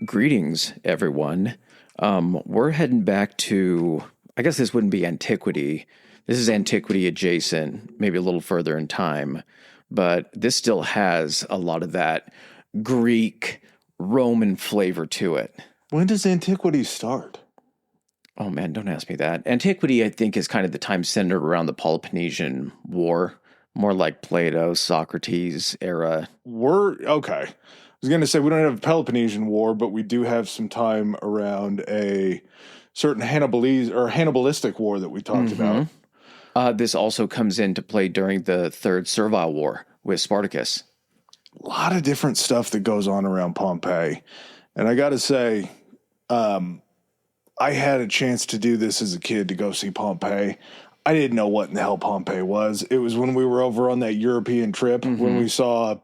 Greetings, everyone. We're heading back to, I guess this wouldn't be antiquity. This is antiquity adjacent, maybe a little further in time, but this still has a lot of that Greek, Roman flavor to it. When does antiquity start? Oh man, don't ask me that. Antiquity, I think, is kind of the time centered around the Peloponnesian War, more like Plato, Socrates era. Okay. I was going to say we don't have a Peloponnesian War, but we do have some time around a certain Hannibalistic war that we talked about. This also comes into play during the Third Servile War with Spartacus. A lot of different stuff that goes on around Pompeii. And I got to say, I had a chance to do this as a kid to go see Pompeii. I didn't know what in the hell Pompeii was. It was when we were over on that European trip when we saw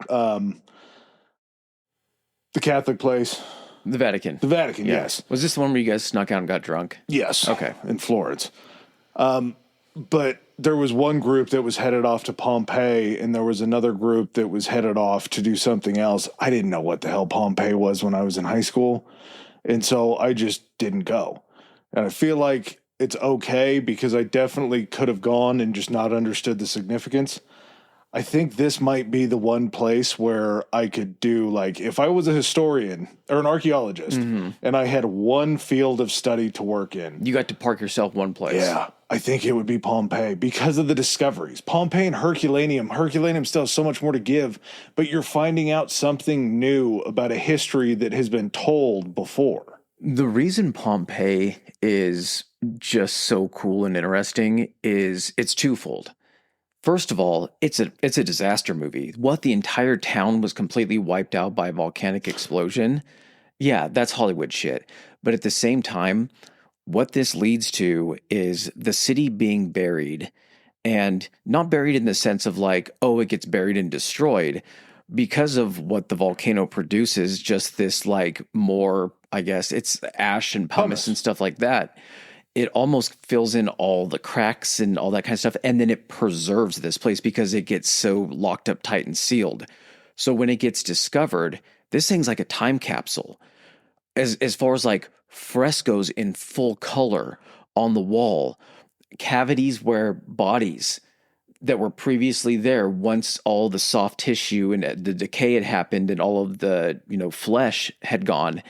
the Catholic place. The Vatican. The Vatican, yes. Was this the one where you guys snuck out and got drunk? Yes. Okay. In Florence. But there was one group that was headed off to Pompeii, and there was another group that was headed off to do something else. I didn't know what the hell Pompeii was when I was in high school, and so I just didn't go. And I feel like it's okay because I definitely could have gone and just not understood the significance. I think this might be the one place where I could do, like, if I was a historian or an archaeologist and I had one field of study to work in. You got to park yourself one place. Yeah, I think it would be Pompeii because of the discoveries. Pompeii and Herculaneum. Herculaneum still has so much more to give, but you're finding out something new about a history that has been told before. The reason Pompeii is just so cool and interesting is it's twofold. First of all, it's a disaster movie. What, the entire town was completely wiped out by a volcanic explosion? Yeah, that's Hollywood shit. But at the same time, what this leads to is the city being buried, and not buried in the sense of like, oh, it gets buried and destroyed. Because of what the volcano produces, just this like more, I guess, it's ash and pumice and stuff like that. It almost fills in all the cracks and all that kind of stuff. And then it preserves this place because it gets so locked up tight and sealed. So when it gets discovered, this thing's like a time capsule. As far as like frescoes in full color on the wall, cavities where bodies that were previously there, once all the soft tissue and the decay had happened and all of the, flesh had gone,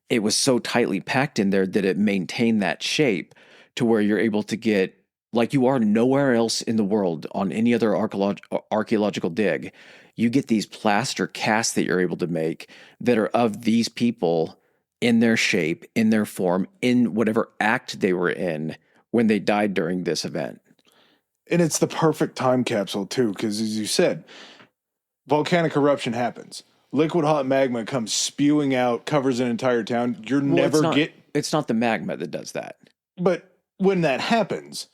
it was so tightly packed in there that it maintained that shape to where you're able to get, like you are nowhere else in the world on any other archaeological dig, you get these plaster casts that you're able to make that are of these people in their shape, in their form, in whatever act they were in when they died during this event. And it's the perfect time capsule too, because as you said, volcanic eruption happens. Liquid hot magma comes spewing out, covers an entire town. It's not the magma that does that. But when that happens,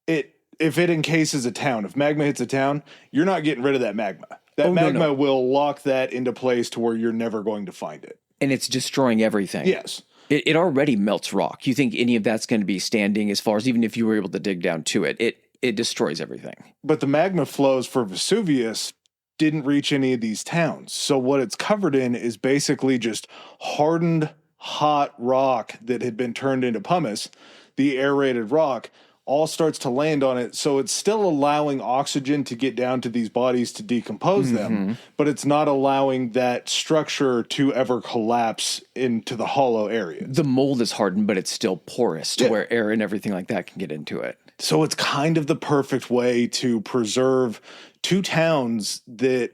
if it encases a town, if magma hits a town, you're not getting rid of that magma. That magma will lock that into place to where you're never going to find it. And it's destroying everything. Yes. It already melts rock. You think any of that's going to be standing as far as even if you were able to dig down to it, it destroys everything. But the magma flows for Vesuvius didn't reach any of these towns. So what it's covered in is basically just hardened, hot rock that had been turned into pumice. The aerated rock all starts to land on it. So it's still allowing oxygen to get down to these bodies to decompose them, but it's not allowing that structure to ever collapse into the hollow area. The mold is hardened, but it's still porous to where air and everything like that can get into it. So it's kind of the perfect way to preserve two towns that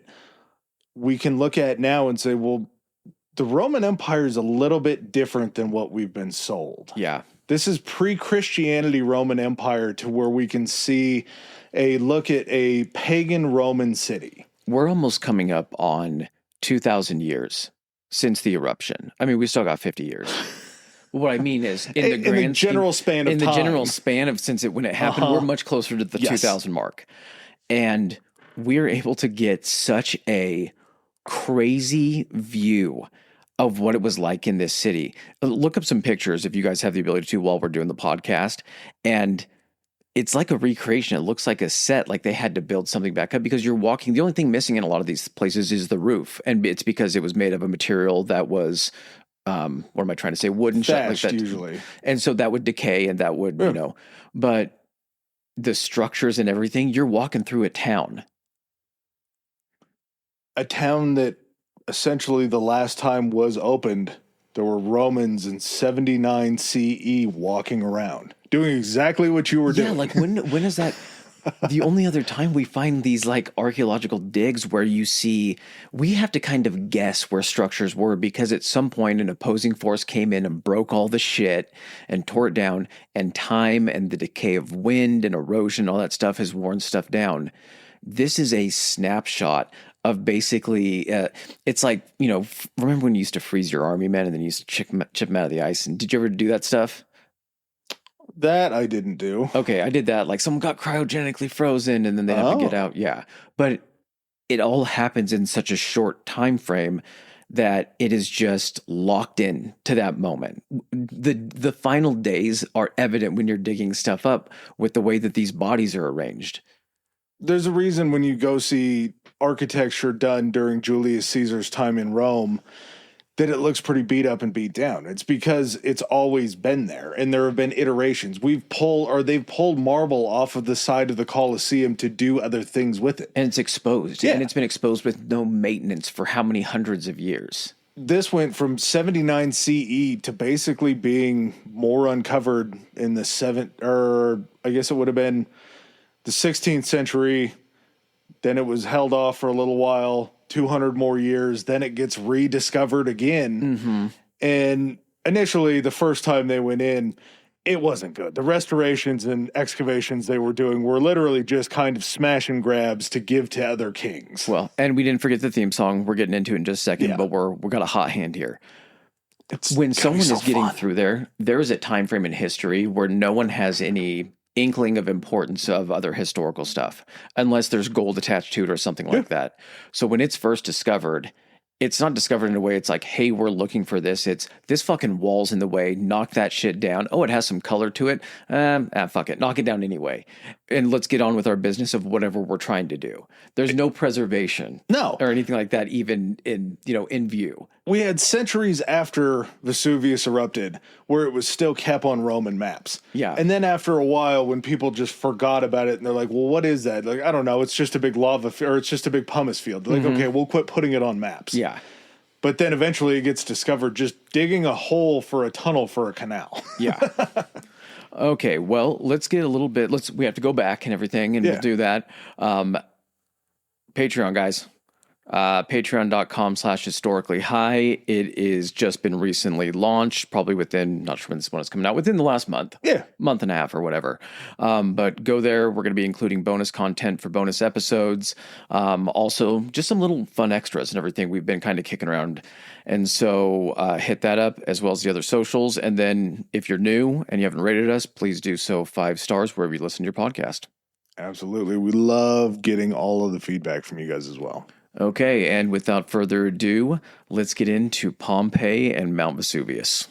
we can look at now and say, well, the Roman Empire is a little bit different than what we've been sold. Yeah. This is pre-Christianity Roman Empire to where we can see a look at a pagan Roman city. We're almost coming up on 2,000 years since the eruption. I mean, we still got 50 years. What I mean is, in the general span of since when it happened, we're much closer to the 2000 mark. And we're able to get such a crazy view of what it was like in this city. Look up some pictures if you guys have the ability to while we're doing the podcast. And it's like a recreation. It looks like a set, like they had to build something back up because you're walking. The only thing missing in a lot of these places is the roof. And it's because it was made of a material that was what am I trying to say? Wood and shit like Thatched that. usually. And so that would decay and that would, but the structures and everything, you're walking through a town. A town that essentially the last time was opened, there were Romans in 79 CE walking around doing exactly what you were doing. Yeah, like when is that? The only other time we find these like archaeological digs where you see, we have to kind of guess where structures were because at some point an opposing force came in and broke all the shit and tore it down, and time and the decay of wind and erosion, all that stuff has worn stuff down. This is a snapshot of basically, it's like, remember when you used to freeze your army men and then you used to chip them out of the ice? And did you ever do that stuff? That I didn't do. Okay, I did that. Like someone got cryogenically frozen and then they have to get out. Yeah. But it all happens in such a short time frame that it is just locked in to that moment. The final days are evident when you're digging stuff up with the way that these bodies are arranged. There's a reason when you go see architecture done during Julius Caesar's time in Rome that it looks pretty beat up and beat down. It's because it's always been there, and there have been iterations. They've pulled marble off of the side of the Colosseum to do other things with it. And it's exposed. Yeah. And it's been exposed with no maintenance for how many hundreds of years? This went from 79 CE to basically being more uncovered in the I guess it would have been the 16th century. Then it was held off for a little while, 200 more years. Then it gets rediscovered again. Mm-hmm. And initially, the first time they went in, it wasn't good. The restorations and excavations they were doing were literally just kind of smash and grabs to give to other kings. Well, and we didn't forget the theme song. We're getting into it in just a second, but we got a hot hand here. When someone is getting through there is a time frame in history where no one has any inkling of importance of other historical stuff unless there's gold attached to it or something like that. So when it's first discovered, it's not discovered in a way it's like, hey, we're looking for this. It's this fucking wall's in the way. Knock that shit down. Oh, it has some color to it. Fuck it. Knock it down anyway. And let's get on with our business of whatever we're trying to do. There's no preservation. No. Or anything like that, even in view. We had centuries after Vesuvius erupted where it was still kept on Roman maps. Yeah. And then after a while, when people just forgot about it and they're like, well, what is that? Like, I don't know. It's just a big or it's just a big pumice field. They're like, okay, we'll quit putting it on maps. Yeah. But then eventually it gets discovered just digging a hole for a tunnel for a canal. Yeah. Okay, well, let's get a little bit, we have to go back and everything, and we'll do that. Patreon, guys. Patreon.com/historically-high. It is just been recently launched, probably within, not sure when this one is coming out, within the last month. Yeah. Month and a half or whatever. But go there. We're going to be including bonus content for bonus episodes. Also, just some little fun extras and everything we've been kind of kicking around. And so hit that up as well as the other socials. And then if you're new and you haven't rated us, please do so 5 stars wherever you listen to your podcast. Absolutely. We love getting all of the feedback from you guys as well. Okay, and without further ado, let's get into Pompeii and Mount Vesuvius.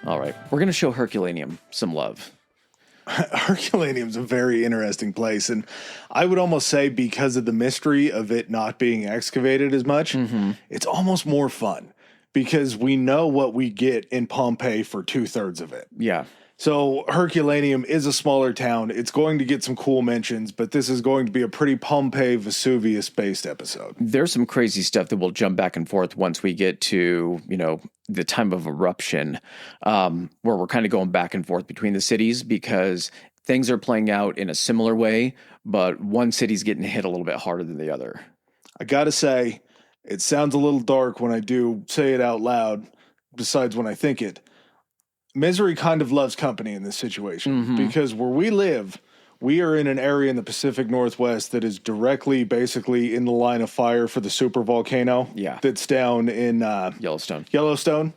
All right, we're going to show Herculaneum some love. Herculaneum is a very interesting place, and I would almost say because of the mystery of it not being excavated as much, it's almost more fun because we know what we get in Pompeii for 2/3 of it. Yeah. So Herculaneum is a smaller town. It's going to get some cool mentions, but this is going to be a pretty Pompeii Vesuvius based episode. There's some crazy stuff that will jump back and forth once we get to, the time of eruption, where we're kind of going back and forth between the cities because things are playing out in a similar way, but one city's getting hit a little bit harder than the other. I got to say, it sounds a little dark when I do say it out loud, besides when I think it. Misery kind of loves company in this situation because where we live, We are in an area in the Pacific Northwest that is directly, basically, in the line of fire for the supervolcano. Yeah. That's down in Yellowstone.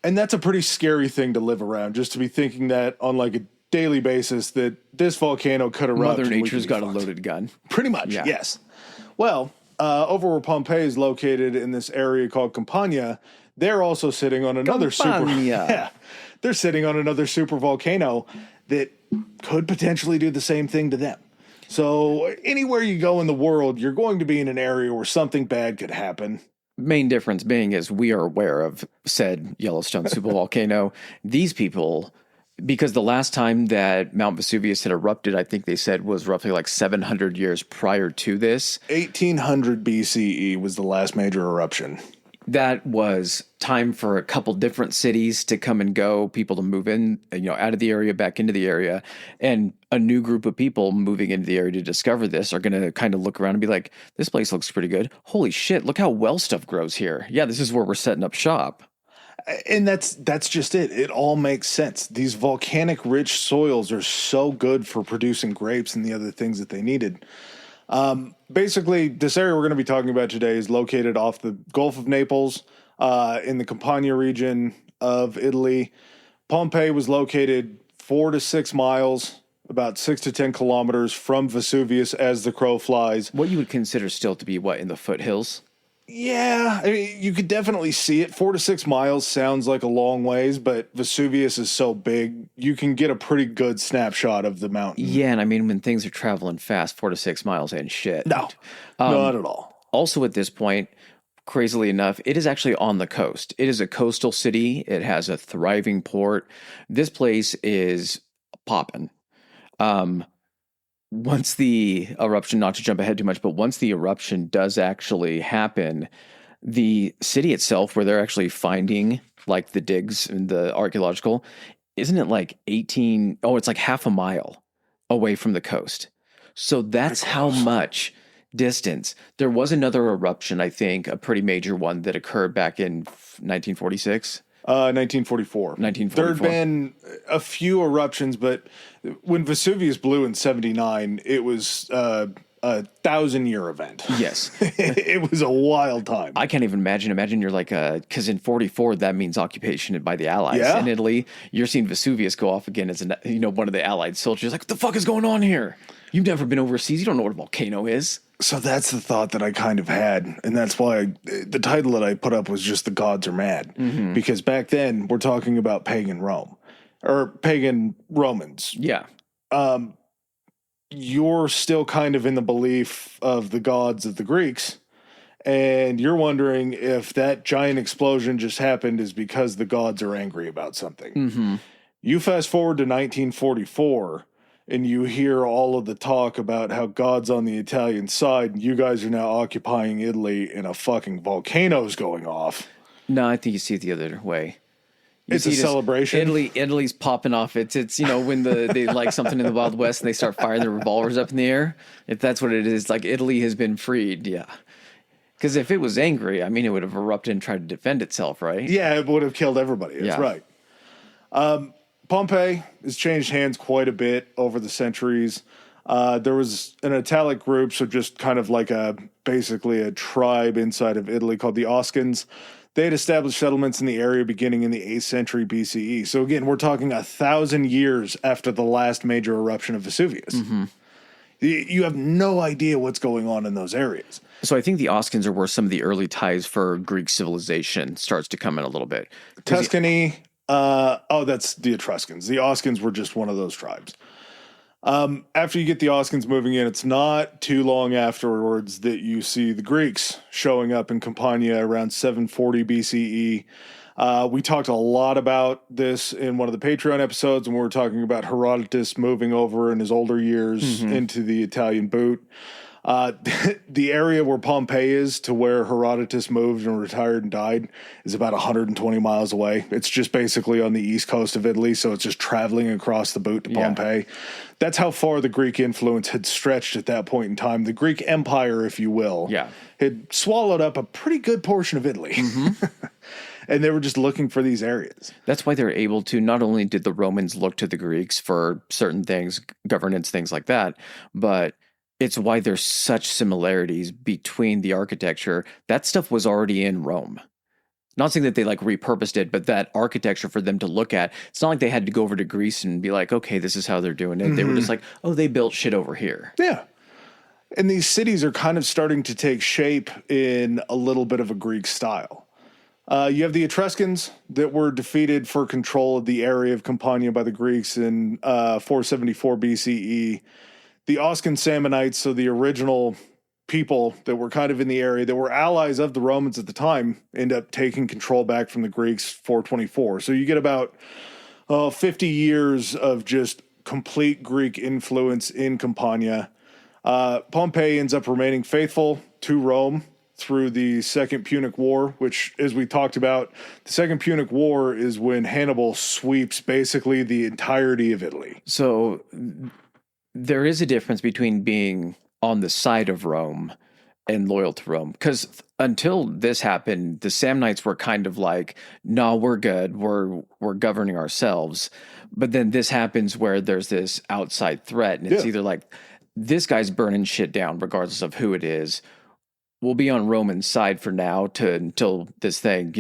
And that's a pretty scary thing to live around, just to be thinking that on like a daily basis that this volcano could erupt. Mother Nature's got a loaded gun. Pretty much, yes. Well, over where Pompeii is located in this area called Campania, they're also sitting on another they're sitting on another super volcano that could potentially do the same thing to them. So anywhere you go in the world, you're going to be in an area where something bad could happen. Main difference being is we are aware of said Yellowstone supervolcano. These people, because the last time that Mount Vesuvius had erupted, I think they said was roughly like 700 years prior to this. 1800 BCE was the last major eruption. That was time for a couple different cities to come and go, people to move in, out of the area, back into the area. And a new group of people moving into the area to discover this are going to kind of look around and be like, this place looks pretty good. Holy shit, look how well stuff grows here. Yeah, this is where we're setting up shop. And that's just it. It all makes sense. These volcanic rich soils are so good for producing grapes and the other things that they needed. Basically, this area we're going to be talking about today is located off the Gulf of Naples, in the Campania region of Italy. Pompeii was located 4 to 6 miles, about 6 to 10 kilometers from Vesuvius as the crow flies. What you would consider still to be in the foothills? Yeah, I mean, you could definitely see it. 4 to 6 miles sounds like a long ways, but Vesuvius is so big, you can get a pretty good snapshot of the mountain. Yeah, and I mean, when things are traveling fast, 4 to 6 miles ain't shit. No, not at all. Also at this point, crazily enough, it is actually on the coast. It is a coastal city. It has a thriving port. This place is popping. Once the eruption, not to jump ahead too much, but once the eruption does actually happen, the city itself, where they're actually finding like the digs and the archaeological, isn't it like it's like half a mile away from the coast. So that's how much distance. There was another eruption, I think, a pretty major one that occurred back in 1946. 1944. There had been a few eruptions, but when Vesuvius blew in 79, it was a 1,000-year event. Yes. It was a wild time. I can't even imagine. Imagine you're like, because in 44, that means occupation by the Allies. Yeah. In Italy, you're seeing Vesuvius go off again as one of the Allied soldiers. Like, what the fuck is going on here? You've never been overseas. You don't know what a volcano is. So that's the thought that I kind of had. And that's why the title that I put up was just The Gods Are Mad. Mm-hmm. Because back then, we're talking about pagan Rome. Or pagan Romans. Yeah. You're still kind of in the belief of the gods of the Greeks. And you're wondering if that giant explosion just happened is because the gods are angry about something. Mm-hmm. You fast forward to 1944... and you hear all of the talk about how God's on the Italian side, and you guys are now occupying Italy and a fucking volcano's going off. No, I think you see it the other way. It's a celebration. Italy's popping off. It's when they like something in the Wild West and they start firing their revolvers up in the air. If that's what it is, like Italy has been freed, yeah. Because if it was angry, I mean, it would have erupted and tried to defend itself, right? Yeah, it would have killed everybody. That's right. Pompeii has changed hands quite a bit over the centuries. There was an Italic group, so just kind of like basically a tribe inside of Italy called the Oscans. They had established settlements in the area beginning in the 8th century BCE. So again, we're talking 1,000 years after the last major eruption of Vesuvius. Mm-hmm. You have no idea what's going on in those areas. So I think the Oscans are where some of the early ties for Greek civilization starts to come in a little bit. Tuscany... that's the Etruscans. The Oscans were just one of those tribes. After you get the Oscans moving in, it's not too long afterwards that you see the Greeks showing up in Campania around 740 BCE. We talked a lot about this in one of the Patreon episodes when we were talking about Herodotus moving over in his older years into the Italian boot. The area where Pompeii is to where Herodotus moved and retired and died is about 120 miles away. It's just basically on the east coast of Italy, so it's just traveling across the boot to Pompeii. That's how far the Greek influence had stretched at that point in time. The Greek Empire, if you will, had swallowed up a pretty good portion of Italy. and they were just looking for these areas. That's why they're able to, not only did the Romans look to the Greeks for certain things, governance, things like that, but it's why there's such similarities between the architecture. That stuff was already in Rome. Not saying that they like repurposed it, but that architecture for them to look at, it's not like they had to go over to Greece and be like, okay, this is how they're doing it. They were just like, oh, they built shit over here. Yeah. And these cities are kind of starting to take shape in a little bit of a Greek style. You have the Etruscans that were defeated for control of the area of Campania by the Greeks in 474 BCE. The Oscan Samnites, so the original people that were kind of in the area that were allies of the Romans at the time, end up taking control back from the Greeks 424. So you get about 50 years of just complete Greek influence in Campania. Pompey ends up remaining faithful to Rome through the Second Punic War, which, as we talked about, the Second Punic War is when Hannibal sweeps basically the entirety of Italy. So there is a difference between being on the side of Rome and loyal to Rome. Because until this happened, the Samnites were kind of like, no, we're good. We're governing ourselves. But then this happens where there's this outside threat. And it's either like, this guy's burning shit down regardless of who it is. We'll be on Roman's side for now until this thing,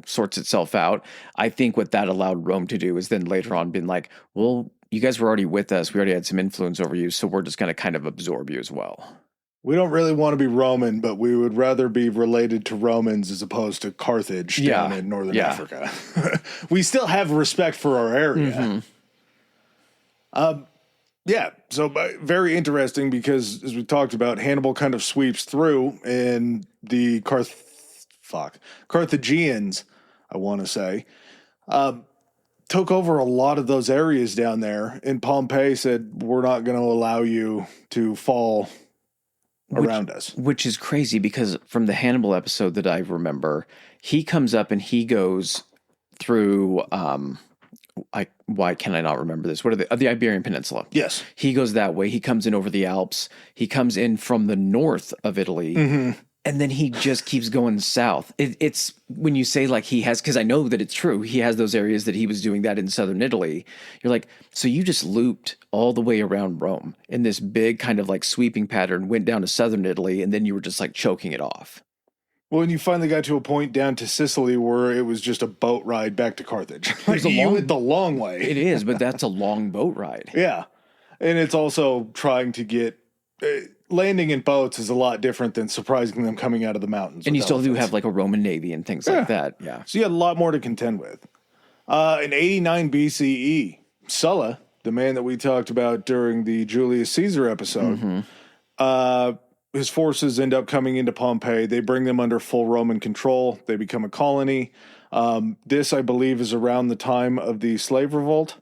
sorts itself out. I think what that allowed Rome to do is then later on been like, well, you guys were already with us. We already had some influence over you, so we're just going to kind of absorb you as well. We don't really want to be Roman, but we would rather be related to Romans as opposed to Carthage down in northern Africa. We still have respect for our area. So very interesting because, as we talked about, Hannibal kind of sweeps through, and the Carthaginians, I want to say, took over a lot of those areas down there, and Pompey said, we're not going to allow you to fall around us. Which is crazy because from the Hannibal episode that I remember, he comes up and he goes through, why can I not remember this? What are the Iberian Peninsula? Yes. He goes that way. He comes in over the Alps. He comes in from the north of Italy. And then he just keeps going south. It's when you say like he has, because I know that it's true. He has those areas that he was doing that in southern Italy. You're like, so you just looped all the way around Rome in this big kind of like sweeping pattern, went down to southern Italy, and then you were just like choking it off. Well, and you finally got to a point down to Sicily where it was just a boat ride back to Carthage. You went the long way. It is, but that's a long boat ride. Yeah. And it's also trying to get... landing in boats is a lot different than surprising them coming out of the mountains. And you still do have like a Roman navy and things like that. Yeah. So you had a lot more to contend with. In 89 BCE, Sulla, the man that we talked about during the Julius Caesar episode, his forces end up coming into Pompeii. They bring them under full Roman control. They become a colony. This, I believe, is around the time of the slave revolt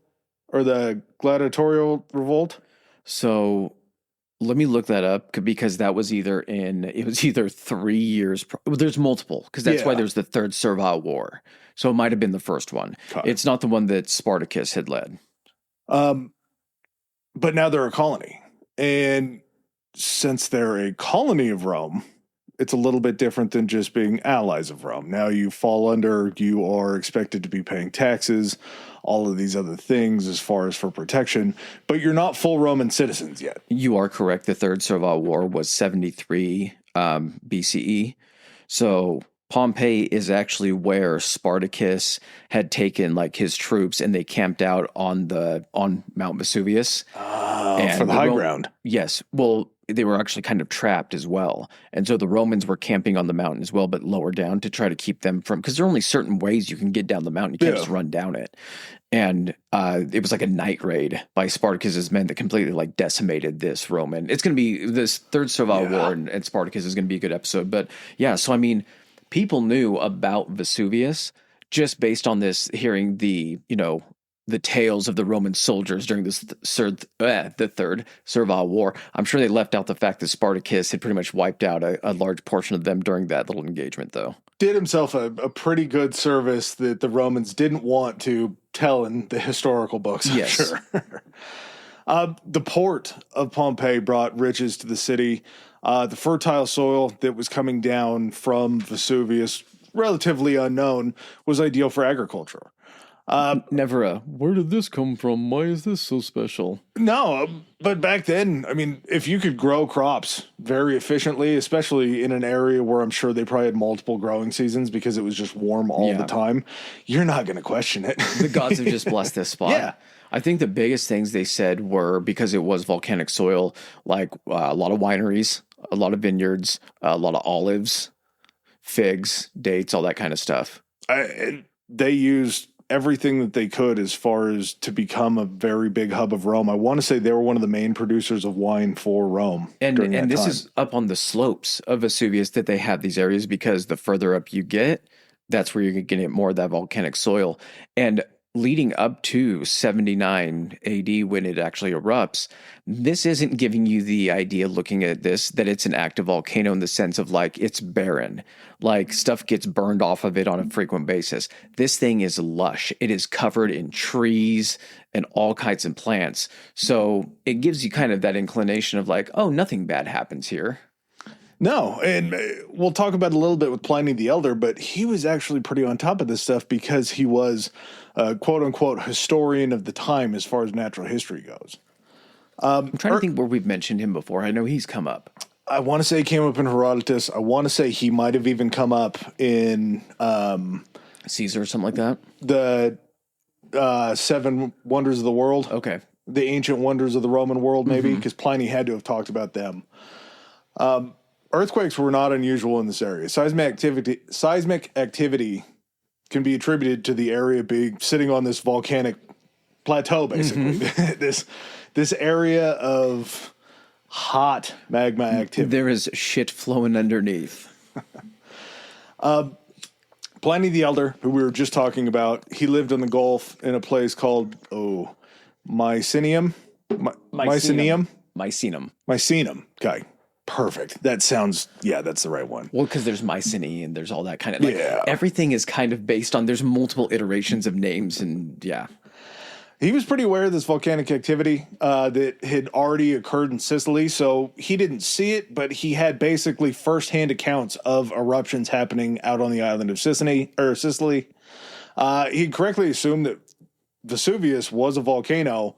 or the gladiatorial revolt. So... let me look that up because that was either 3 years. There's multiple because that's why there's the Third Servile War. So it might have been the first one. It's not the one that Spartacus had led. But now they're a colony. And since they're a colony of Rome, it's a little bit different than just being allies of Rome. Now you are expected to be paying taxes, all of these other things as far as for protection, but you're not full Roman citizens yet. You are correct. The Third Servile War was 73 BCE. So Pompeii is actually where Spartacus had taken like his troops and they camped out on Mount Vesuvius. For the high ground. Yes. Well, they were actually kind of trapped as well. And so the Romans were camping on the mountain as well, but lower down to try to keep them from, because there are only certain ways you can get down the mountain. You can't just run down it. And it was like a night raid by Spartacus's men that completely like decimated this Roman. It's going to be this Third Servile War and Spartacus is going to be a good episode. But yeah, so I mean, people knew about Vesuvius just based on this, hearing the tales of the Roman soldiers during the Third Servile War. I'm sure they left out the fact that Spartacus had pretty much wiped out a large portion of them during that little engagement, though. Did himself a pretty good service that the Romans didn't want to tell in the historical books, I'm sure. The port of Pompeii brought riches to the city. The fertile soil that was coming down from Vesuvius relatively unknown, was ideal for agriculture. Never a, where did this come from? Why is this so special? No, but back then, I mean, if you could grow crops very efficiently, especially in an area where I'm sure they probably had multiple growing seasons because it was just warm all the time, you're not going to question it. The gods have just blessed this spot. Yeah. I think the biggest things they said were, because it was volcanic soil, like a lot of wineries, a lot of vineyards, a lot of olives, figs, dates, all that kind of stuff. They used everything that they could as far as to become a very big hub of Rome. I want to say they were one of the main producers of wine for Rome. And this is up on the slopes of Vesuvius that they have these areas, because the further up you get, that's where you're going to get more of that volcanic soil. And leading up to 79 AD, when it actually erupts, this isn't giving you the idea, looking at this, that it's an active volcano in the sense of like it's barren, like stuff gets burned off of it on a frequent basis. This thing is lush. It is covered in trees and all kinds of plants. So it gives you kind of that inclination of like, oh, nothing bad happens here. No, and we'll talk about it a little bit with Pliny the Elder, but he was actually pretty on top of this stuff because he was a quote-unquote historian of the time as far as natural history goes. I'm trying to think where we've mentioned him before. I know he's come up. I want to say he came up in Herodotus. I want to say he might have even come up in Caesar or something like that. The 7 Wonders of the World. Okay. The ancient wonders of the Roman world, maybe, because Pliny had to have talked about them. Earthquakes were not unusual in this area. Seismic activity can be attributed to the area being sitting on this volcanic plateau, basically. This area of hot magma activity. There is shit flowing underneath. Pliny the Elder, who we were just talking about, he lived in the Gulf in a place called Mycenium. Mycenium. Okay. Perfect. That sounds, that's the right one. Well, because there's Mycenae and there's all that kind of, everything is kind of based on, there's multiple iterations of names and He was pretty aware of this volcanic activity that had already occurred in Sicily, so he didn't see it, but he had basically firsthand accounts of eruptions happening out on the island of Sicily. He correctly assumed that Vesuvius was a volcano,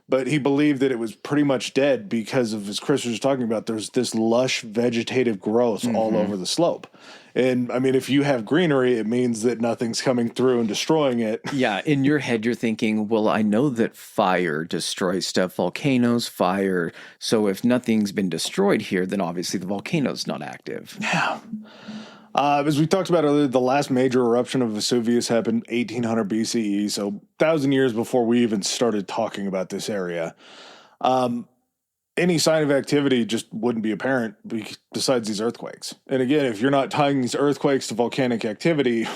but he believed that it was pretty much dead because of, as Chris was talking about, there's this lush vegetative growth all over the slope. And, I mean, if you have greenery, it means that nothing's coming through and destroying it. Yeah, in your head, you're thinking, well, I know that fire destroys stuff, volcanoes, fire. So if nothing's been destroyed here, then obviously the volcano's not active. Yeah. As we talked about earlier, the last major eruption of Vesuvius happened 1800 BCE, so 1,000 years before we even started talking about this area. Any sign of activity just wouldn't be apparent besides these earthquakes. And again, if you're not tying these earthquakes to volcanic activity,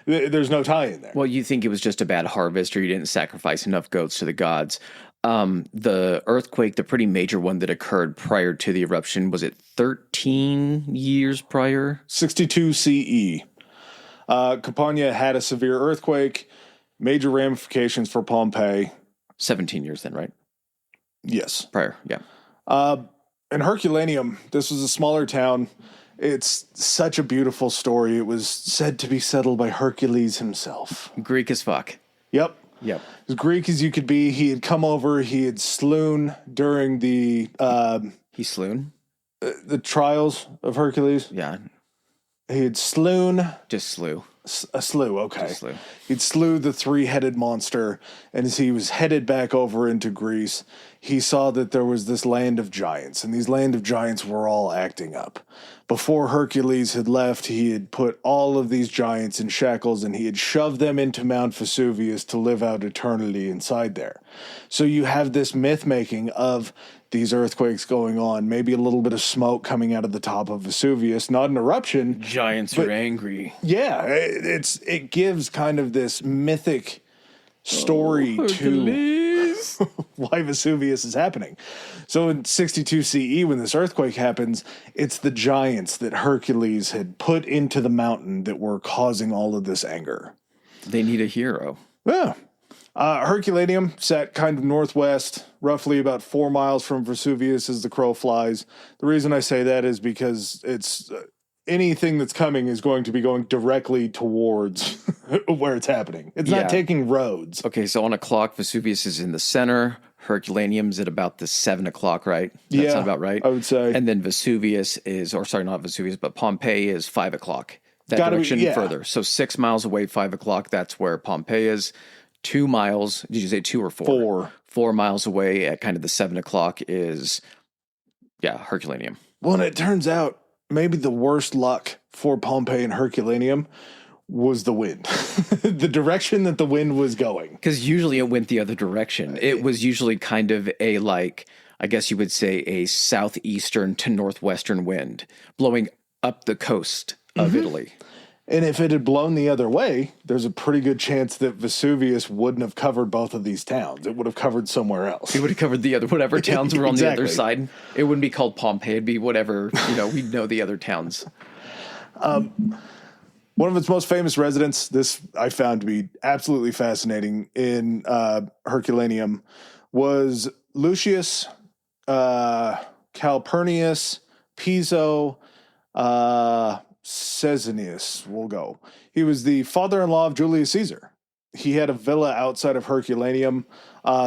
there's no tie in there. Well, you think it was just a bad harvest or you didn't sacrifice enough goats to the gods. The earthquake, the pretty major one that occurred prior to the eruption, was it 13 years prior? 62 CE. Campania had a severe earthquake, major ramifications for Pompeii. 17 years then, right? Yes. Prior, yeah. And Herculaneum, this was a smaller town. It's such a beautiful story. It was said to be settled by Hercules himself. Greek as fuck. Yep. As Greek as you could be. He had come over. He had slewn during the... He slewn? The trials of Hercules. Yeah. He had slewn... Just slew. A slew, okay. Just slew. He'd slew the 3-headed monster, and as he was headed back over into Greece, he saw that there was this land of giants, and these land of giants were all acting up. Before Hercules had left, he had put all of these giants in shackles, and he had shoved them into Mount Vesuvius to live out eternity inside there. So you have this myth-making of these earthquakes going on, maybe a little bit of smoke coming out of the top of Vesuvius, not an eruption. Giants are angry. Yeah, it gives kind of this mythic story to why Vesuvius is happening. So in 62 CE, when this earthquake happens, it's the giants that Hercules had put into the mountain that were causing all of this anger. They need a hero. Yeah. Herculaneum sat kind of northwest, roughly about 4 miles from Vesuvius as the crow flies. The reason I say that is because it's anything that's coming is going to be going directly towards where it's happening. It's Yeah. not taking roads. Okay, so on a clock, Vesuvius is in the center. Herculaneum's at about the 7 o'clock, right? Does that sound about right? I would say. And then Vesuvius is, or sorry, not Vesuvius, but Pompeii is 5 o'clock. That Gotta be- direction yeah. further. So 6 miles away, 5 o'clock, that's where Pompeii is. 2 miles, did you say 2 or 4? 4. 4 miles away at kind of the 7 o'clock is, Herculaneum. Well, and it turns out maybe the worst luck for Pompeii and Herculaneum was the wind. The direction that the wind was going. Because usually it went the other direction. It was usually kind of a, like, I guess you would say a southeastern to northwestern wind blowing up the coast of Italy. And if it had blown the other way, there's a pretty good chance that Vesuvius wouldn't have covered both of these towns. It would have covered somewhere else. It would have covered the other, whatever towns were on the other Exactly. side. It wouldn't be called Pompeii. It'd be whatever, we'd know the other towns. One of its most famous residents, this I found to be absolutely fascinating in Herculaneum, was Lucius Calpurnius Piso Caesarius. We'll go. He was the father-in-law of Julius Caesar. He had a villa outside of Herculaneum.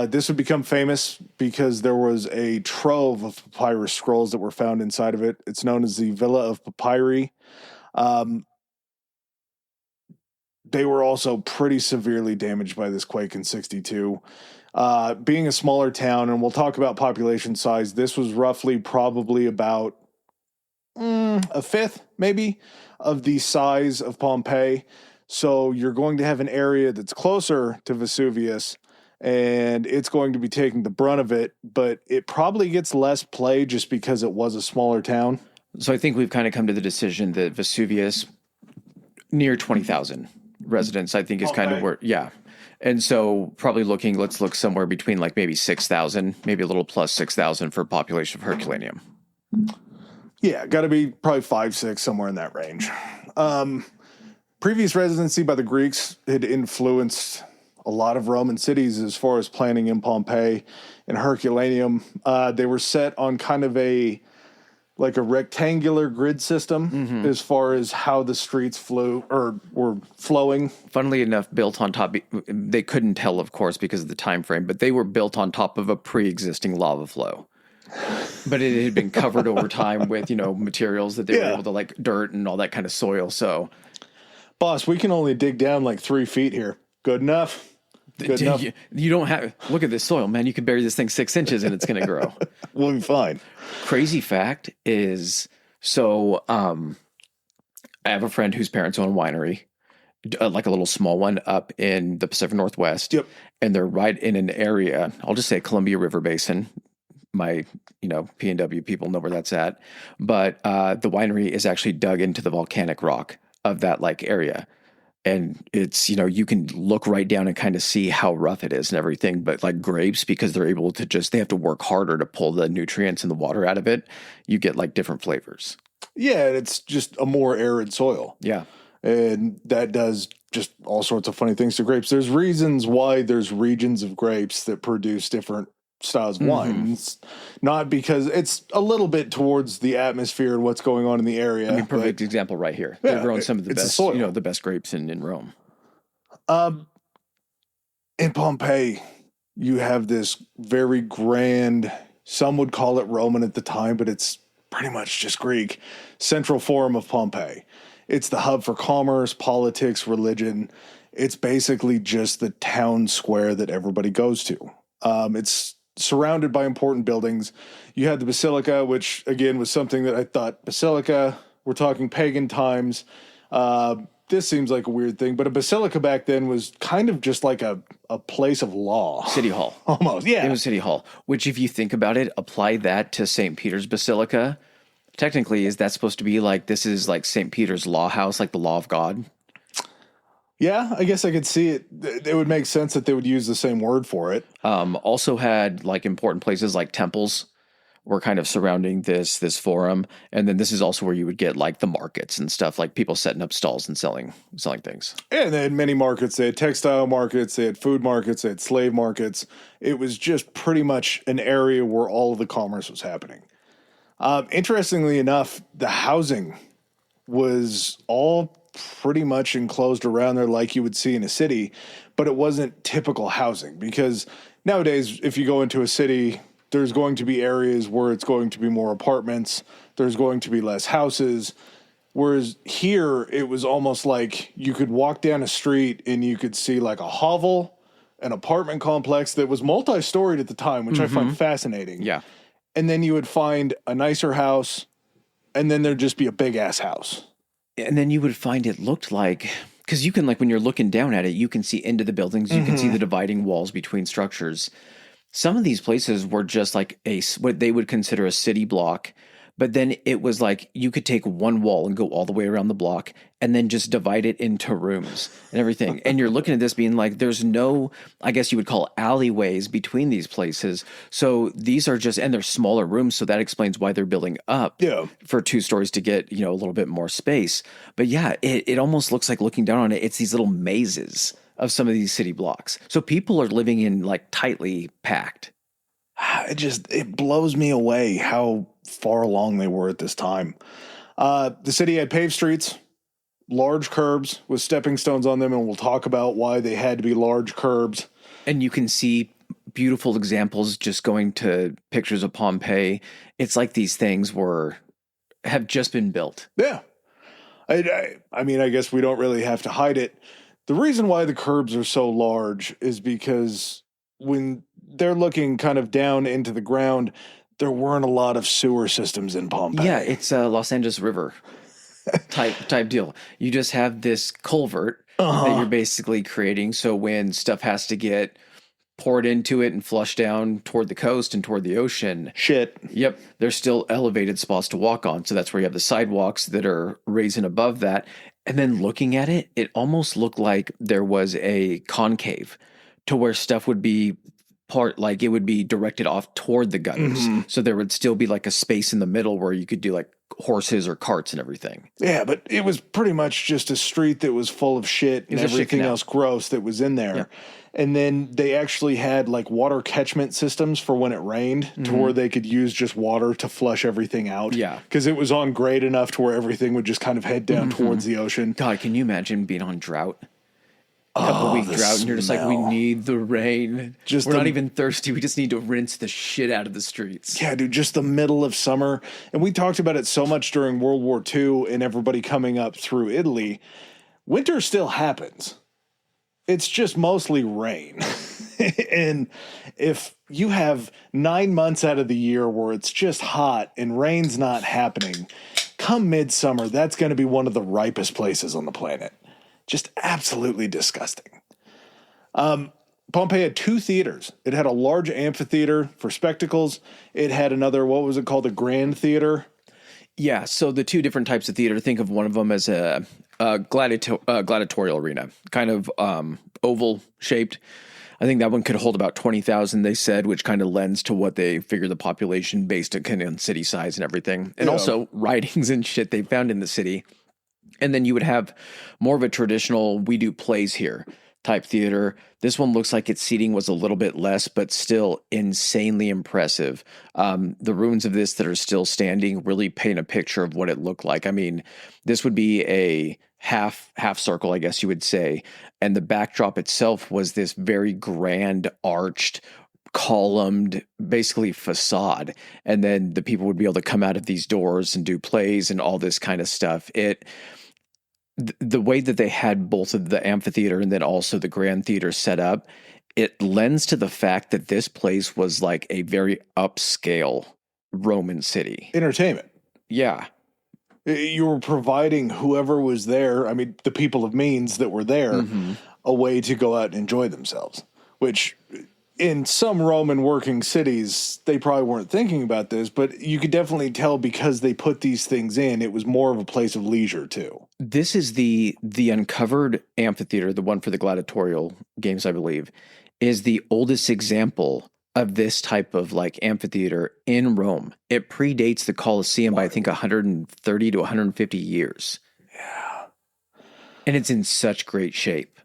This would become famous because there was a trove of papyrus scrolls that were found inside of it. It's known as the Villa of Papyri. They were also pretty severely damaged by this quake in 62. Being a smaller town, and we'll talk about population size, this was roughly probably about a fifth, maybe, of the size of Pompeii. So you're going to have an area that's closer to Vesuvius, and it's going to be taking the brunt of it, but it probably gets less play just because it was a smaller town. So I think we've kind of come to the decision that Vesuvius, near 20,000 residents, I think is kind of where, And so probably let's look somewhere between like maybe 6,000, maybe a little plus 6,000 for population of Herculaneum. Yeah, got to be probably 5, 6, somewhere in that range. Previous residency by the Greeks had influenced a lot of Roman cities as far as planning in Pompeii and Herculaneum. They were set on kind of a rectangular grid system as far as how the streets flew or were flowing. Funnily enough, built on top, they couldn't tell, of course, because of the time frame, but they were built on top of a pre-existing lava flow. But it had been covered over time with, materials that they were able to, like dirt and all that kind of soil. So, boss, we can only dig down like 3 feet here. Good enough. Good enough. You don't have, look at this soil, man. You could bury this thing 6 inches and it's going to grow. We'll be fine. Crazy fact is, so I have a friend whose parents own a winery, like a little small one up in the Pacific Northwest. Yep. And they're right in an area, I'll just say Columbia River Basin. My, P&W people know where that's at. But the winery is actually dug into the volcanic rock of that like area. And it's, you can look right down and kind of see how rough it is and everything. But like grapes, because they're able to they have to work harder to pull the nutrients and the water out of it, you get like different flavors. Yeah, it's just a more arid soil. Yeah. And that does just all sorts of funny things to grapes. There's reasons why there's regions of grapes that produce different styles of wine. It's not because it's a little bit towards the atmosphere and what's going on in the area. I mean, perfect example right here. They're growing some of the best, the best grapes in Rome. In Pompeii, you have this very grand, some would call it Roman at the time, but it's pretty much just Greek, central forum of Pompeii. It's the hub for commerce, politics, religion. It's basically just the town square that everybody goes to. It's surrounded by important buildings. You had the basilica, which again was something that I thought, basilica, we're talking pagan times. This seems like a weird thing, but a basilica back then was kind of just like a place of law. City Hall. Almost, yeah. It was City Hall, which if you think about it, apply that to St. Peter's Basilica. Technically, is that supposed to be like, this is like St. Peter's law house, like the law of God? Yeah, I guess I could see it. It would make sense that they would use the same word for it. Also had like important places like temples were kind of surrounding this forum. And then this is also where you would get like the markets and stuff, like people setting up stalls and selling things. And they had many markets. They had textile markets, they had food markets, they had slave markets. It was just pretty much an area where all of the commerce was happening. Interestingly enough, the housing was all pretty much enclosed around there like you would see in a city, but it wasn't typical housing, because nowadays, if you go into a city, there's going to be areas where it's going to be more apartments, there's going to be less houses. Whereas here, it was almost like you could walk down a street and you could see like a hovel, an apartment complex that was multi-storied at the time, which I find fascinating. Yeah. And then you would find a nicer house, and then there'd just be a big-ass house. And then you would find it looked like, because you can, like, when you're looking down at it, you can see into the buildings, you can see the dividing walls between structures. Some of these places were just like what they would consider a city block. But then it was like you could take one wall and go all the way around the block and then just divide it into rooms and everything. And you're looking at this being like, there's no, I guess you would call alleyways between these places. So these are just, and they're smaller rooms. So that explains why they're building up for 2 stories to get, a little bit more space. But yeah, it almost looks like, looking down on it, it's these little mazes of some of these city blocks. So people are living in like tightly packed. It blows me away how far along they were at this time. The city had paved streets, large curbs with stepping stones on them, and we'll talk about why they had to be large curbs. And you can see beautiful examples just going to pictures of Pompeii. It's like these things have just been built. Yeah. I mean, I guess we don't really have to hide it. The reason why the curbs are so large is because when they're looking kind of down into the ground, there weren't a lot of sewer systems in Pompeii. Yeah, it's a Los Angeles River type deal. You just have this culvert that you're basically creating. So when stuff has to get poured into it and flushed down toward the coast and toward the ocean. Yep. There's still elevated spots to walk on. So that's where you have the sidewalks that are raising above that. And then looking at it, it almost looked like there was a concave to where stuff would be it would be directed off toward the gutters. So there would still be like a space in the middle where you could do like horses or carts and everything. Yeah, but it was pretty much just a street that was full of shit and everything else gross that was in there. Yeah. And then they actually had like water catchment systems for when it rained to where they could use just water to flush everything out. Yeah. Because it was on grade enough to where everything would just kind of head down towards the ocean. God, can you imagine being on drought? Couple-week drought, and you're just like, we need the rain. We're not even thirsty. We just need to rinse the shit out of the streets. Yeah, dude, just the middle of summer. And we talked about it so much during World War II and everybody coming up through Italy. Winter still happens. It's just mostly rain. And if you have 9 months out of the year where it's just hot and rain's not happening, come midsummer, that's going to be one of the ripest places on the planet. Just absolutely disgusting. Pompeii had 2 theaters. It had a large amphitheater for spectacles. It had another, what was it called, a grand theater? Yeah, so the 2 different types of theater, think of one of them as a gladiatorial arena, kind of oval shaped. I think that one could hold about 20,000, they said, which kind of lends to what they figure the population based on city size and everything. And also writings and shit they found in the city. And then you would have more of a traditional, we do plays here type theater. This one looks like its seating was a little bit less, but still insanely impressive. The ruins of this that are still standing really paint a picture of what it looked like. I mean, this would be a half circle, I guess you would say. And the backdrop itself was this very grand, arched, columned, basically facade. And then the people would be able to come out of these doors and do plays and all this kind of stuff. The way that they had both of the amphitheater and then also the grand theater set up, it lends to the fact that this place was like a very upscale Roman city. Entertainment. Yeah. You were providing whoever was there, I mean, the people of means that were there, a way to go out and enjoy themselves, which in some Roman working cities, they probably weren't thinking about this, but you could definitely tell because they put these things in, it was more of a place of leisure too. This is the uncovered amphitheater, the one for the gladiatorial games, I believe, is the oldest example of this type of like amphitheater in Rome. It predates the Colosseum by I think 130 to 150 years. Yeah. And it's in such great shape.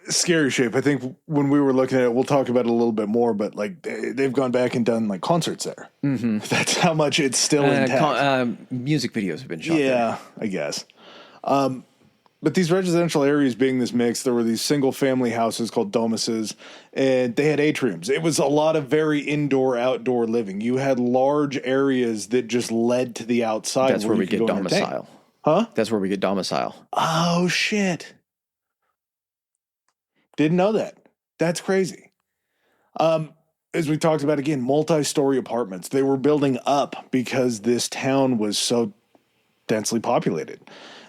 Scary shape. I think when we were looking at it, we'll talk about it a little bit more, but like they've gone back and done like concerts there. That's how much it's still intact. Music videos have been shot there. Yeah, I guess. But these residential areas being this mix, there were these single family houses called domuses, and they had atriums. It was a lot of very indoor, outdoor living. You had large areas that just led to the outside. That's where we get domicile. Huh? That's where we get domicile. Oh, shit. Didn't know that. That's crazy. As we talked about again, multi-story apartments. They were building up because this town was so densely populated.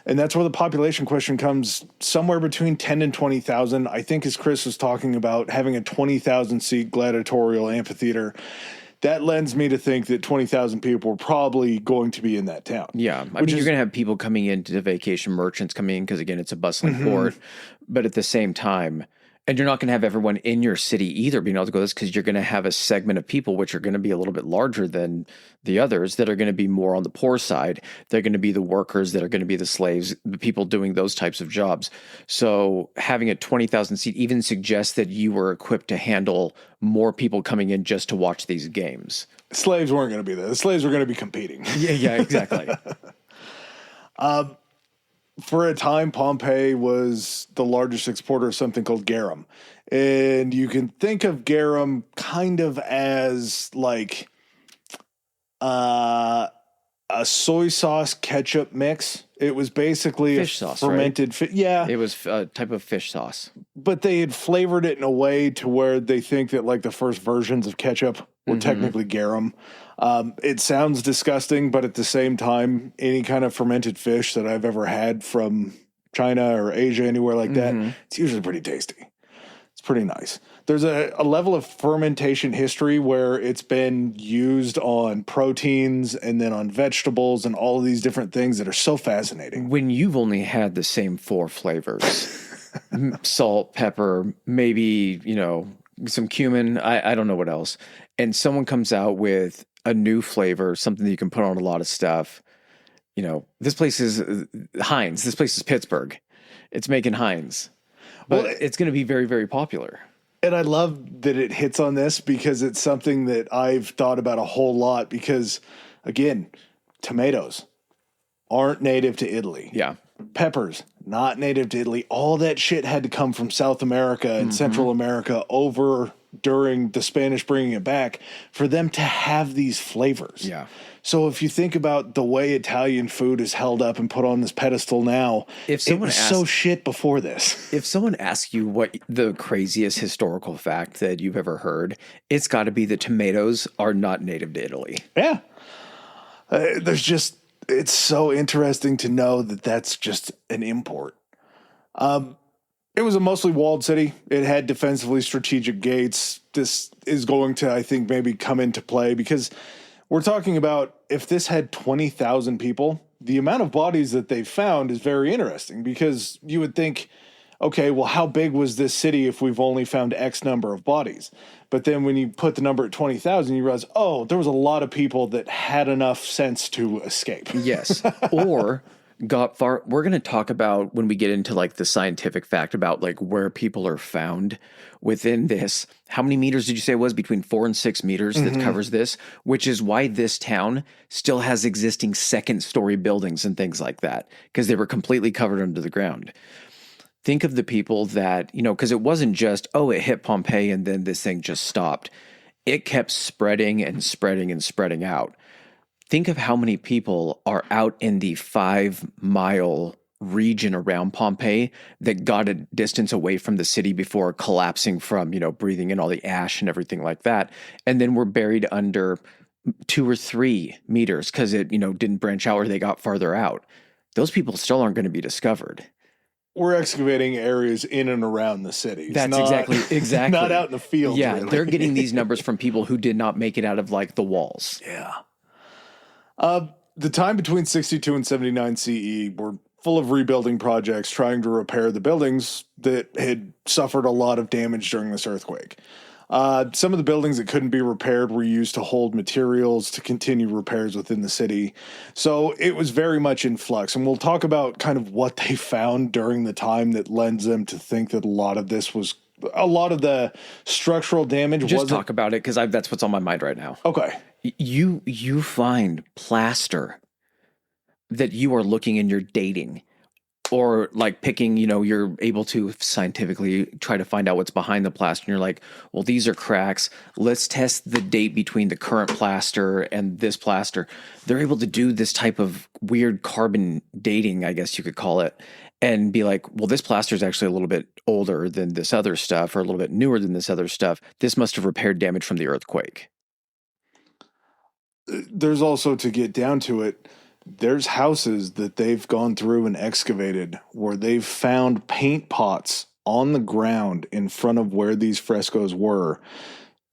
And that's where the population question comes, somewhere between 10 and 20,000. I think as Chris was talking about having a 20,000 seat gladiatorial amphitheater, that lends me to think that 20,000 people were probably going to be in that town. Yeah. I mean, you're going to have people coming into vacation, merchants coming in, because again, it's a bustling port. But at the same time, and you're not going to have everyone in your city either being able to go this, because you're going to have a segment of people which are going to be a little bit larger than the others that are going to be more on the poor side. They're going to be the workers that are going to be the slaves, the people doing those types of jobs. So having a 20,000 seat even suggests that you were equipped to handle more people coming in just to watch these games. Slaves weren't going to be there. The slaves were going to be competing. Yeah, exactly. For a time, Pompeii was the largest exporter of something called garum. And you can think of garum kind of as like a soy sauce ketchup mix. It was basically fish sauce, fermented right? Yeah. It was a type of fish sauce. But they had flavored it in a way to where they think that like the first versions of ketchup were technically garum. It sounds disgusting, but at the same time, any kind of fermented fish that I've ever had from China or Asia, anywhere like that, it's usually pretty tasty. It's pretty nice. There's a level of fermentation history where it's been used on proteins and then on vegetables and all of these different things that are so fascinating. When you've only had the same 4 flavors, salt, pepper, maybe, some cumin, I don't know what else, and someone comes out with a new flavor, something that you can put on a lot of stuff. This place is Heinz. This place is Pittsburgh. It's making Heinz. But it's going to be very, very popular. And I love that it hits on this because it's something that I've thought about a whole lot because, again, tomatoes aren't native to Italy. Yeah. Peppers, not native to Italy. All that shit had to come from South America and Central America over during the Spanish bringing it back for them to have these flavors. Yeah. So if you think about the way Italian food is held up and put on this pedestal now, it was so shit before this. If someone asks you what the craziest historical fact that you've ever heard, it's got to be that tomatoes are not native to Italy. Yeah. It's so interesting to know that that's just an import. It was a mostly walled city. It had defensively strategic gates. This is going to, I think, maybe come into play because we're talking about if this had 20,000 people, the amount of bodies that they found is very interesting because you would think, okay, well, how big was this city if we've only found X number of bodies? But then when you put the number at 20,000, you realize, oh, there was a lot of people that had enough sense to escape. Yes. Or got far. We're going to talk about when we get into like the scientific fact about like where people are found within this. How many meters did you say it was? Between 4 and 6 meters that covers this, which is why this town still has existing second story buildings and things like that because they were completely covered under the ground. Think of the people that, because it wasn't just, it hit Pompeii and then this thing just stopped. It kept spreading and spreading and spreading out. Think of how many people are out in the 5-mile region around Pompeii that got a distance away from the city before collapsing from, breathing in all the ash and everything like that. And then were buried under 2 or 3 meters because it, didn't branch out or they got farther out. Those people still aren't going to be discovered. We're excavating areas in and around the city. That's exactly. Not out in the field. Yeah, really. They're getting these numbers from people who did not make it out of like the walls. Yeah. The time between 62 and 79 CE were full of rebuilding projects trying to repair the buildings that had suffered a lot of damage during this earthquake. Some of the buildings that couldn't be repaired were used to hold materials to continue repairs within the city. So it was very much in flux. And we'll talk about kind of what they found during the time that lends them to think that a lot of the structural damage Just talk about it because that's what's on my mind right now. Okay. You find plaster that you are looking and you're dating Or like picking, you're able to scientifically try to find out what's behind the plaster. And you're like, well, these are cracks. Let's test the date between the current plaster and this plaster. They're able to do this type of weird carbon dating, I guess you could call it, and be like, well, this plaster is actually a little bit older than this other stuff, or a little bit newer than this other stuff. This must have repaired damage from the earthquake. There's also, to get down to it, there's houses that they've gone through and excavated where they've found paint pots on the ground in front of where these frescoes were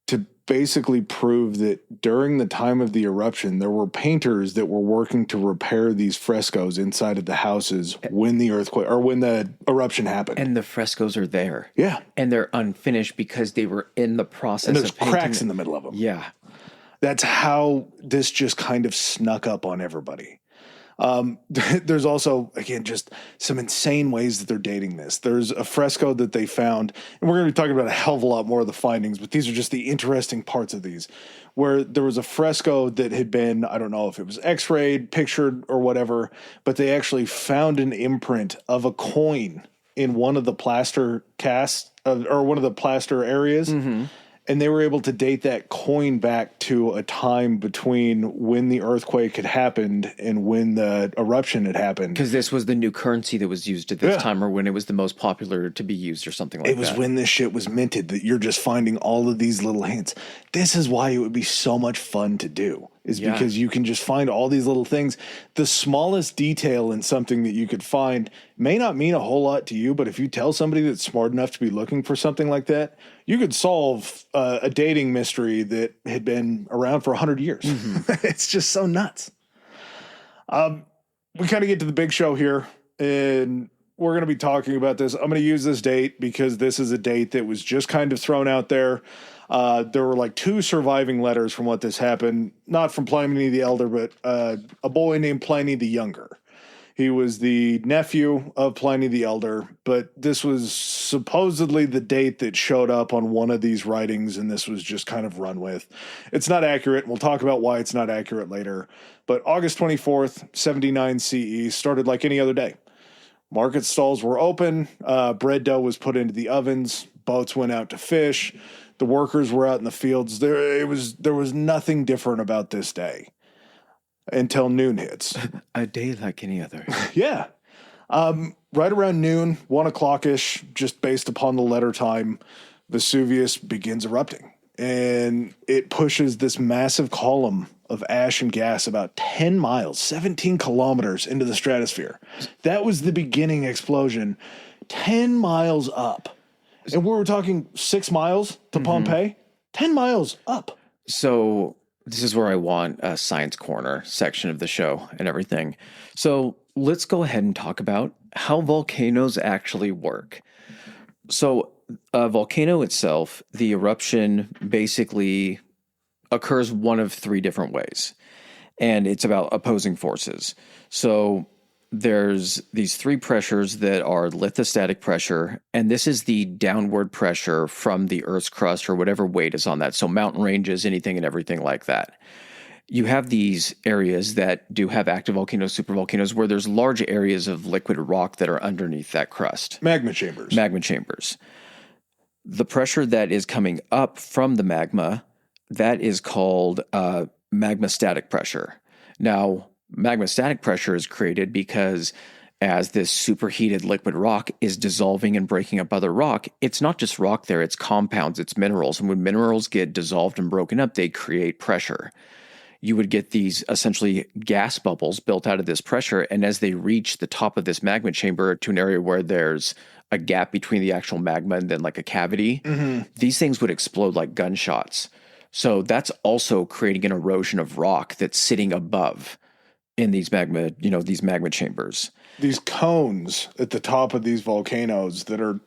to basically prove that during the time of the eruption, there were painters that were working to repair these frescoes inside of the houses when the earthquake or when the eruption happened. And the frescoes are there. Yeah. And they're unfinished because they were in the process and there's of painting cracks in the middle of them. Yeah. That's how this just kind of snuck up on everybody. There's also, again, just some insane ways that they're dating this. There's a fresco that they found, and we're going to be talking about a hell of a lot more of the findings, but these are just the interesting parts of these, where there was a fresco that had been, I don't know if it was x-rayed, pictured, or whatever, but they actually found an imprint of a coin in one of the plaster casts, or one of the plaster areas. Mm-hmm. And they were able to date that coin back to a time between when the earthquake had happened and when the eruption had happened. Because this was the new currency that was used at this time, or when it was the most popular to be used or something like that. It was when this shit was minted that you're just finding all of these little hints. This is why it would be so much fun to do, is because you can just find all these little things. The smallest detail in something that you could find may not mean a whole lot to you, but if you tell somebody that's smart enough to be looking for something like that, you could solve a dating mystery that had been around for 100 years. Mm-hmm. It's just so nuts. We kind of get to the big show here, and we're going to be talking about this. I'm going to use this date because this is a date that was just kind of thrown out there. There were like 2 surviving letters from what this happened, not from Pliny the Elder, but a boy named Pliny the Younger. He was the nephew of Pliny the Elder, but this was supposedly the date that showed up on one of these writings, and this was just kind of run with. It's not accurate. We'll talk about why it's not accurate later. But August 24th, 79 CE started like any other day. Market stalls were open. Bread dough was put into the ovens. Boats went out to fish. The workers were out in the fields. There was nothing different about this day until noon hits. A day like any other. Yeah. Right around noon, 1 o'clock-ish, just based upon the letter time, Vesuvius begins erupting. And it pushes this massive column of ash and gas about 10 miles, 17 kilometers into the stratosphere. That was the beginning explosion, 10 miles up. And we were talking 6 miles to Pompeii, 10 miles up. So this is where I want a science corner section of the show and everything. So let's go ahead and talk about how volcanoes actually work. So a volcano itself, the eruption basically occurs one of 3 different ways, and it's about opposing forces. So there's these 3 pressures that are lithostatic pressure, and this is the downward pressure from the Earth's crust or whatever weight is on that. So mountain ranges, anything and everything like that. You have these areas that do have active volcanoes, supervolcanoes, where there's large areas of liquid rock that are underneath that crust. Magma chambers. Magma chambers. The pressure that is coming up from the magma, that is called magmastatic pressure. Now, magmastatic pressure is created because as this superheated liquid rock is dissolving and breaking up other rock, it's not just rock there, it's compounds, it's minerals. And when minerals get dissolved and broken up, they create pressure. You would get these essentially gas bubbles built out of this pressure. And as they reach the top of this magma chamber to an area where there's a gap between the actual magma and then like a cavity, these things would explode like gunshots. So that's also creating an erosion of rock that's sitting above in these magma, these magma chambers. These cones at the top of these volcanoes that are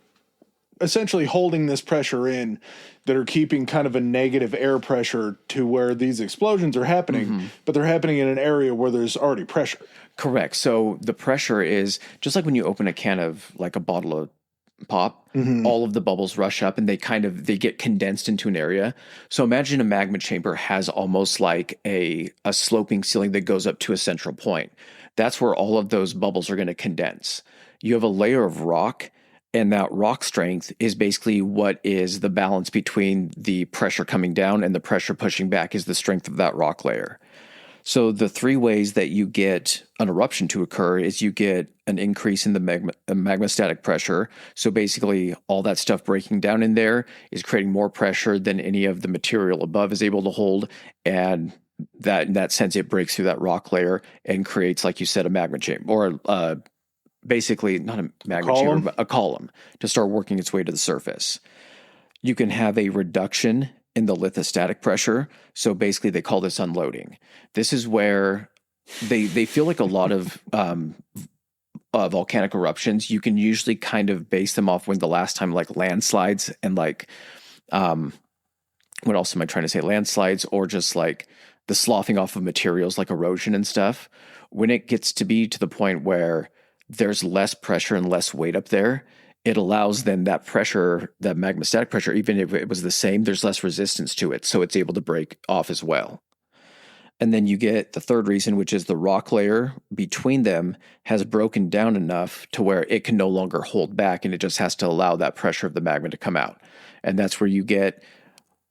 essentially holding this pressure in, that are keeping kind of a negative air pressure to where these explosions are happening, but they're happening in an area where there's already pressure. Correct. So the pressure is just like when you open a can of like a bottle of pop, all of the bubbles rush up and they get condensed into an area. So imagine a magma chamber has almost like a sloping ceiling that goes up to a central point. That's where all of those bubbles are going to condense. You have a layer of rock, and that rock strength is basically what is the balance between the pressure coming down and the pressure pushing back is the strength of that rock layer. So the three ways that you get an eruption to occur is you get an increase in the magma static pressure. So basically all that stuff breaking down in there is creating more pressure than any of the material above is able to hold. And that in that sense, it breaks through that rock layer and creates, like you said, a magma chamber or basically not a magma chamber, but a column to start working its way to the surface. You can have a reduction in the lithostatic pressure. So basically they call this unloading. This is where they feel like a lot of volcanic eruptions, you can usually kind of base them off when the last time like landslides and like, what else am I trying to say? Landslides or just like the sloughing off of materials like erosion and stuff. When it gets to be to the point where there's less pressure and less weight up there, it allows then that pressure, that magmastatic pressure, even if it was the same, there's less resistance to it. So it's able to break off as well. And then you get the third reason, which is the rock layer between them has broken down enough to where it can no longer hold back and it just has to allow that pressure of the magma to come out. And that's where you get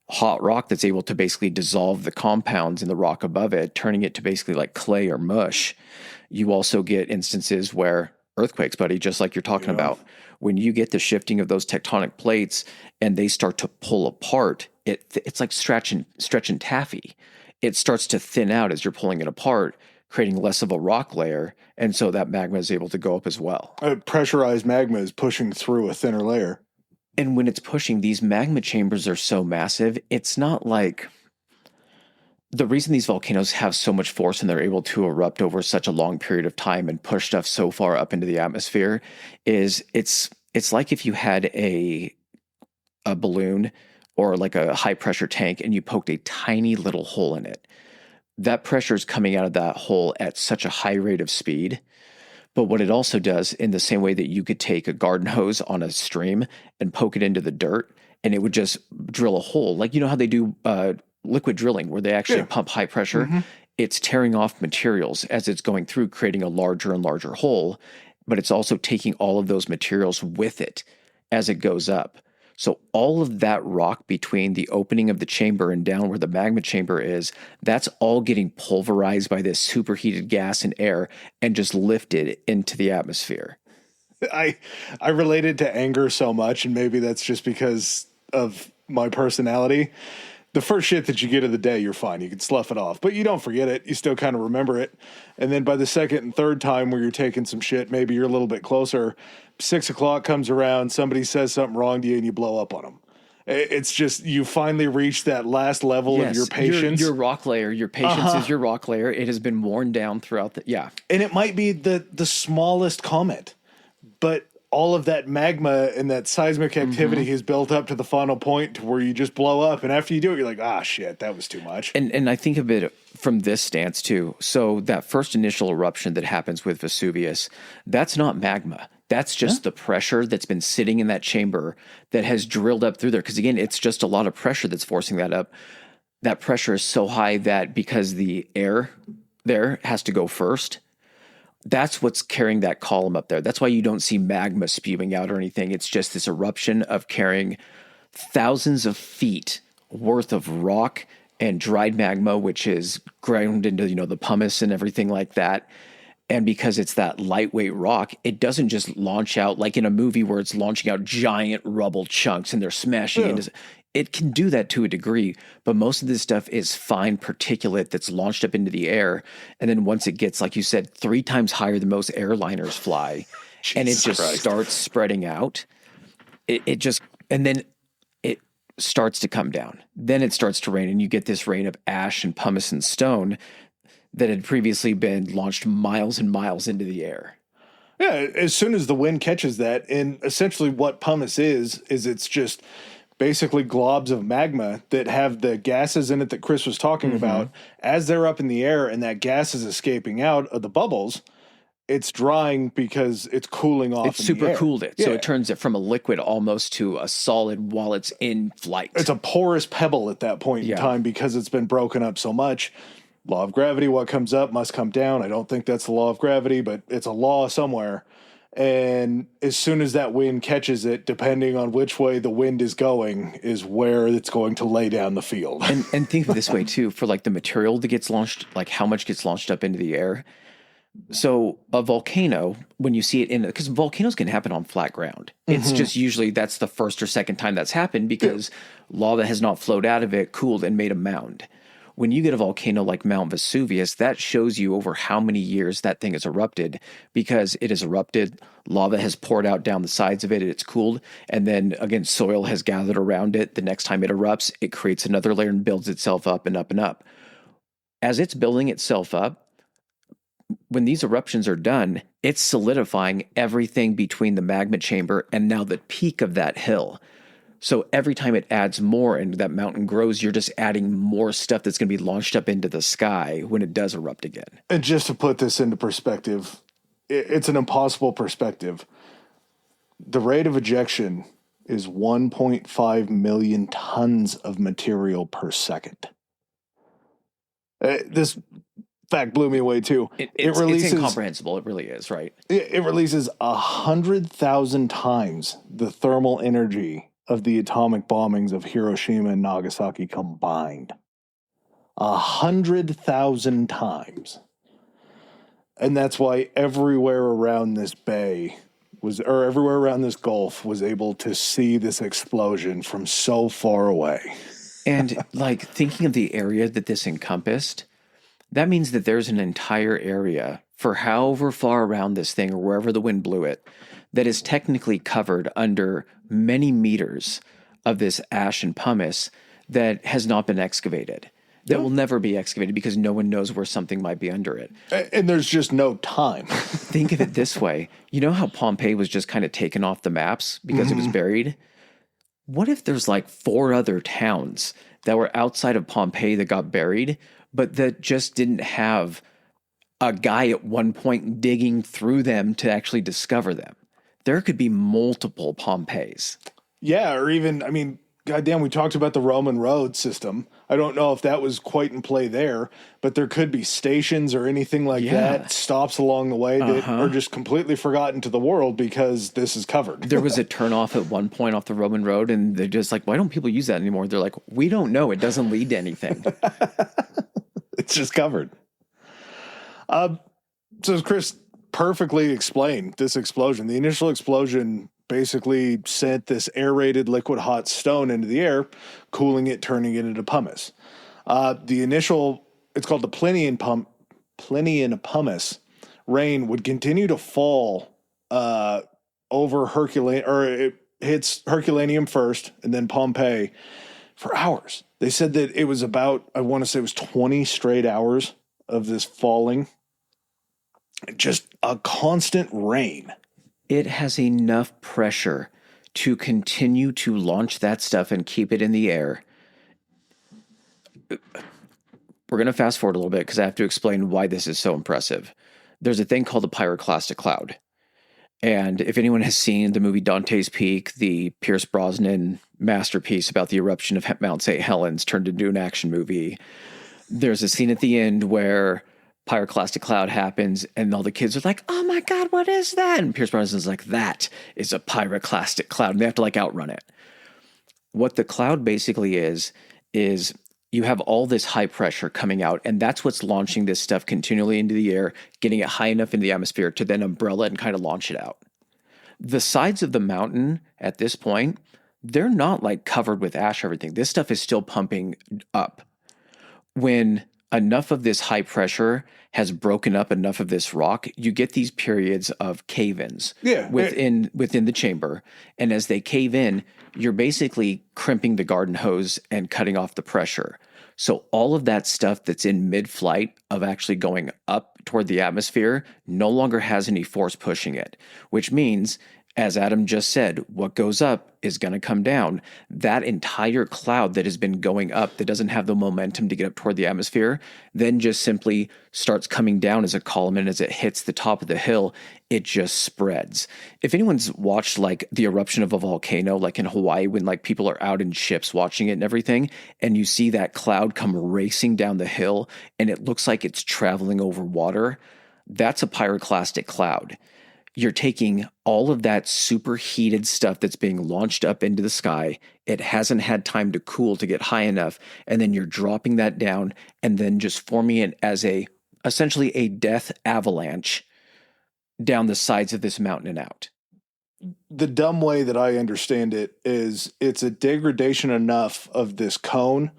hot rock that's able to basically dissolve the compounds in the rock above it, turning it to basically like clay or mush. You also get instances where earthquakes, buddy, just like you're talking about, when you get the shifting of those tectonic plates and they start to pull apart, it's like stretching taffy. It starts to thin out as you're pulling it apart, creating less of a rock layer. And so that magma is able to go up as well. Pressurized magma is pushing through a thinner layer. And when it's pushing, these magma chambers are so massive. It's not like the reason these volcanoes have so much force and they're able to erupt over such a long period of time and push stuff so far up into the atmosphere is it's like if you had a balloon or like a high pressure tank and you poked a tiny little hole in it. That pressure is coming out of that hole at such a high rate of speed. But what it also does, in the same way that you could take a garden hose on a stream and poke it into the dirt and it would just drill a hole, like you know how they do liquid drilling where they actually pump high pressure. Mm-hmm. It's tearing off materials as it's going through, creating a larger and larger hole, but it's also taking all of those materials with it as it goes up. So all of that rock between the opening of the chamber and down where the magma chamber is, that's all getting pulverized by this superheated gas and air and just lifted into the atmosphere. I related to anger so much, and maybe that's just because of my personality. The first shit that you get of the day, you're fine. You can slough it off, but you don't forget it. You still kind of remember it. And then by the second and third time where you're taking some shit, maybe you're a little bit closer. 6 o'clock comes around, somebody says something wrong to you and you blow up on them. It's just, you finally reach that last level of your patience. Your rock layer, your patience is your rock layer. It has been worn down throughout the, And it might be the smallest comment, but all of that magma and that seismic activity has built up to the final point to where you just blow up. And after you do it, you're like, shit, that was too much. And I think of it from this stance too. So that first initial eruption that happens with Vesuvius, that's not magma. That's just the pressure that's been sitting in that chamber that has drilled up through there. Because again, it's just a lot of pressure that's forcing that up. That pressure is so high that because the air there has to go first, that's what's carrying that column up there. That's why you don't see magma spewing out or anything. It's just this eruption of carrying thousands of feet worth of rock and dried magma, which is ground into, the pumice and everything like that. And because it's that lightweight rock, it doesn't just launch out like in a movie where it's launching out giant rubble chunks and they're smashing into. It can do that to a degree, but most of this stuff is fine particulate that's launched up into the air. And then once it gets, like you said, 3 times higher than most airliners fly, and it just starts spreading out, and then it starts to come down. Then it starts to rain, and you get this rain of ash and pumice and stone that had previously been launched miles and miles into the air. Yeah, as soon as the wind catches that, and essentially what pumice is it's just basically globs of magma that have the gases in it that Chris was talking about. As they're up in the air and that gas is escaping out of the bubbles, it's drying because it's cooling off. It's super cooled it. So it turns it from a liquid almost to a solid while it's in flight. It's a porous pebble at that point in time because it's been broken up so much. Law of gravity, what comes up must come down. I don't think that's the law of gravity, but it's a law somewhere. And as soon as that wind catches it, depending on which way the wind is going, is where it's going to lay down the field. And think of it this way too, for like the material that gets launched, like how much gets launched up into the air. So a volcano, when you see it in, because volcanoes can happen on flat ground. It's just usually that's the first or second time that's happened because lava has not flowed out of it, cooled, and made a mound. When you get a volcano like Mount Vesuvius, that shows you over how many years that thing has erupted because it has erupted, lava has poured out down the sides of it, it's cooled, and then again, soil has gathered around it. The next time it erupts, it creates another layer and builds itself up and up and up. As it's building itself up, when these eruptions are done, it's solidifying everything between the magma chamber and now the peak of that hill. So every time it adds more and that mountain grows, you're just adding more stuff that's going to be launched up into the sky when it does erupt again. And just to put this into perspective, it's an impossible perspective. The rate of ejection is 1.5 million tons of material per second. This fact blew me away too. It's incomprehensible. It really is, right? It releases 100,000 times the thermal energy of the atomic bombings of Hiroshima and Nagasaki combined. 100,000 times. And that's why everywhere around this bay or everywhere around this gulf was able to see this explosion from so far away. And like thinking of the area that this encompassed, that means that there's an entire area for however far around this thing or wherever the wind blew it that is technically covered under many meters of this ash and pumice that has not been excavated, that will never be excavated because no one knows where something might be under it. And there's just no time. Think of it this way. You know how Pompeii was just kind of taken off the maps because it was buried? What if there's like 4 other towns that were outside of Pompeii that got buried, but that just didn't have a guy at one point digging through them to actually discover them? There could be multiple Pompeiis. Yeah, or even, I mean, goddamn, we talked about the Roman road system. I don't know if that was quite in play there, but there could be stations or anything like that, stops along the way that are just completely forgotten to the world because this is covered. There was a turnoff at one point off the Roman road, and they're just like, why don't people use that anymore? They're like, we don't know. It doesn't lead to anything. It's just covered. So as Chris perfectly explained, this explosion, the initial explosion basically sent this aerated liquid hot stone into the air, cooling it, turning it into pumice. The initial, it's called the Plinian pumice rain would continue to fall over Herculaneum, or it hits Herculaneum first and then Pompeii for hours. They said that it was about, I want to say it was 20 straight hours of this falling. Just a constant rain. It has enough pressure to continue to launch that stuff and keep it in the air. We're going to fast forward a little bit because I have to explain why this is so impressive. There's a thing called the pyroclastic cloud. And if anyone has seen the movie Dante's Peak, the Pierce Brosnan masterpiece about the eruption of Mount St. Helens turned into an action movie, there's a scene at the end where pyroclastic cloud happens and all the kids are like, oh my God, what is that? And Pierce Brosnan's like, that is a pyroclastic cloud. And they have to like outrun it. What the cloud basically is you have all this high pressure coming out, and that's what's launching this stuff continually into the air, getting it high enough in the atmosphere to then umbrella and kind of launch it out. The sides of the mountain at this point, they're not like covered with ash or everything. This stuff is still pumping up. When enough of this high pressure has broken up enough of this rock, you get these periods of cave-ins within the chamber. And as they cave in, you're basically crimping the garden hose and cutting off the pressure. So all of that stuff that's in mid-flight of actually going up toward the atmosphere no longer has any force pushing it, which means, as Adam just said, what goes up is going to come down. That entire cloud that has been going up that doesn't have the momentum to get up toward the atmosphere then just simply starts coming down as a column, and as it hits the top of the hill, it just spreads. If anyone's watched like the eruption of a volcano, like in Hawaii, when like people are out in ships watching it and everything, and you see that cloud come racing down the hill and it looks like it's traveling over water, that's a pyroclastic cloud. you're taking all of that superheated stuff that's being launched up into the sky. It hasn't had time to cool to get high enough. And then you're dropping that down and then just forming it as essentially a death avalanche down the sides of this mountain and out. The dumb way that I understand it is it's a degradation enough of this cone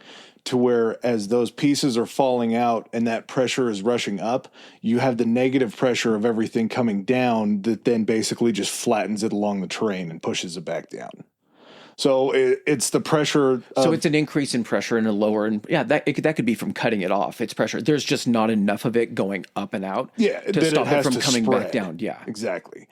to where as those pieces are falling out and that pressure is rushing up, you have the negative pressure of everything coming down that then basically just flattens it along the terrain and pushes it back down. So it's the pressure. So it's an increase in pressure and a lower, and that could be from cutting it off. It's pressure. There's just not enough of it going up and out to stop it from coming back down. Yeah, exactly.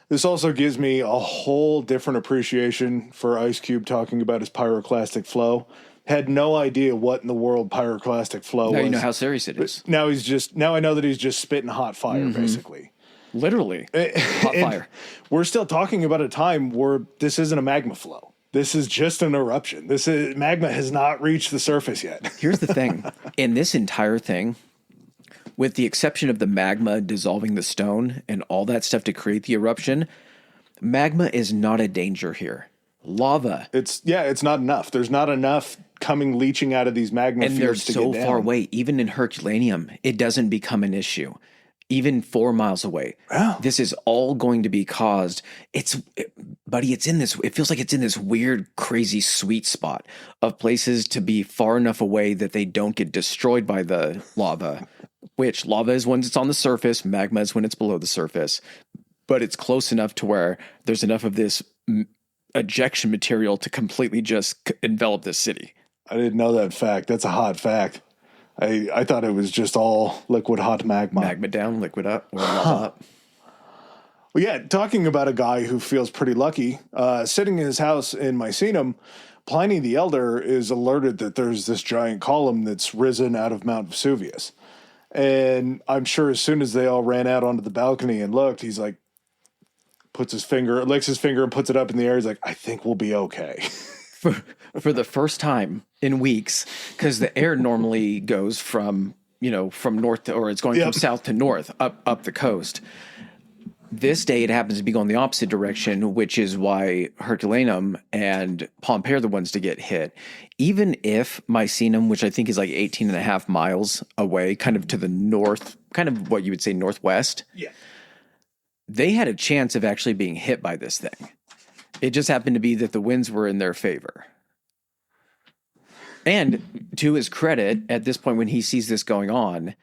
This also gives me a whole different appreciation for Ice Cube talking about his pyroclastic flow. Had no idea what in the world pyroclastic flow was. Now you know how serious it is. Now I know that he's just spitting hot fire, basically. Literally, hot fire. We're still talking about a time where this isn't a magma flow. This is just an eruption. Magma has not reached the surface yet. Here's the thing. In this entire thing, with the exception of the magma dissolving the stone and all that stuff to create the eruption, magma is not a danger here. Lava. It's not enough. There's not enough leaching out of these magma fields to get down. And they're so far away. Even in Herculaneum, it doesn't become an issue. Even 4 miles away. Wow. This is all going to be caused. Buddy, it feels like it's in this weird, crazy sweet spot of places to be far enough away that they don't get destroyed by the lava, which lava is when it's on the surface, magma is when it's below the surface. But it's close enough to where there's enough of this ejection material to completely just envelop this city. I didn't know that fact. That's a hot fact. I thought it was just all liquid hot magma. Magma down, liquid up, or lava up. Well, yeah, talking about a guy who feels pretty lucky, sitting in his house in Misenum, Pliny the Elder is alerted that there's this giant column that's risen out of Mount Vesuvius. And I'm sure as soon as they all ran out onto the balcony and looked, he's like, licks his finger and puts it up in the air. He's like, I think we'll be okay. For the first time in weeks, because the air normally goes from north or it's going from south to north up the coast. This day it happens to be going the opposite direction, which is why Herculaneum and Pompeii are the ones to get hit. Even if Misenum, which I think is like 18 and a half miles away, kind of to the north, kind of what you would say northwest. Yeah. They had a chance of actually being hit by this thing. It just happened to be that the winds were in their favor. And to his credit, at this point when he sees this going on,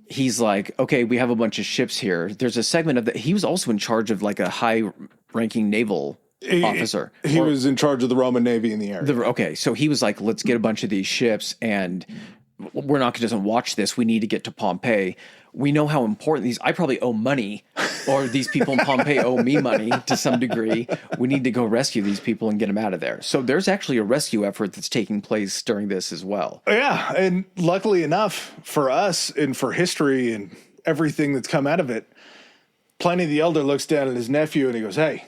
he's like, okay, we have a bunch of ships here. There's a segment of that. He was also in charge of like a high-ranking naval officer. He was in charge of the Roman Navy in the area. Okay, so he was like, let's get a bunch of these ships, and we're not going to just watch this. We need to get to Pompeii. We know how important these. I probably owe money, or these people in Pompeii owe me money to some degree. We need to go rescue these people and get them out of there. So there's actually a rescue effort that's taking place during this as well. Yeah, and luckily enough for us and for history and everything that's come out of it, Pliny the Elder looks down at his nephew and he goes, "Hey,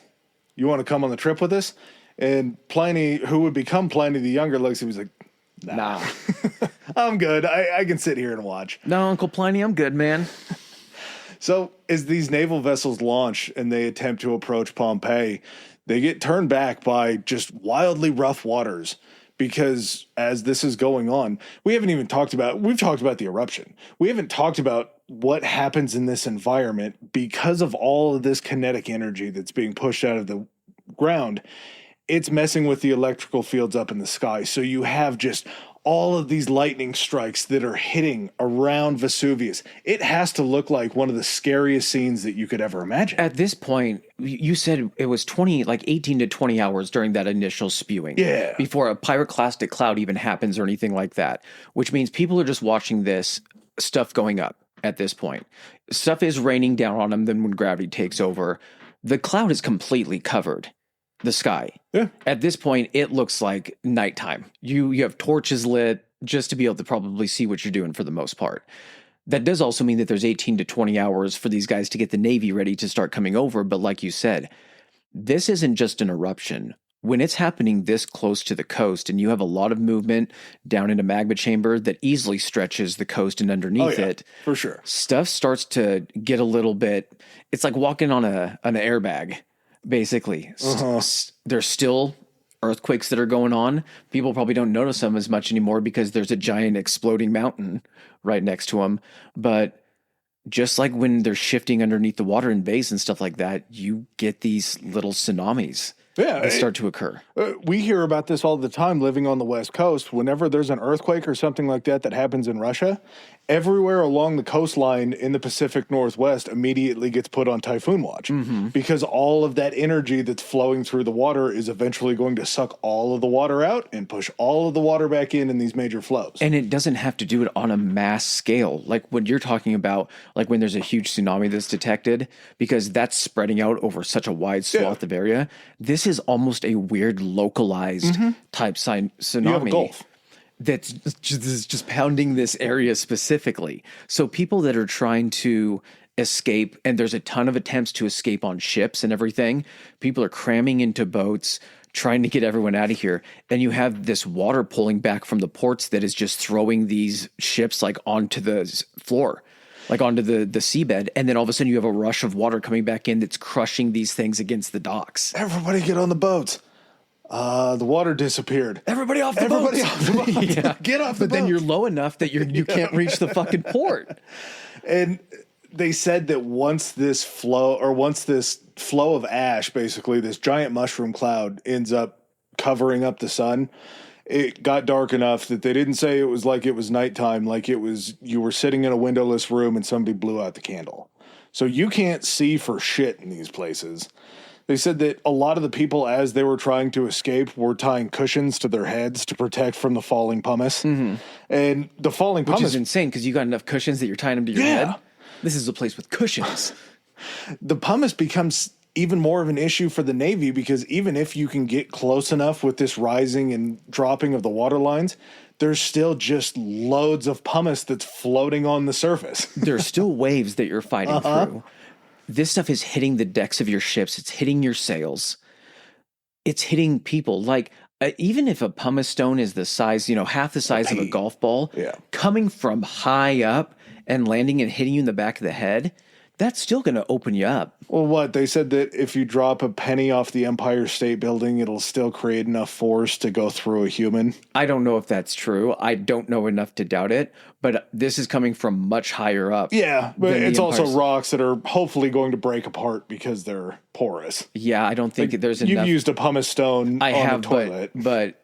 you want to come on the trip with us?" And Pliny, who would become Pliny the Younger, looks at him. He's like, "Nah. I'm good. I can sit here and watch." No, Uncle Pliny, I'm good, man. So as these naval vessels launch and they attempt to approach Pompeii, they get turned back by just wildly rough waters, because as this is going on, we've talked about the eruption. We haven't talked about what happens in this environment because of all of this kinetic energy that's being pushed out of the ground. It's messing with the electrical fields up in the sky. So you have just all of these lightning strikes that are hitting around Vesuvius. It has to look like one of the scariest scenes that you could ever imagine. At this point, you said it was 18 to 20 hours during that initial spewing. Yeah. Before a pyroclastic cloud even happens or anything like that, which means people are just watching this stuff going up at this point. Stuff is raining down on them. Then when gravity takes over, the cloud is completely covered the sky. Yeah. At this point, it looks like nighttime. You have torches lit just to be able to probably see what you're doing for the most part. That does also mean that there's 18 to 20 hours for these guys to get the Navy ready to start coming over. But like you said, this isn't just an eruption. when it's happening this close to the coast and you have a lot of movement down in a magma chamber that easily stretches the coast and underneath it, for sure. stuff starts to get a little bit, it's like walking on an airbag, basically. There's still earthquakes that are going on. People probably don't notice them as much anymore because there's a giant exploding mountain right next to them. But just like when they're shifting underneath the water in bays and stuff like that, you get these little tsunamis that start to occur. We hear about this all the time living on the West Coast. Whenever there's an earthquake or something like that that happens in Russia, everywhere along the coastline in the Pacific Northwest immediately gets put on typhoon watch because all of that energy that's flowing through the water is eventually going to suck all of the water out and push all of the water back in these major flows. And it doesn't have to do it on a mass scale. Like when you're talking about, like when there's a huge tsunami that's detected, because that's spreading out over such a wide swath of area. This is almost a weird localized type tsunami. You have a Gulf. That's just pounding this area specifically. So people that are trying to escape, and there's a ton of attempts to escape on ships and everything. People are cramming into boats, trying to get everyone out of here. Then you have this water pulling back from the ports that is just throwing these ships like onto the floor, like onto the seabed. And then all of a sudden you have a rush of water coming back in that's crushing these things against the docks. Everybody get on the boats. The water disappeared. Everybody off the boat. Yeah. Get off the boat. But then you're low enough that you can't reach the fucking port. And they said that once this flow of ash, basically this giant mushroom cloud, ends up covering up the sun, it got dark enough that they didn't say it was like it was nighttime, like it was you were sitting in a windowless room and somebody blew out the candle. So you can't see for shit in these places. They said that a lot of the people, as they were trying to escape, were tying cushions to their heads to protect from the falling pumice. And the falling pumice... Which is insane, because you got enough cushions that you're tying them to your head. This is a place with cushions. The pumice becomes even more of an issue for the Navy, because even if you can get close enough with this rising and dropping of the water lines, there's still just loads of pumice that's floating on the surface. There's still waves that you're fighting through. This stuff is hitting the decks of your ships. It's hitting your sails. It's hitting people. Like, even if a pumice stone is the size, half the size of a golf ball, coming from high up and landing and hitting you in the back of the head, that's still going to open you up. Well, what? They said that if you drop a penny off the Empire State Building, it'll still create enough force to go through a human. I don't know if that's true. I don't know enough to doubt it, but this is coming from much higher up. Yeah, but it's also rocks that are hopefully going to break apart because they're porous. Yeah, I don't think there's enough. You've used a pumice stone on the toilet. But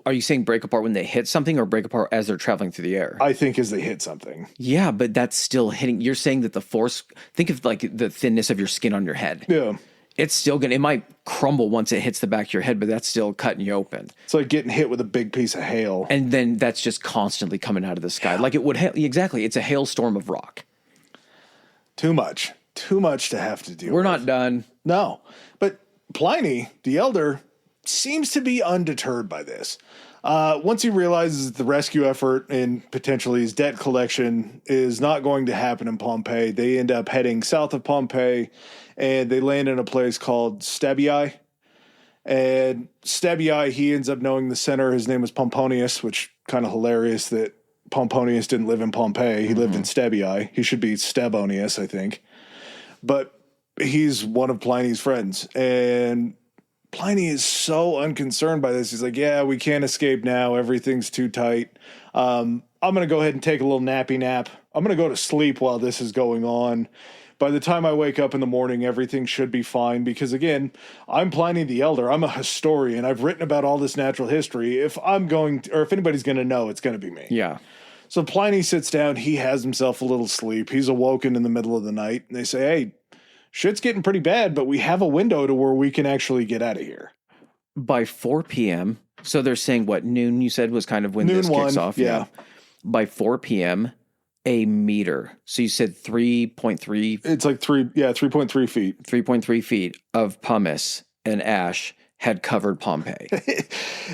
are you saying break apart when they hit something or break apart as they're traveling through the air? I think as they hit something. Yeah, but that's still hitting. You're saying that the force, think of like the thinness of your skin on your head. Yeah. It's still it might crumble once it hits the back of your head, but that's still cutting you open. It's like getting hit with a big piece of hail. And then that's just constantly coming out of the sky. Like it would, exactly. It's a hailstorm of rock. Too much to have to deal with. We're not done. No, but Pliny, the Elder, seems to be undeterred by this. Once he realizes that the rescue effort and potentially his debt collection is not going to happen in Pompeii, they end up heading south of Pompeii, and they land in a place called Stabii. And Stabii, he ends up knowing the center. His name was Pomponius, which kind of hilarious that Pomponius didn't live in Pompeii. He lived in Stabii. He should be Stabonius, I think. But he's one of Pliny's friends, and Pliny is so unconcerned by this. He's like, yeah, we can't escape now. Everything's too tight. I'm going to go ahead and take a little nappy nap. I'm going to go to sleep while this is going on. By the time I wake up in the morning, everything should be fine because, again, I'm Pliny the Elder. I'm a historian. I've written about all this natural history. If anybody's going to know, it's going to be me. Yeah. So Pliny sits down. He has himself a little sleep. He's awoken in the middle of the night, and they say, hey, shit's getting pretty bad, but we have a window to where we can actually get out of here. By 4 p.m., so they're saying what, noon you said was kind of when this kicks off? Yeah. By 4 p.m., a meter. So you said 3.3? It's like 3.3 feet. 3.3 feet of pumice and ash had covered Pompeii.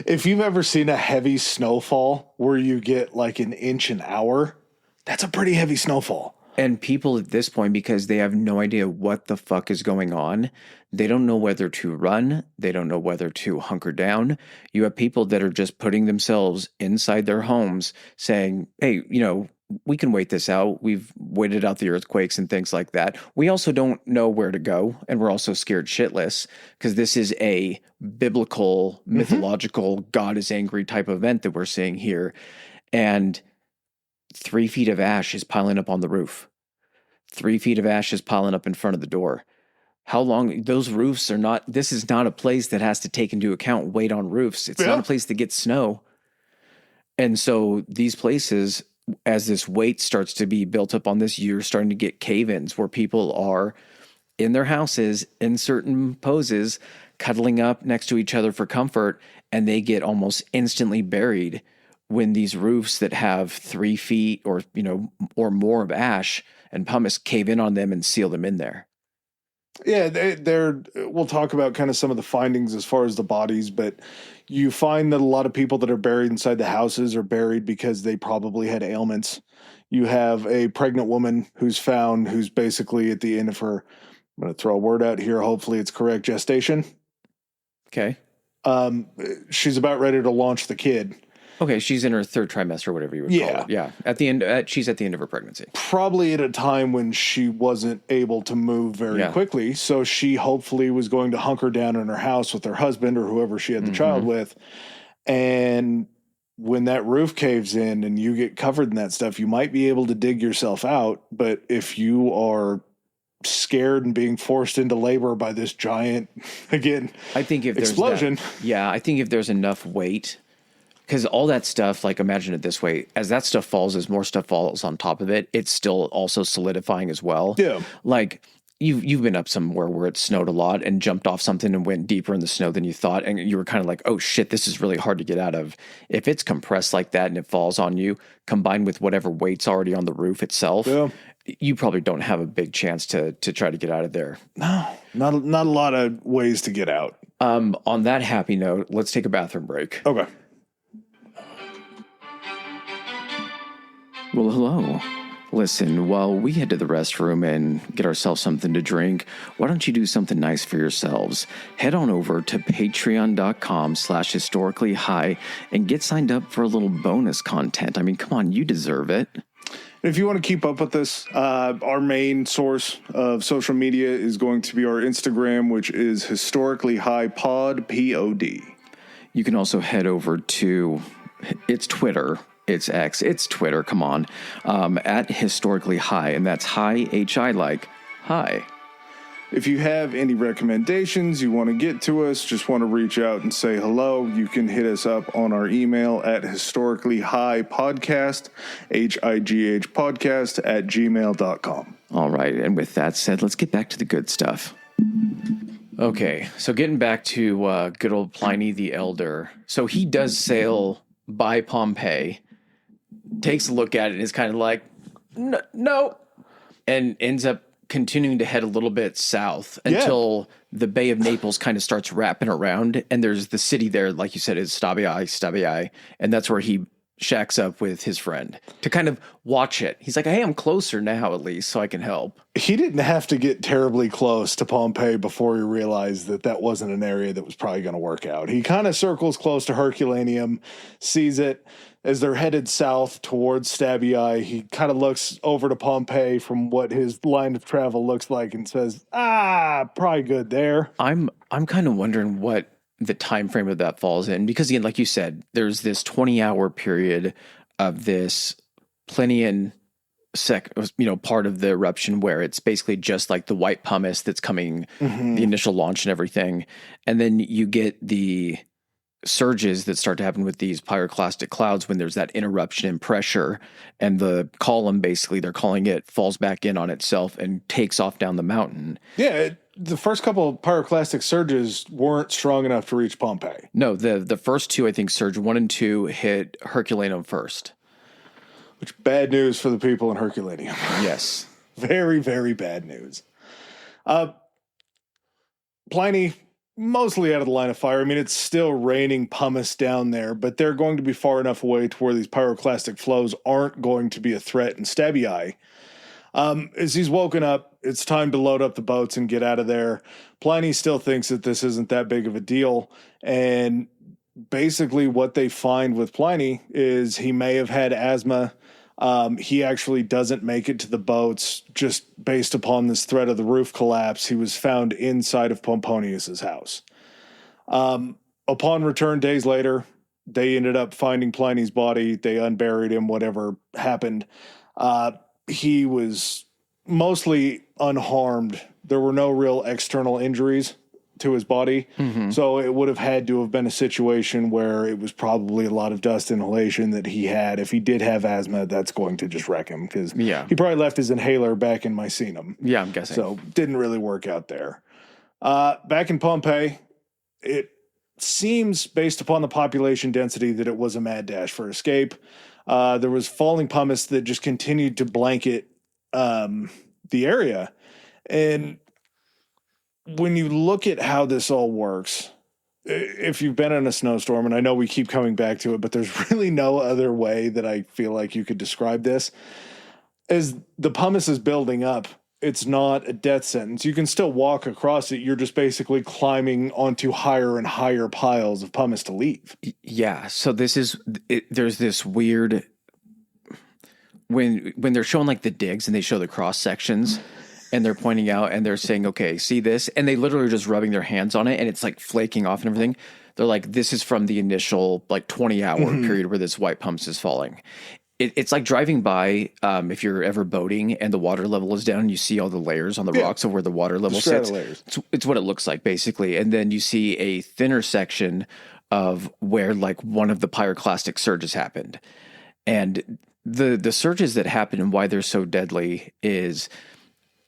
If you've ever seen a heavy snowfall where you get like an inch an hour, that's a pretty heavy snowfall. And people at this point, because they have no idea what the fuck is going on, they don't know whether to run. They don't know whether to hunker down. You have people that are just putting themselves inside their homes saying, hey, we can wait this out. We've waited out the earthquakes and things like that. We also don't know where to go. And we're also scared shitless because this is a biblical, mythological, God is angry type event that we're seeing here. And 3 feet of ash is piling up on the roof. 3 feet of ash is piling up in front of the door. How long? Those roofs are not, this is not a place that has to take into account weight on roofs. It's not a place that gets snow. And so these places, as this weight starts to be built up on this, you're starting to get cave-ins where people are in their houses in certain poses, cuddling up next to each other for comfort, and they get almost instantly buried when these roofs that have 3 feet or more of ash and pumice cave in on them and seal them in there. Yeah, we'll talk about kind of some of the findings as far as the bodies, but you find that a lot of people that are buried inside the houses are buried because they probably had ailments. You have a pregnant woman who's found, who's basically at the end of her, I'm going to throw a word out here, hopefully it's correct, gestation. Okay. She's about ready to launch the kid. Okay, she's in her third trimester, whatever you would call it. Yeah, at the end, she's at the end of her pregnancy. Probably at a time when she wasn't able to move very quickly, so she hopefully was going to hunker down in her house with her husband or whoever she had the child with. And when that roof caves in and you get covered in that stuff, you might be able to dig yourself out. But if you are scared and being forced into labor by this giant, again, I think if explosion. I think if there's enough weight. Because all that stuff, like imagine it this way, as that stuff falls, as more stuff falls on top of it, it's still also solidifying as well. Yeah. Like you've been up somewhere where it snowed a lot and jumped off something and went deeper in the snow than you thought. And you were kind of like, oh shit, this is really hard to get out of. If it's compressed like that and it falls on you, combined with whatever weight's already on the roof itself, you probably don't have a big chance to try to get out of there. No, not a lot of ways to get out. On that happy note, let's take a bathroom break. Okay. Well, hello. Listen, while we head to the restroom and get ourselves something to drink, why don't you do something nice for yourselves? Head on over to patreon.com/historicallyhigh and get signed up for a little bonus content. I mean, come on, you deserve it. If you want to keep up with this, our main source of social media is going to be our Instagram, which is historically high pod, POD. You can also head over to, it's Twitter. It's X, it's Twitter, come on, at historically high, and that's high, H-I like, high. If you have any recommendations, you want to get to us, just want to reach out and say hello, you can hit us up on our email at historicallyhighpodcast, HIGH podcast at gmail.com. All right, and with that said, let's get back to the good stuff. Okay, so getting back to good old Pliny the Elder. So he does sail by Pompeii, takes a look at it and is kind of like, no, and ends up continuing to head a little bit south until the Bay of Naples kind of starts wrapping around, and there's the city there, like you said, is Stabiae, and that's where he shacks up with his friend to kind of watch it. He's like, hey, I'm closer now at least, so I can help. He didn't have to get terribly close to Pompeii before he realized that wasn't an area that was probably going to work out. He kind of circles close to Herculaneum, sees it as they're headed south towards Stabiae. He kind of looks over to Pompeii from what his line of travel looks like and says, probably good there. I'm kind of wondering what the time frame of that falls in, because again, like you said, there's this 20-hour period of this Plinian part of the eruption where it's basically just like the white pumice that's coming, the initial launch and everything, and then you get the surges that start to happen with these pyroclastic clouds when there's that interruption in pressure, and the column, basically they're calling it, falls back in on itself and takes off down the mountain. The first couple of pyroclastic surges weren't strong enough to reach Pompeii. No, the first two, I think, surge 1 and 2 hit Herculaneum first. Which, bad news for the people in Herculaneum. Yes. Very, very bad news. Pliny, mostly out of the line of fire. I mean, it's still raining pumice down there, but they're going to be far enough away to where these pyroclastic flows aren't going to be a threat in Stabiae. As he's woken up, it's time to load up the boats and get out of there. Pliny still thinks that this isn't that big of a deal. And basically, what they find with Pliny is he may have had asthma. He actually doesn't make it to the boats just based upon this threat of the roof collapse. He was found inside of Pomponius's house. Upon return days later, they ended up finding Pliny's body. They unburied him, whatever happened. He was mostly unharmed. There were no real external injuries to his body. Mm-hmm. So it would have had to have been a situation where it was probably a lot of dust inhalation that he had. If he did have asthma, that's going to just wreck him because he probably left his inhaler back in Mycenum. Yeah, I'm guessing. So didn't really work out there. Back in Pompeii, it seems, based upon the population density, that it was a mad dash for escape. There was falling pumice that just continued to blanket the area. And when you look at how this all works, if you've been in a snowstorm, and I know we keep coming back to it, but there's really no other way that I feel like you could describe this. As the pumice is building up, it's not a death sentence. You can still walk across it. You're just basically climbing onto higher and higher piles of pumice to leave. Yeah. So there's this weird, when they're showing like the digs and they show the cross sections and they're pointing out and they're saying, okay, see this? And they literally are just rubbing their hands on it and it's like flaking off and everything. They're like, this is from the initial like 20-hour period where this white pumice is falling. It's like driving by, if you're ever boating and the water level is down and you see all the layers on the rocks of where the water level sits. It's what it looks like, basically. And then you see a thinner section of where like one of the pyroclastic surges happened. And the surges that happen and why they're so deadly is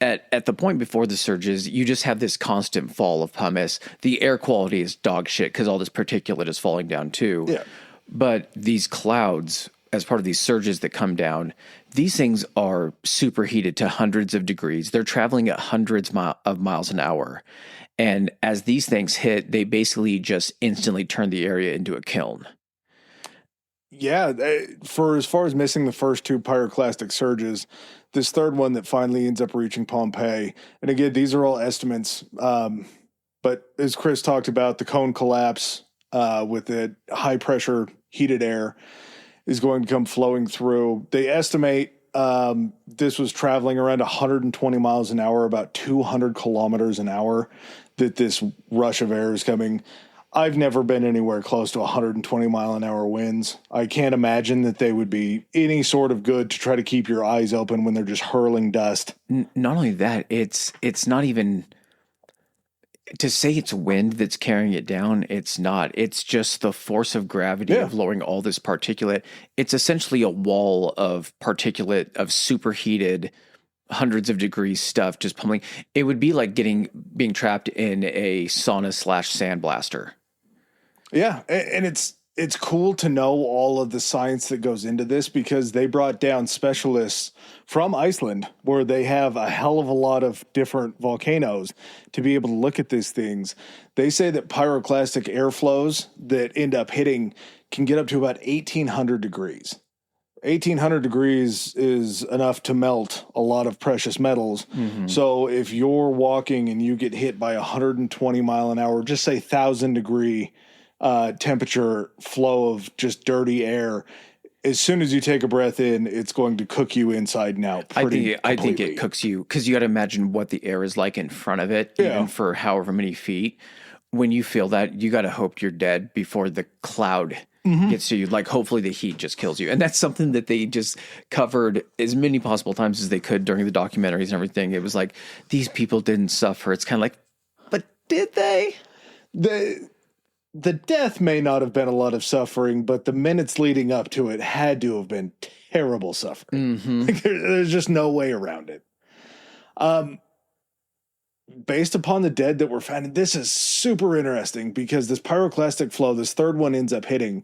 at the point before the surges, you just have this constant fall of pumice. The air quality is dog shit because all this particulate is falling down too. Yeah. But these clouds, as part of these surges that come down, these things are superheated to hundreds of degrees. They're traveling at hundreds of miles an hour. And as these things hit, they basically just instantly turn the area into a kiln. Yeah. For as far as missing the first two pyroclastic surges, this third one that finally ends up reaching Pompeii. And again, these are all estimates. But as Chris talked about, the cone collapse with the high pressure heated air is going to come flowing through. They estimate this was traveling around 120 miles an hour, about 200 kilometers an hour, that this rush of air is coming. I've never been anywhere close to 120 mile an hour winds. I can't imagine that they would be any sort of good to try to keep your eyes open when they're just hurling dust. Not only that, it's not even to say it's wind that's carrying it down. It's not. It's just the force of gravity of lowering all this particulate. It's essentially a wall of particulate of superheated hundreds of degrees stuff just pummeling. It would be like being trapped in a sauna / sandblaster. Yeah, and it's cool to know all of the science that goes into this because they brought down specialists from Iceland where they have a hell of a lot of different volcanoes to be able to look at these things. They say that pyroclastic airflows that end up hitting can get up to about 1,800 degrees. 1,800 degrees is enough to melt a lot of precious metals. Mm-hmm. So if you're walking and you get hit by 120 mile an hour, just say 1,000 degree temperature flow of just dirty air, as soon as you take a breath in, it's going to cook you inside and out. I think it cooks you because you got to imagine what the air is like in front of it, even for however many feet. When you feel that, you got to hope you're dead before the cloud gets to you. Like, hopefully the heat just kills you. And that's something that they just covered as many possible times as they could during the documentaries and everything. It was like, these people didn't suffer. It's kind of like, but did they? The death may not have been a lot of suffering, but the minutes leading up to it had to have been terrible suffering. Mm-hmm. Like, there's just no way around it. Based upon the dead that were found, and this is super interesting because this pyroclastic flow, this third one ends up hitting,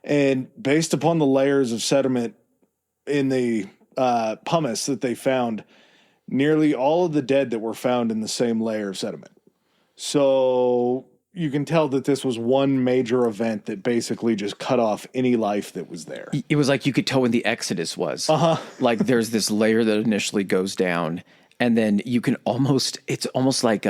and based upon the layers of sediment in the pumice that they found, nearly all of the dead that were found in the same layer of sediment. So you can tell that this was one major event that basically just cut off any life that was there. It was like you could tell when the Exodus was. Uh-huh. Like there's this layer that initially goes down, and then you can it's almost like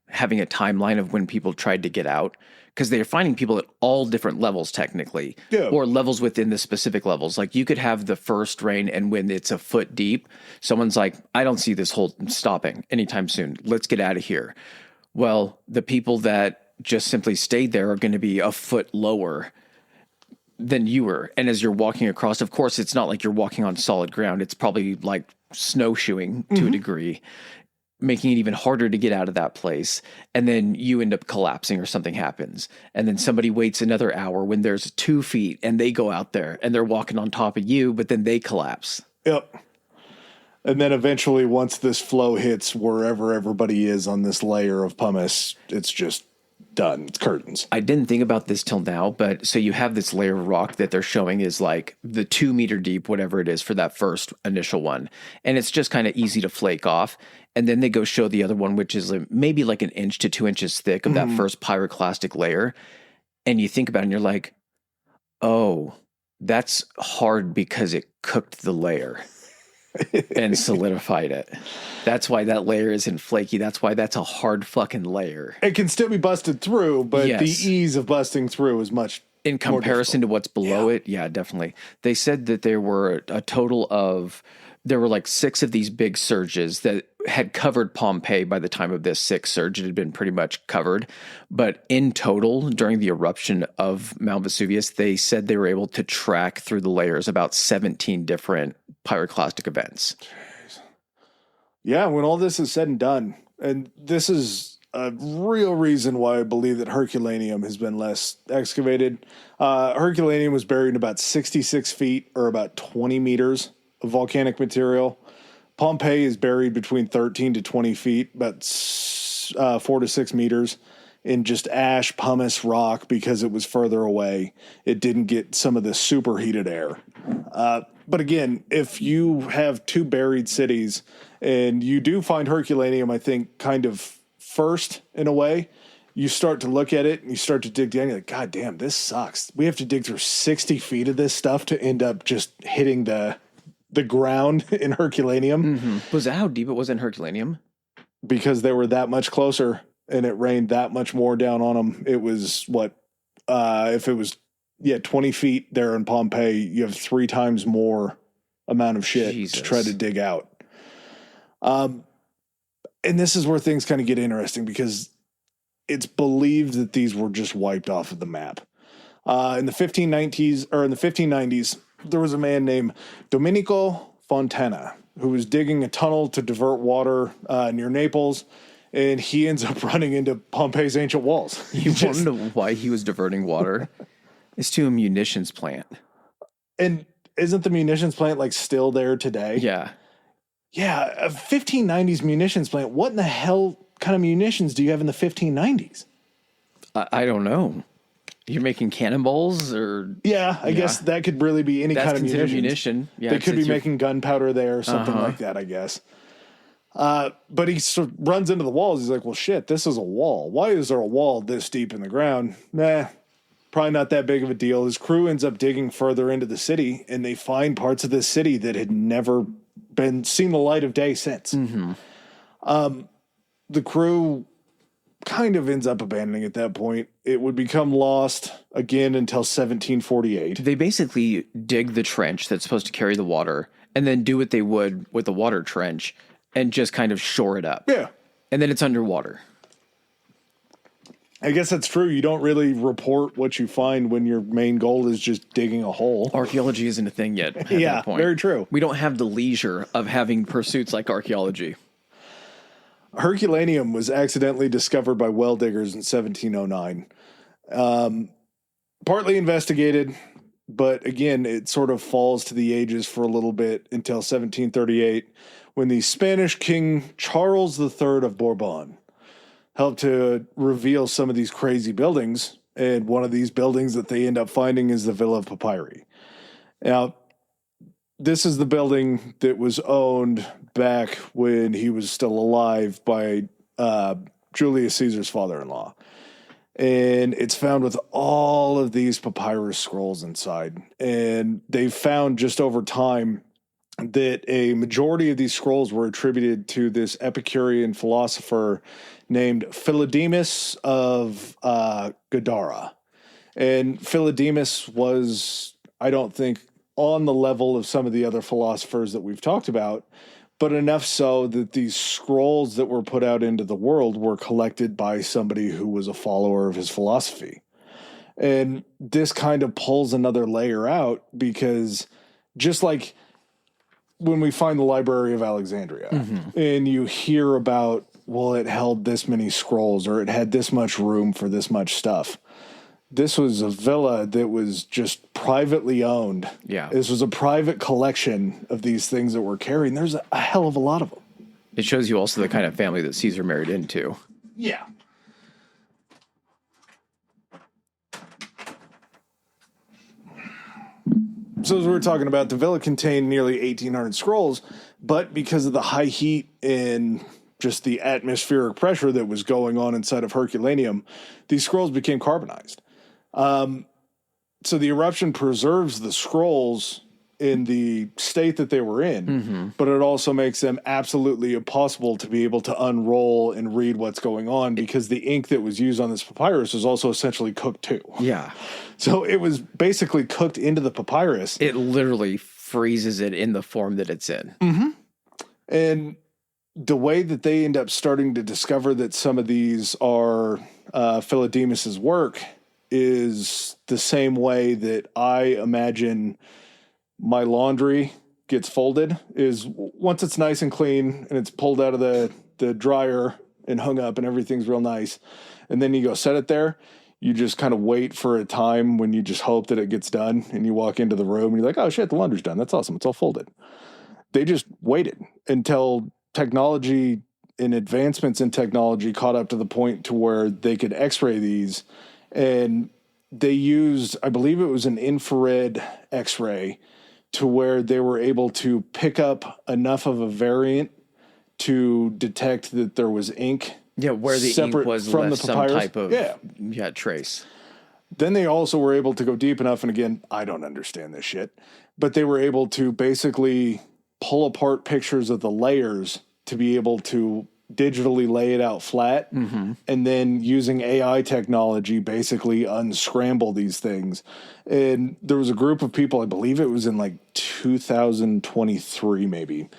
having a timeline of when people tried to get out, because they're finding people at all different levels technically, Yeah. or levels within the specific levels. Like you could have the first rain, and when it's a foot deep, someone's like, I don't see this hole stopping anytime soon. Let's get out of here. Well, the people that just simply stayed there are going to be a foot lower than you were. And as you're walking across, of course, it's not like you're walking on solid ground. It's probably like snowshoeing to a degree, making it even harder to get out of that place. And then you end up collapsing or something happens. And then somebody waits another hour when there's 2 feet and they go out there and they're walking on top of you, but then they collapse. Yep. And then eventually, once this flow hits wherever everybody is on this layer of pumice, it's just done. It's curtains. I didn't think about this till now, but so you have this layer of rock that they're showing is like the 2 meter deep, whatever it is for that first initial one. And it's just kind of easy to flake off. And then they go show the other one, which is maybe like 1 inch to 2 inches thick of that first pyroclastic layer. And you think about it and you're like, oh, that's hard because it cooked the layer and solidified it. That's why that layer isn't flaky. That's why that's a hard fucking layer. It can still be busted through, but Yes. the ease of busting through is much In comparison to what's below it, yeah, definitely. They said that there were there were like 6 of these big surges that had covered Pompeii by the time of this 6th surge. It had been pretty much covered. But in total, during the eruption of Mount Vesuvius, they said they were able to track through the layers about 17 different pyroclastic events. Yeah, when all this is said and done, and this is a real reason why I believe that Herculaneum has been less excavated. Herculaneum was buried in about 66 feet or about 20 meters of volcanic material. Pompeii is buried between 13 to 20 feet, about 4 to 6 meters in just ash, pumice, rock because it was further away. It didn't get some of the superheated air. But again, if you have 2 buried cities and you do find Herculaneum, I think, kind of first in a way, you start to look at it and you start to dig down. You're like, God damn, this sucks. We have to dig through 60 feet of this stuff to end up just hitting the ground in Herculaneum. Was that how deep it was in Herculaneum? Because they were that much closer and it rained that much more down on them. It was if it was 20 feet there in Pompeii, you have 3 times more amount of shit Jesus. to try to dig out. And this is where things kind of get interesting because it's believed that these were just wiped off of the map. In the 1590s, there was a man named Domenico Fontana who was digging a tunnel to divert water near Naples, and he ends up running into Pompeii's ancient walls. You want to know why he was diverting water? It's to a munitions plant. And isn't the munitions plant like still there today? Yeah. Yeah, a 1590s munitions plant. What in the hell kind of munitions do you have in the 1590s? I don't know. You're making cannonballs or... Yeah, I guess that could really be any That's kind of considered munitions. munition. Yeah, They could be making gunpowder there or something like that, I guess. But he sort of runs into the walls. He's like, well, shit, this is a wall. Why is there a wall this deep in the ground? Nah, probably not that big of a deal. His crew ends up digging further into the city, and they find parts of this city that had never been seen the light of day since. The crew kind of ends up abandoning at that point. It would become lost again until 1748. They basically dig the trench that's supposed to carry the water and then do what they would with the water trench and just kind of shore it up. Yeah. And then it's underwater. I guess that's true. You don't really report what you find when your main goal is just digging a hole. Archaeology isn't a thing yet at that point. Very true. We don't have the leisure of having pursuits like archaeology. Herculaneum was accidentally discovered by well diggers in 1709. Partly investigated, but again, it sort of falls to the ages for a little bit until 1738, when the Spanish King Charles III of Bourbon helped to reveal some of these crazy buildings. And one of these buildings that they end up finding is the Villa of Papyri. Now, this is the building that was owned back when he was still alive by Julius Caesar's father-in-law. and it's found with all of these papyrus scrolls inside. And they've found just over time that a majority of these scrolls were attributed to this Epicurean philosopher named Philodemus of Gadara. And Philodemus was, I don't think, on the level of some of the other philosophers that we've talked about, but enough so that these scrolls that were put out into the world were collected by somebody who was a follower of his philosophy. And this kind of pulls another layer out, because just like when we find the Library of Alexandria and you hear about, well, it held this many scrolls or it had this much room for this much stuff. This was a villa that was just privately owned. Yeah. This was a private collection of these things that were carried. And there's a hell of a lot of them. It shows you also the kind of family that Caesar married into. Yeah. So as we were talking about, the villa contained nearly 1,800 scrolls, but because of the high heat and just the atmospheric pressure that was going on inside of Herculaneum, these scrolls became carbonized. So the eruption preserves the scrolls in the state that they were in, but it also makes them absolutely impossible to be able to unroll and read what's going on, because the ink that was used on this papyrus was also essentially cooked too. Yeah. So it was basically cooked into the papyrus. It literally freezes it in the form that it's in. And the way that they end up starting to discover that some of these are Philodemus's work is the same way that I imagine my laundry gets folded, is once it's nice and clean and it's pulled out of the dryer and hung up and everything's real nice, and then you go set it there, you just kind of wait for a time when you just hope that it gets done, and you walk into the room and you're like, oh shit, the laundry's done. That's awesome. It's all folded. They just waited until technology and advancements in technology caught up to the point to where they could x-ray these, and they used, I believe it was an infrared x-ray, to where they were able to pick up enough of a variant to detect that there was ink. Yeah, where the ink was from left the some papyrus. type of trace. Then they also were able to go deep enough, and again, I don't understand this shit, but they were able to basically pull apart pictures of the layers to be able to digitally lay it out flat, and then using AI technology basically unscramble these things. And there was a group of people, I believe it was in like 2023 maybe,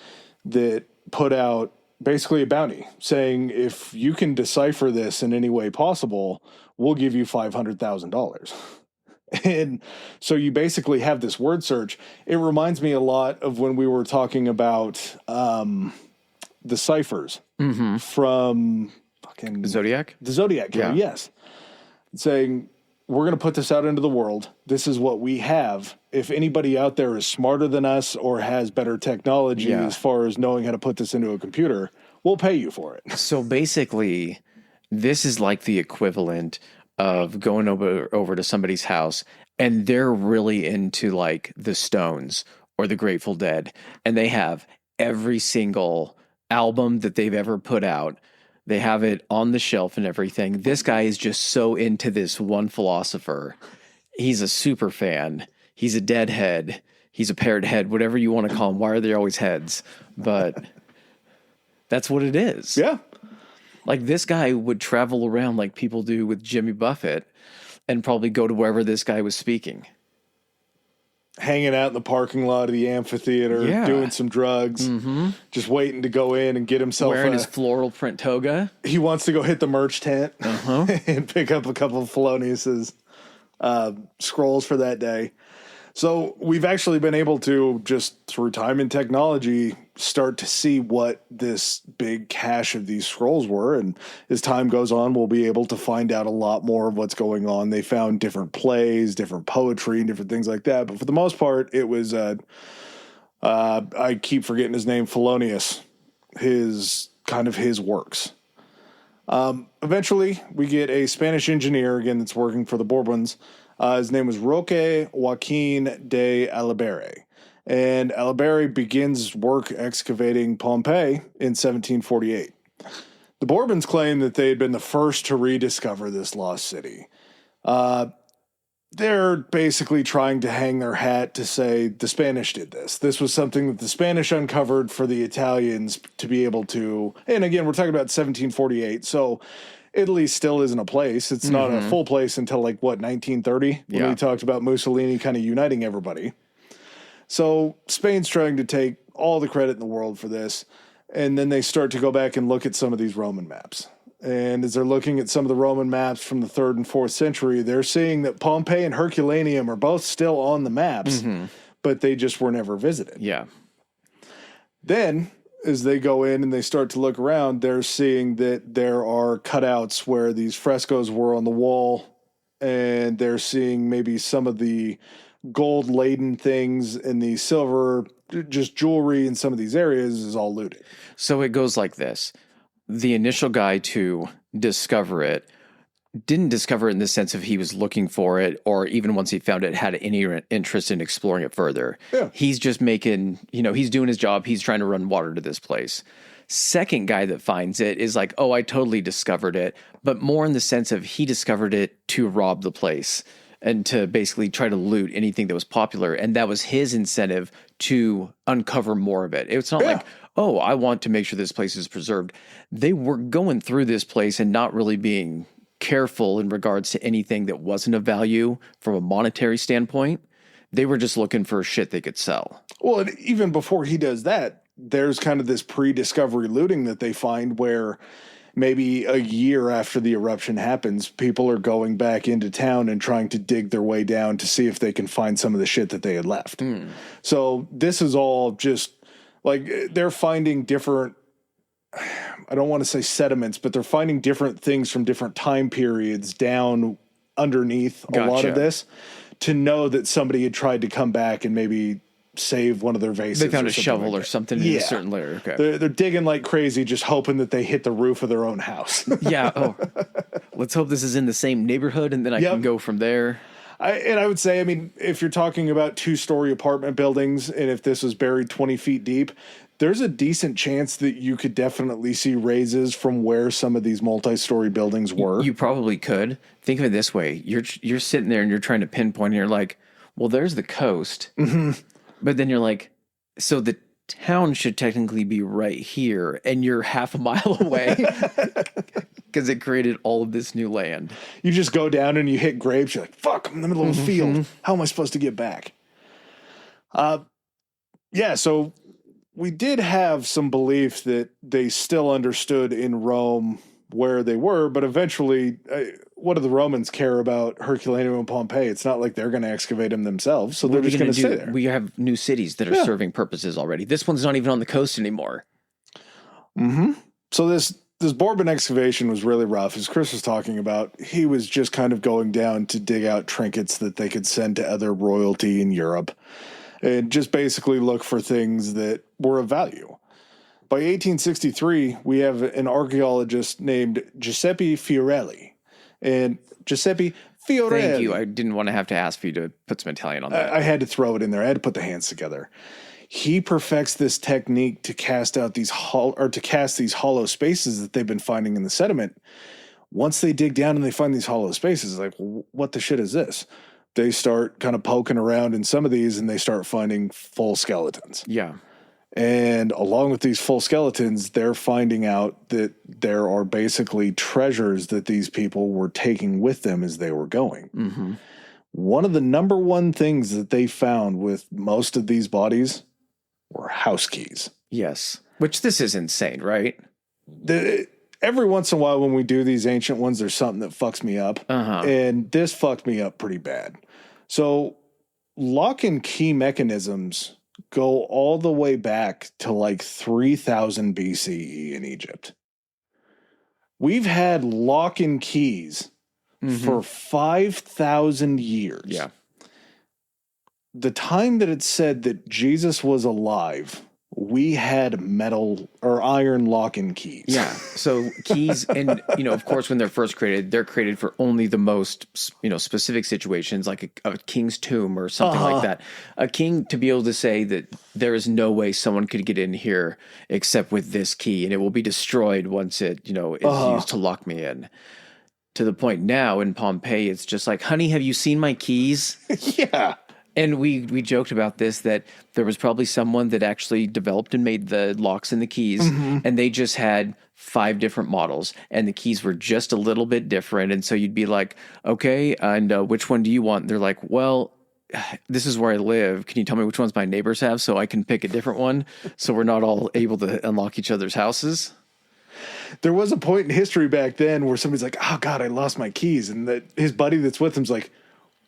that put out basically a bounty saying, if you can decipher this in any way possible, we'll give you $500,000. And so you basically have this word search. It reminds me a lot of when we were talking about the ciphers from fucking Zodiac? the Zodiac Killer, yes. Saying, we're going to put this out into the world. This is what we have. If anybody out there is smarter than us or has better technology as far as knowing how to put this into a computer, we'll pay you for it. So basically, this is like the equivalent of going over to somebody's house and they're really into like the Stones or the Grateful Dead, and they have every single album that they've ever put out. They have it on the shelf and everything. This guy is just so into this one philosopher. He's a super fan. He's a deadhead. He's a paired head, whatever you want to call him. Why are there always heads? But that's what it is. Yeah. Like, this guy would travel around like people do with Jimmy Buffett and probably go to wherever this guy was speaking. Hanging out in the parking lot of the amphitheater, doing some drugs, just waiting to go in and get himself wearing his floral print toga. He wants to go hit the merch tent and pick up a couple of Philodemus's scrolls for that day. So we've actually been able to, just through time and technology, start to see what this big cache of these scrolls were. And as time goes on, we'll be able to find out a lot more of what's going on. They found different plays, different poetry, and different things like that. But for the most part, it was, I keep forgetting his name, Philoneus, his works. Eventually, we get a Spanish engineer, again, that's working for the Bourbons. His name was Roque Joaquin de Alibere. And Alibere begins work excavating Pompeii in 1748. The The Bourbons claim that they had been the first to rediscover this lost city. They're basically trying to hang their hat to say the Spanish did this. This was something that the Spanish uncovered for the Italians to be able to, and again, we're talking about 1748, so Italy still isn't a place. It's not a full place until 1930, when we talked about Mussolini kind of uniting everybody. So Spain's trying to take all the credit in the world for this, and then they start to go back and look at some of these Roman maps. And as they're looking at some of the Roman maps from the 3rd and 4th century, they're seeing that Pompeii and Herculaneum are both still on the maps, but they just were never visited. Yeah. Then, as they go in and they start to look around, they're seeing that there are cutouts where these frescoes were on the wall, and they're seeing maybe some of the gold-laden things and the silver, just jewelry in some of these areas is all looted. So it goes like this. The initial guy to discover it didn't discover it in the sense of he was looking for it, or even once he found it, had any interest in exploring it further. Yeah. He's just making, he's doing his job. He's trying to run water to this place. Second guy that finds it is like, oh, I totally discovered it, but more in the sense of he discovered it to rob the place and to basically try to loot anything that was popular. And that was his incentive to uncover more of it. It's not like, oh, I want to make sure this place is preserved. They were going through this place and not really being careful in regards to anything that wasn't of value from a monetary standpoint. They were just looking for shit they could sell. Well, and even before he does that, there's kind of this pre-discovery looting that they find where maybe a year after the eruption happens, people are going back into town and trying to dig their way down to see if they can find some of the shit that they had left. So this is all just like they're finding different, I don't want to say sediments, but they're finding different things from different time periods down underneath a lot of this to know that somebody had tried to come back and maybe save one of their vases. They found a shovel or something in a certain layer. Okay. They're digging like crazy, just hoping that they hit the roof of their own house. Yeah. Oh, let's hope this is in the same neighborhood, and then I can go from there. I would say, I mean, if you're talking about 2-story apartment buildings, and if this was buried 20 feet deep, there's a decent chance that you could definitely see raises from where some of these multi-story buildings were. You probably could. Think of it this way. You're sitting there and you're trying to pinpoint, and you're like, well, there's the coast. But then you're like, so the town should technically be right here, and you're half a mile away because it created all of this new land. You just go down and you hit grapes. You're like, fuck, I'm in the middle of a field. How am I supposed to get back? So we did have some belief that they still understood in Rome where they were, but eventually, what do the Romans care about Herculaneum and Pompeii? It's not like they're going to excavate them themselves, so they're just going to stay there. We have new cities that are serving purposes already. This one's not even on the coast anymore. So this Bourbon excavation was really rough. As Chris was talking about, he was just kind of going down to dig out trinkets that they could send to other royalty in Europe and just basically look for things that were of value. By 1863, we have an archaeologist named Giuseppe Fiorelli. And Giuseppe Fiorelli... Thank you. I didn't want to have to ask for you to put some Italian on that. I had to throw it in there. I had to put the hands together. He perfects this technique to cast out these hollow spaces that they've been finding in the sediment. Once they dig down and they find these hollow spaces, like, well, what the shit is this? They start kind of poking around in some of these and they start finding full skeletons. Yeah. And along with these full skeletons, they're finding out that there are basically treasures that these people were taking with them as they were going. One of the number one things that they found with most of these bodies were house keys. Yes. Which this is insane, right? Every once in a while when we do these ancient ones, there's something that fucks me up. And this fucked me up pretty bad. So lock and key mechanisms go all the way back to like 3000 BCE in Egypt. We've had lock and keys for 5,000 years. Yeah. The time that it said that Jesus was alive we had metal or iron lock-in keys. Yeah. So keys, and of course, when they're first created, they're created for only the most specific situations, like a king's tomb or something like that. A king to be able to say that there is no way someone could get in here except with this key, and it will be destroyed once it is used to lock me in. To the point now in Pompeii, it's just like, honey, have you seen my keys? Yeah. And we joked about this, that there was probably someone that actually developed and made the locks and the keys, and they just had 5 different models, and the keys were just a little bit different. And so you'd be like, okay, and which one do you want? And they're like, well, this is where I live. Can you tell me which ones my neighbors have so I can pick a different one so we're not all able to unlock each other's houses? There was a point in history back then where somebody's like, oh, God, I lost my keys. And that his buddy that's with him's like,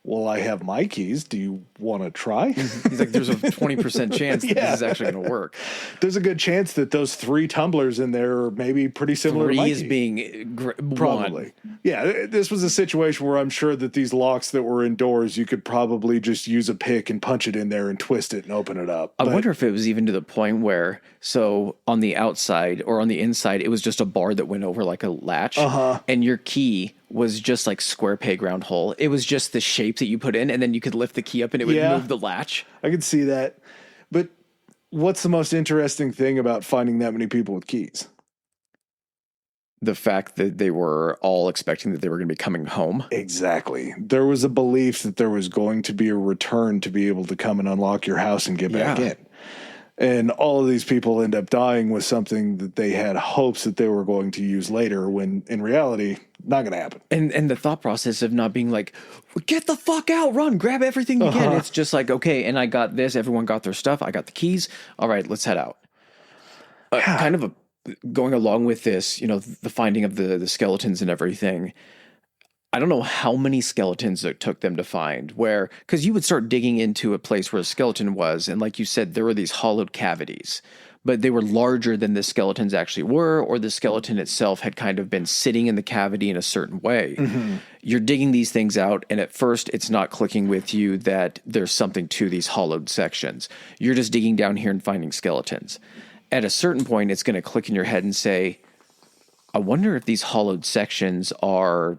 well, I have my keys. Do you want to try? He's like, there's a 20% chance that this is actually going to work. There's a good chance that those 3 tumblers in there are maybe pretty similar 3 to my is key. being Probably. Yeah, this was a situation where I'm sure that these locks that were indoors, you could probably just use a pick and punch it in there and twist it and open it up. I wonder if it was even to the point where, so on the outside or on the inside, it was just a bar that went over like a latch, and your key was just like square peg round hole. It was just the shape that you put in, and then you could lift the key up and it would move the latch. I could see that. But what's the most interesting thing about finding that many people with keys? The fact that they were all expecting that they were going to be coming home. Exactly. There was a belief that there was going to be a return to be able to come and unlock your house and get back in. And all of these people end up dying with something that they had hopes that they were going to use later, when in reality, not going to happen. And the thought process of not being like, get the fuck out, run, grab everything you can. It's just like, okay, and I got this. Everyone got their stuff. I got the keys. All right, let's head out. Going along with this, the finding of the skeletons and everything. I don't know how many skeletons it took them to find, because you would start digging into a place where a skeleton was, and like you said, there were these hollowed cavities, but they were larger than the skeletons actually were, or the skeleton itself had kind of been sitting in the cavity in a certain way. You're digging these things out, and at first it's not clicking with you that there's something to these hollowed sections. You're just digging down here and finding skeletons. At a certain point, it's going to click in your head and say, I wonder if these hollowed sections are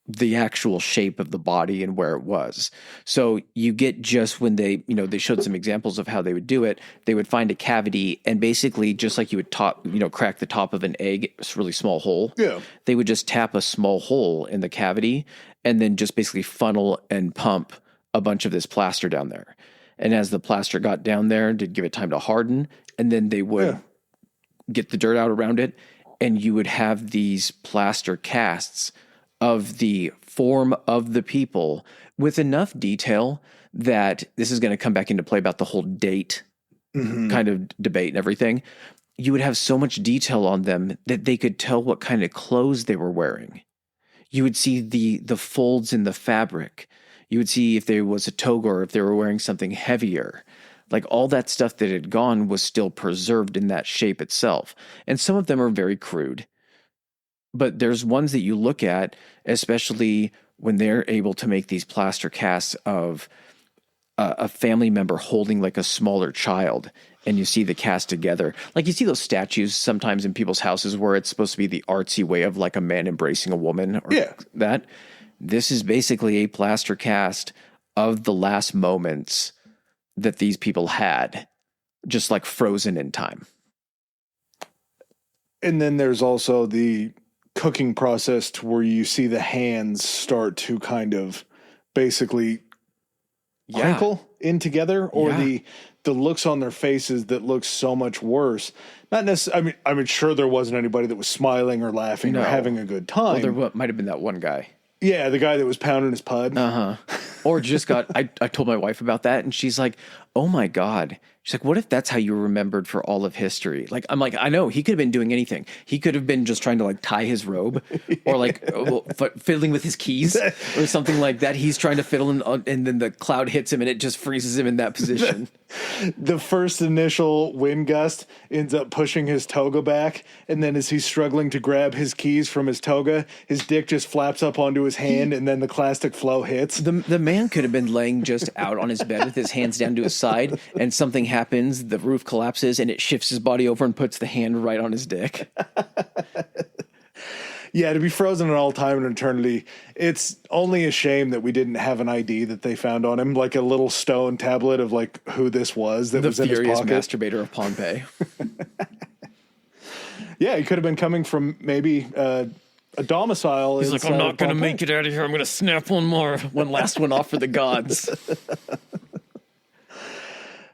the actual shape of the body and where it was. So you get, just when they showed some examples of how they would do it, they would find a cavity, and basically just like you would crack the top of an egg, a really small hole. Yeah. They would just tap a small hole in the cavity and then just basically funnel and pump a bunch of this plaster down there. And as the plaster got down there, did give it time to harden, and then they would get the dirt out around it, and you would have these plaster casts of the form of the people with enough detail that this is going to come back into play about the whole date kind of debate and everything. You would have so much detail on them that they could tell what kind of clothes they were wearing. You would see the folds in the fabric. You would see if there was a toga or if they were wearing something heavier. Like, all that stuff that had gone was still preserved in that shape itself. And some of them are very crude. But there's ones that you look at, especially when they're able to make these plaster casts of a family member holding like a smaller child, and you see the cast together. Like, you see those statues sometimes in people's houses where it's supposed to be the artsy way of like a man embracing a woman or that. This is basically a plaster cast of the last moments that these people had, just like frozen in time. And then there's also the cooking process to where you see the hands start to kind of basically crinkle in together, or the looks on their faces that look so much worse. Not necessarily. I mean, sure, there wasn't anybody that was smiling or laughing or having a good time. Well, there might have been that one guy. Yeah, the guy that was pounding his pud. Or just got, I told my wife about that, and she's like, oh my God. She's like, what if that's how you were remembered for all of history? Like, I'm like, I know, he could have been doing anything. He could have been just trying to like tie his robe or like fiddling with his keys or something like that. He's trying to fiddle and then the cloud hits him and it just freezes him in that position. The first initial wind gust ends up pushing his toga back, and then as he's struggling to grab his keys from his toga, his dick just flaps up onto his hand, and then the plastic flow hits. The man could have been laying just out on his bed with his hands down to his side, and something happened happens, the roof collapses, and it shifts his body over and puts the hand right on his dick. Yeah, to be frozen in all time and eternity, it's only a shame that we didn't have an ID that they found on him, like a little stone tablet of like who this was that was in his furious pocket. masturbator of Pompeii. Yeah, he could have been coming from maybe a domicile. He's like, I'm not going to make it out of here. I'm going to snap one last one off for the gods.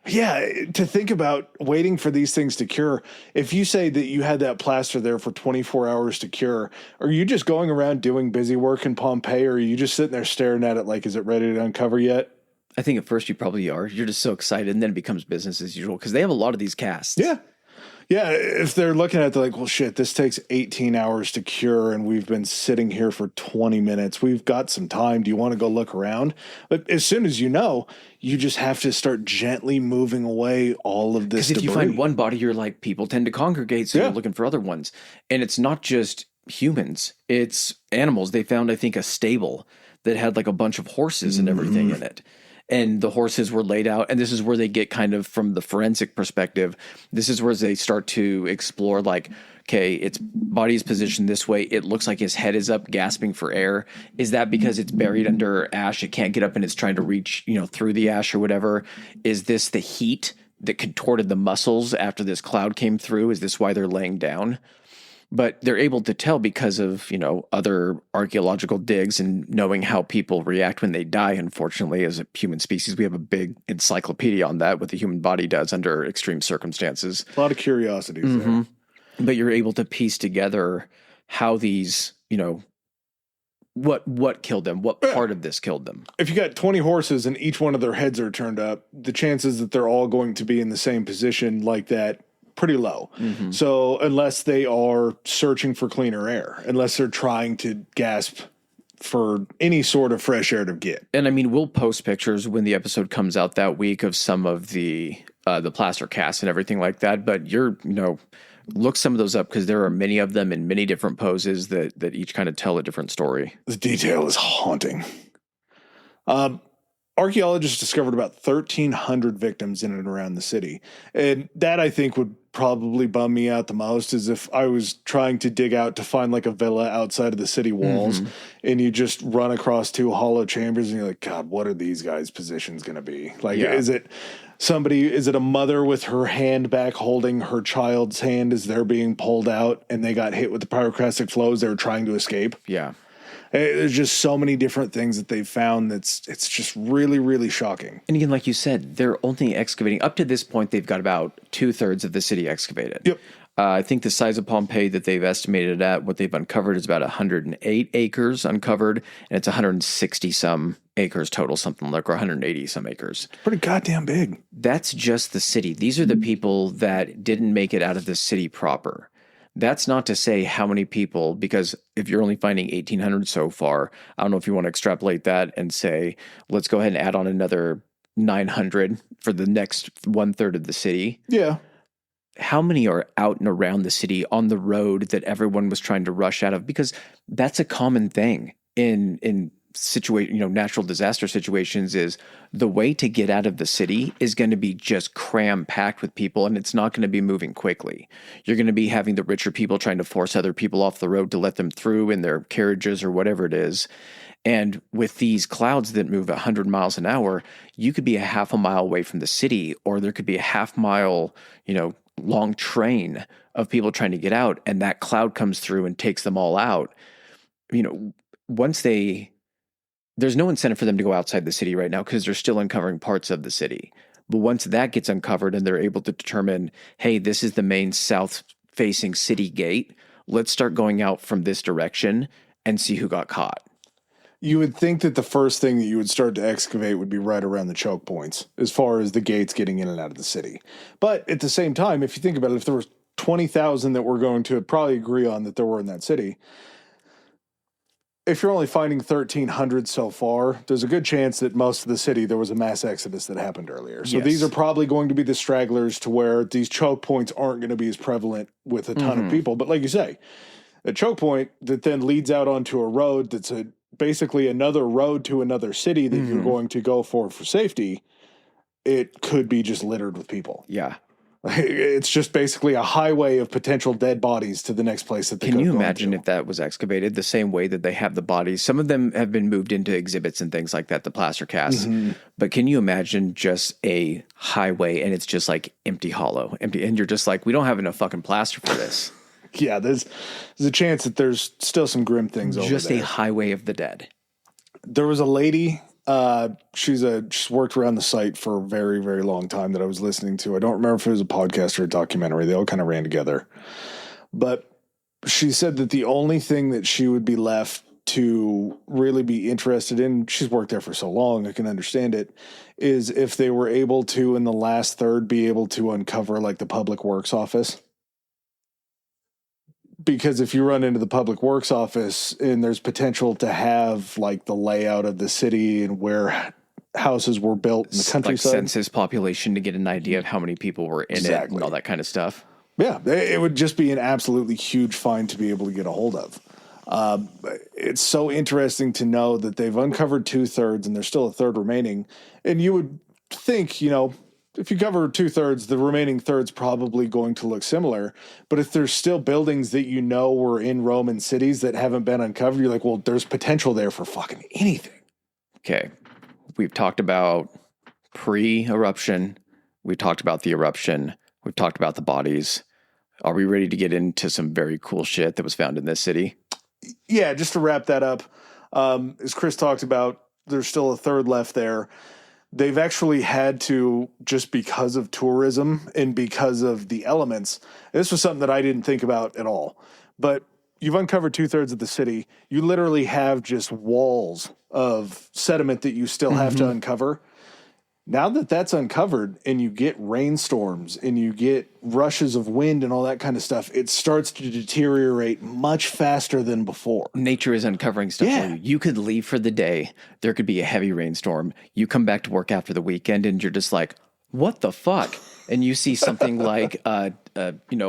Yeah, to think about waiting for these things to cure. If you say that you had that plaster there for 24 hours to cure, are you just going around doing busy work in Pompeii, or are you just sitting there staring at it like, is it ready to uncover yet? I think at first you probably are. You're just so excited, and then it becomes business as usual because they have a lot of these casts. Yeah. Yeah, if they're looking at it, they're like, well, shit, this takes 18 hours to cure, and we've been sitting here for 20 minutes. We've got some time. Do you want to go look around? But as soon as you know, you just have to start gently moving away all of this debris. Because if you find one body, you're like, people tend to congregate, so you're looking for other ones. And it's not just humans. It's animals. They found, I think, a stable that had like a bunch of horses and everything in it. And the horses were laid out, and this is where they get kind of from the forensic perspective. This is where they start to explore, like, okay, its body is positioned this way. It looks like his head is up, gasping for air. Is that because it's buried under ash? It can't get up, and it's trying to reach, through the ash or whatever. Is this the heat that contorted the muscles after this cloud came through? Is this why they're laying down? But they're able to tell because of, other archaeological digs and knowing how people react when they die. Unfortunately, as a human species, we have a big encyclopedia on that, what the human body does under extreme circumstances. A lot of curiosities there. But you're able to piece together how these, what killed them, what part of this killed them. If you got 20 horses and each one of their heads are turned up, the chances that they're all going to be in the same position like that, pretty low. So unless they are searching for cleaner air, unless they're trying to gasp for any sort of fresh air to get. And I mean, we'll post pictures when the episode comes out that week of some of the plaster casts and everything like that. But look some of those up because there are many of them in many different poses that each kind of tell a different story. The detail is haunting. Archaeologists discovered about 1,300 victims in and around the city. And that, I think, would probably bum me out the most, is if I was trying to dig out to find like a villa outside of the city walls and you just run across two hollow chambers and you're like, God, what are these guys' positions going to be? Like, is it a mother with her hand back holding her child's hand as they're being pulled out and they got hit with the pyroclastic flows they were trying to escape? Yeah. There's just so many different things that they've found it's just really, really shocking. And again, like you said, they're only excavating. Up to this point, they've got about 2/3 of the city excavated. Yep. I think the size of Pompeii that they've estimated at, what they've uncovered is about 108 acres uncovered, and it's 160-some acres total, something like, or 180-some acres. Pretty goddamn big. That's just the city. These are the people that didn't make it out of the city proper. That's not to say how many people, because if you're only finding 1,800 so far, I don't know if you want to extrapolate that and say, let's go ahead and add on another 900 for the next 1/3 of the city. Yeah. How many are out and around the city on the road that everyone was trying to rush out of? Because that's a common thing in natural disaster situations, is the way to get out of the city is going to be just cram packed with people, and it's not going to be moving quickly. You're going to be having the richer people trying to force other people off the road to let them through in their carriages or whatever it is. And with these clouds that move 100 miles an hour, you could be a half a mile away from the city, or there could be a half mile, long train of people trying to get out, and that cloud comes through and takes them all out. There's no incentive for them to go outside the city right now because they're still uncovering parts of the city. But once that gets uncovered and they're able to determine, hey, this is the main south-facing city gate, let's start going out from this direction and see who got caught. You would think that the first thing that you would start to excavate would be right around the choke points as far as the gates getting in and out of the city. But at the same time, if you think about it, if there was 20,000 that we're going to probably agree on that there were in that city, if you're only finding 1,300 so far, there's a good chance that most of the city, there was a mass exodus that happened earlier. So these are probably going to be the stragglers to where these choke points aren't going to be as prevalent with a ton of people. But like you say, a choke point that then leads out onto a road that's basically another road to another city that you're going to go for safety, it could be just littered with people. Yeah. It's just basically a highway of potential dead bodies to the next place that they Can could you have gone imagine to. if that was excavated the same way that they have the bodies? Some of them have been moved into exhibits and things like that, the plaster casts. But can you imagine just a highway and it's just like empty, hollow, empty, and you're just like, we don't have enough fucking plaster for this. Yeah, there's a chance that there's still some grim things over there. Just a highway of the dead. There was a lady. She's worked around the site for a very, very long time that I was listening to. I don't remember if it was a podcast or a documentary. They all kind of ran together. But she said that the only thing that she would be left to really be interested in, she's worked there for so long, I can understand it, is if they were able to, in the last third, be able to uncover like the public works office. Because if you run into the public works office and there's potential to have like the layout of the city and where houses were built in the countryside. Like census population to get an idea of how many people were in it and all that kind of stuff. Yeah, it would just be an absolutely huge find to be able to get a hold of. It's so interesting to know that they've uncovered 2/3 and there's still a third remaining. And you would think, if you cover 2/3, the remaining third's probably going to look similar. But if there's still buildings that were in Roman cities that haven't been uncovered, you're like, well, there's potential there for fucking anything. Okay. We've talked about pre-eruption. We've talked about the eruption. We've talked about the bodies. Are we ready to get into some very cool shit that was found in this city? Yeah, just to wrap that up, as Chris talked about, there's still a third left there. They've actually had to, just because of tourism and because of the elements, this was something that I didn't think about at all, but you've uncovered 2/3 of the city. You literally have just walls of sediment that you still have to uncover. Now that that's uncovered and you get rainstorms and you get rushes of wind and all that kind of stuff, it starts to deteriorate much faster than before. Nature is uncovering stuff for you. You could leave for the day. There could be a heavy rainstorm. You come back to work after the weekend and you're just like, what the fuck? And you see something like, a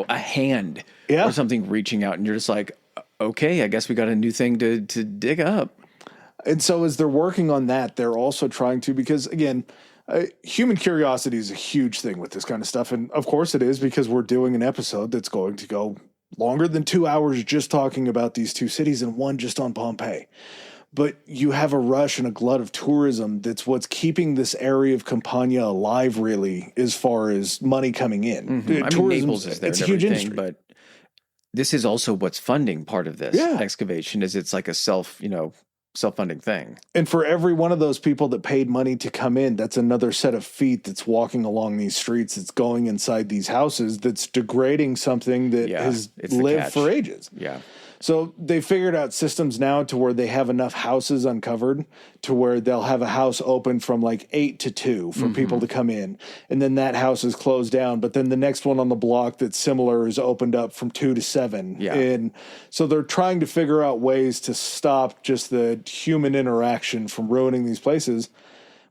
hand or something reaching out and you're just like, okay, I guess we got a new thing to dig up. And so as they're working on that, they're also trying to, because again, human curiosity is a huge thing with this kind of stuff. And of course it is, because we're doing an episode that's going to go longer than 2 hours just talking about these two cities and one just on Pompeii. But you have a rush and a glut of tourism that's what's keeping this area of Campania alive, really, as far as money coming in. Naples is there it's and a huge everything, industry. but this is also what's funding part of this excavation. Is it's like a self-funding thing. And for every one of those people that paid money to come in, that's another set of feet that's walking along these streets, that's going inside these houses, that's degrading something that has lived for ages. Yeah. So they figured out systems now to where they have enough houses uncovered to where they'll have a house open from like 8 to 2 for people to come in. And then that house is closed down. But then the next one on the block that's similar is opened up from 2 to 7. Yeah. And so they're trying to figure out ways to stop just the human interaction from ruining these places.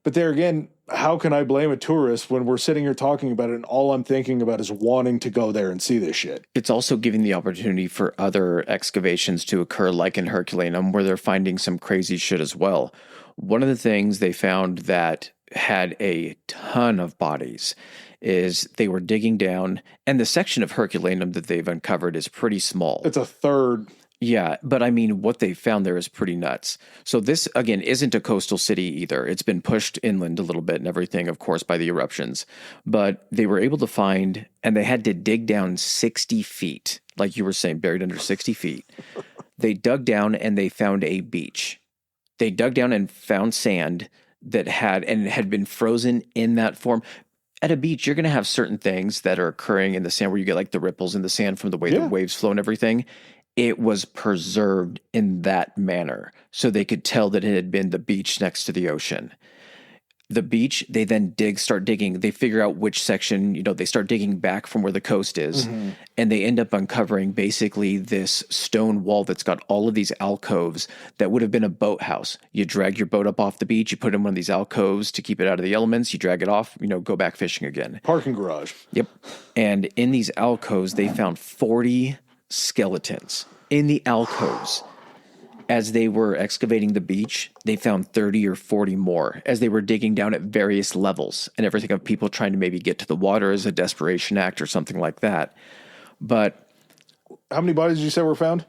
But there again, how can I blame a tourist when we're sitting here talking about it and all I'm thinking about is wanting to go there and see this shit? It's also giving the opportunity for other excavations to occur, like in Herculaneum, where they're finding some crazy shit as well. One of the things they found that had a ton of bodies is they were digging down, and the section of Herculaneum that they've uncovered is pretty small. It's a third. Yeah, but I mean, what they found there is pretty nuts. So this, again, isn't a coastal city either. It's been pushed inland a little bit and everything, of course, by the eruptions. But they were able to find, and they had to dig down 60 feet, like you were saying, buried under 60 feet. They dug down and they found a beach. They dug down and found sand that had been frozen in that form. At a beach, you're going to have certain things that are occurring in the sand where you get like the ripples in the sand from the way the waves flow and everything. It was preserved in that manner, so they could tell that it had been the beach next to the ocean. The beach, they then start digging. They figure out which section, they start digging back from where the coast is, and they end up uncovering basically this stone wall that's got all of these alcoves that would have been a boathouse. You drag your boat up off the beach, you put it in one of these alcoves to keep it out of the elements, you drag it off, go back fishing again. Parking garage. Yep. And in these alcoves, they found 40 skeletons in the alcoves. As they were excavating the beach, they found 30 or 40 more as they were digging down at various levels and everything of people trying to maybe get to the water as a desperation act or something like that. But How many bodies did you say were found?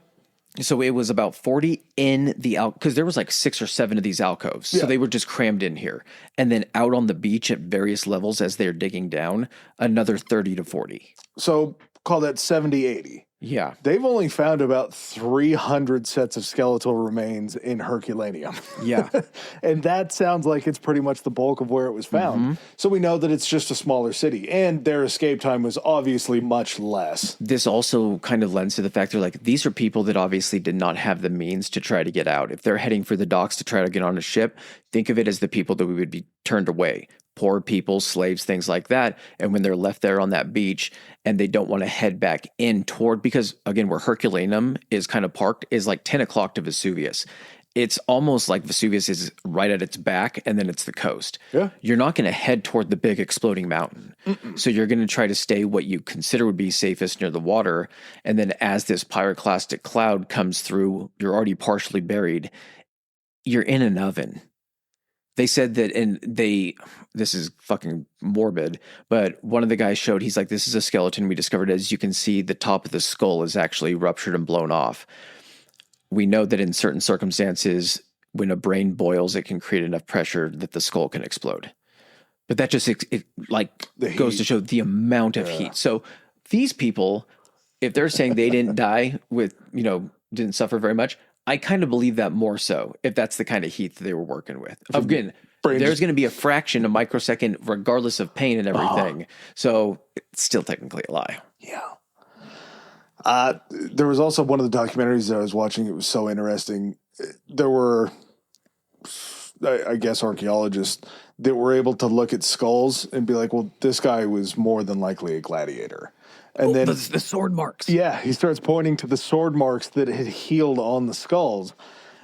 so it was about 40 in the because there was like 6 or 7 of these alcoves. So Yeah. they were just crammed in here. And then out on the beach at various levels as they're digging down, another 30 to 40. So call that 70, 80. Yeah. They've only found about 300 sets of skeletal remains in Herculaneum. Yeah. And that sounds like it's pretty much the bulk of where it was found. So we know that it's just a smaller city, and their escape time was obviously much less. This also kind of lends to the fact they're like, these are people that obviously did not have the means to try to get out. If they're heading for the docks to try to get on a ship, think of it as the people that we would be turned away. Poor people, slaves, things like that. And when they're left there on that beach and they don't want to head back in toward, because again, where Herculaneum is kind of parked is like 10 o'clock to Vesuvius. It's almost like Vesuvius is right at its back and then it's the coast. Yeah. You're not going to head toward the big exploding mountain. So you're going to try to stay what you consider would be safest near the water. And then as this pyroclastic cloud comes through, you're already partially buried. You're in an oven. They said that, this is fucking morbid, but one of the guys showed, he's like, this is a skeleton we discovered. As you can see, the top of the skull is actually ruptured and blown off. We know that in certain circumstances, when a brain boils, it can create enough pressure that the skull can explode. But that just, goes to show the amount of heat. So these people, if they're saying they didn't die with, didn't suffer very much, I kind of believe that more so if that's the kind of heat that they were working with. Again, there's going to be a fraction, a microsecond, regardless of pain and everything. So it's still technically a lie. Yeah. There was also one of the documentaries that I was watching. It was so interesting. There were, I guess, archaeologists that were able to look at skulls and be like, well, this guy was more than likely a gladiator. And then the sword marks. Yeah, he starts pointing to the sword marks that had healed on the skulls.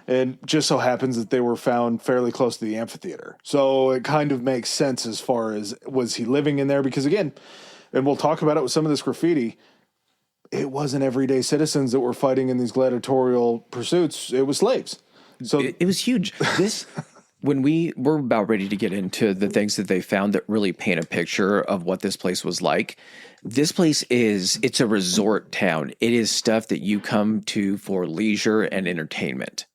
And just so happens that they were found fairly close to the amphitheater. So it kind of makes sense as far as, was he living in there? Because again, and we'll talk about it with some of this graffiti, it wasn't everyday citizens that were fighting in these gladiatorial pursuits. It was slaves. So it was huge. When we were about ready to get into the things that they found that really paint a picture of what this place was like, this place it's a resort town. It is stuff that you come to for leisure and entertainment.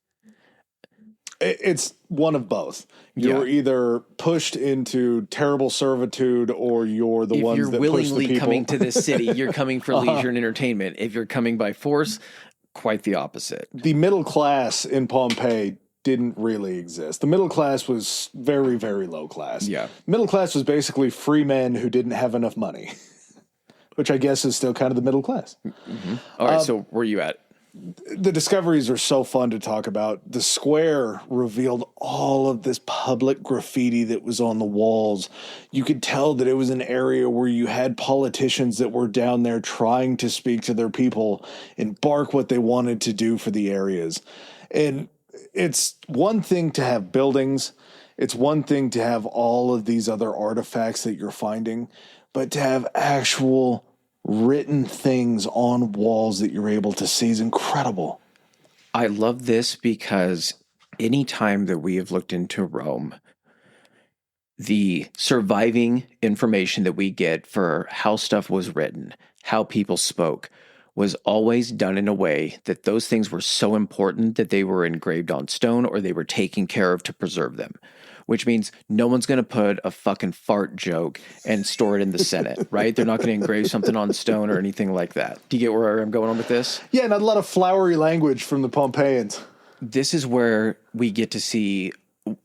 It's one of both. You're either pushed into terrible servitude or you're the ones that push the people. If you're willingly coming to this city, you're coming for leisure and entertainment. If you're coming by force, quite the opposite. The middle class in Pompeii didn't really exist. The middle class was very, very low class. Yeah. Middle class was basically free men who didn't have enough money, which I guess is still kind of the middle class. Mm-hmm. All right, so where are you at? The discoveries are so fun to talk about. The square revealed all of this public graffiti that was on the walls. You could tell that it was an area where you had politicians that were down there trying to speak to their people and bark what they wanted to do for the areas. And it's one thing to have buildings. It's one thing to have all of these other artifacts that you're finding, but to have actual written things on walls that you're able to see is incredible. I love this because anytime that we have looked into Rome, the surviving information that we get for how stuff was written, how people spoke, was always done in a way that those things were so important that they were engraved on stone or they were taken care of to preserve them. Which means no one's going to put a fucking fart joke and store it in the Senate, right? They're not going to engrave something on stone or anything like that. Do you get where I'm going on with this? Yeah, not a lot of flowery language from the Pompeians. This is where we get to see,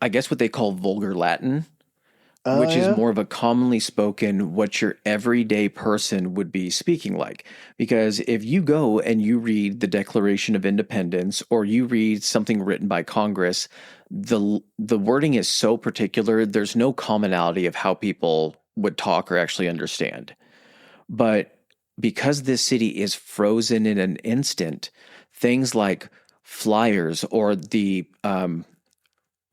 I guess, what they call vulgar Latin, which is more of a commonly spoken, what your everyday person would be speaking like. Because if you go and you read the Declaration of Independence or you read something written by Congress, the wording is so particular, there's no commonality of how people would talk or actually understand. But because this city is frozen in an instant, things like flyers or the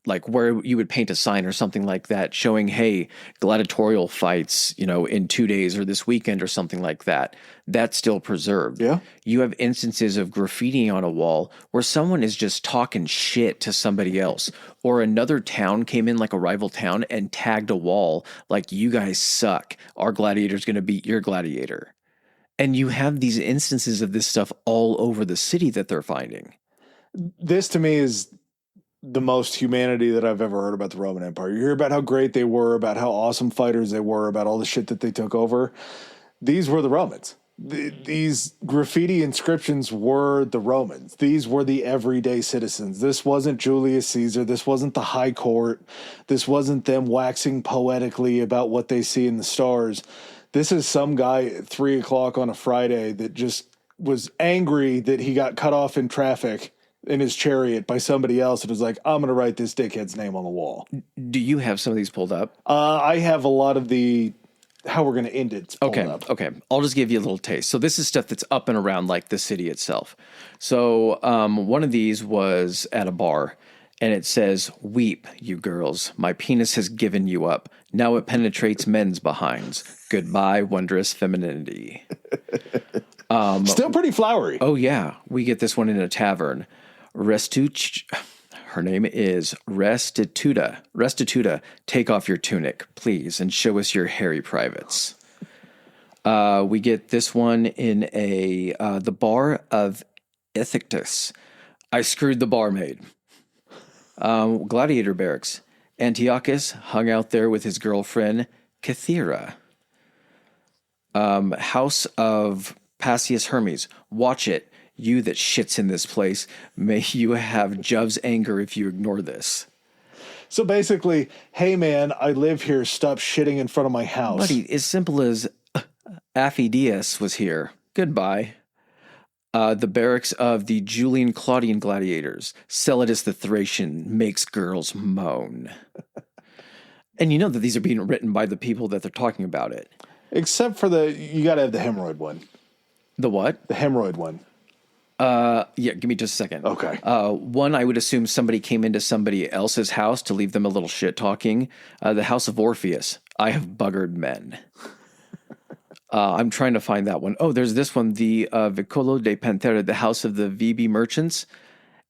like where you would paint a sign or something like that showing, hey, gladiatorial fights, in 2 days or this weekend or something like that. That's still preserved. Yeah. You have instances of graffiti on a wall where someone is just talking shit to somebody else, or another town came in, like a rival town, and tagged a wall like, you guys suck. Our gladiator's going to beat your gladiator. And you have these instances of this stuff all over the city that they're finding. This to me is the most humanity that I've ever heard about the Roman Empire. You hear about how great they were, about how awesome fighters they were, about all the shit that they took over. These were the Romans. These graffiti inscriptions were the Romans. These were the everyday citizens. This wasn't Julius Caesar. This wasn't the high court. This wasn't them waxing poetically about what they see in the stars. This is some guy at 3 o'clock on a Friday that just was angry that he got cut off in traffic in his chariot by somebody else and was like, I'm going to write this dickhead's name on the wall. Do you have some of these pulled up? I have a lot of the how we're going to end it pulled up. Okay. I'll just give you a little taste. So this is stuff that's up and around like the city itself. So one of these was at a bar, and it says, "Weep, you girls. My penis has given you up. Now it penetrates men's behinds. Goodbye, wondrous femininity." Still pretty flowery. Oh, yeah. We get this one in a tavern. Her name is Restituta. Restituta, take off your tunic, please, and show us your hairy privates. We get this one in the bar of Ithactus. I screwed the barmaid. Gladiator barracks. Antiochus hung out there with his girlfriend, Cathera. House of Passius Hermes. Watch it. You that shits in this place, may you have Jov's anger if you ignore this. So basically, hey man, I live here, stop shitting in front of my house. Buddy, as simple as Aphidius was here. Goodbye. The barracks of the Julian Claudian gladiators. Celadus the Thracian makes girls moan. And you know that these are being written by the people that they're talking about it. Except for you got to have the hemorrhoid one. The what? The hemorrhoid one. Yeah, give me just a second. Okay. One, I would assume somebody came into somebody else's house to leave them a little shit talking. The House of Orpheus. I have buggered men. I'm trying to find that one. Oh, there's this one. The Vicolo de Pantera, the House of the VB Merchants.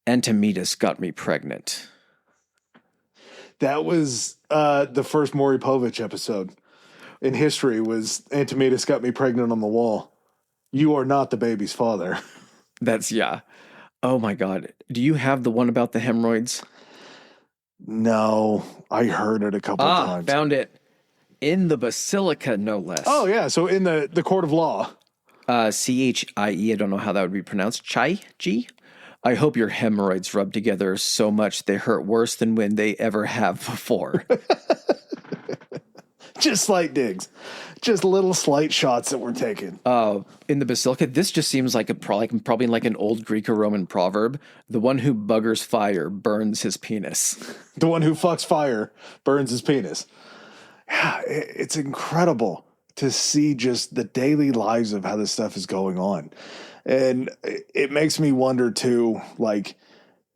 Antimedes got me pregnant. That was the first Maury Povich episode in history was Antimedes got me pregnant on the wall. You are not the baby's father. That's, yeah. Oh my God. Do you have the one about the hemorrhoids? No, I heard it a couple of times. Found it. In the Basilica, no less. Oh, yeah. So in the court of law. Chie, I don't know how that would be pronounced. Chi? I hope your hemorrhoids rub together so much they hurt worse than when they ever have before. Just slight digs. Just little slight shots that we're taking. In the Basilica, this just seems like probably like an old Greek or Roman proverb. The one who buggers fire burns his penis. The one who fucks fire burns his penis. Yeah, it's incredible to see just the daily lives of how this stuff is going on. And it makes me wonder too, like,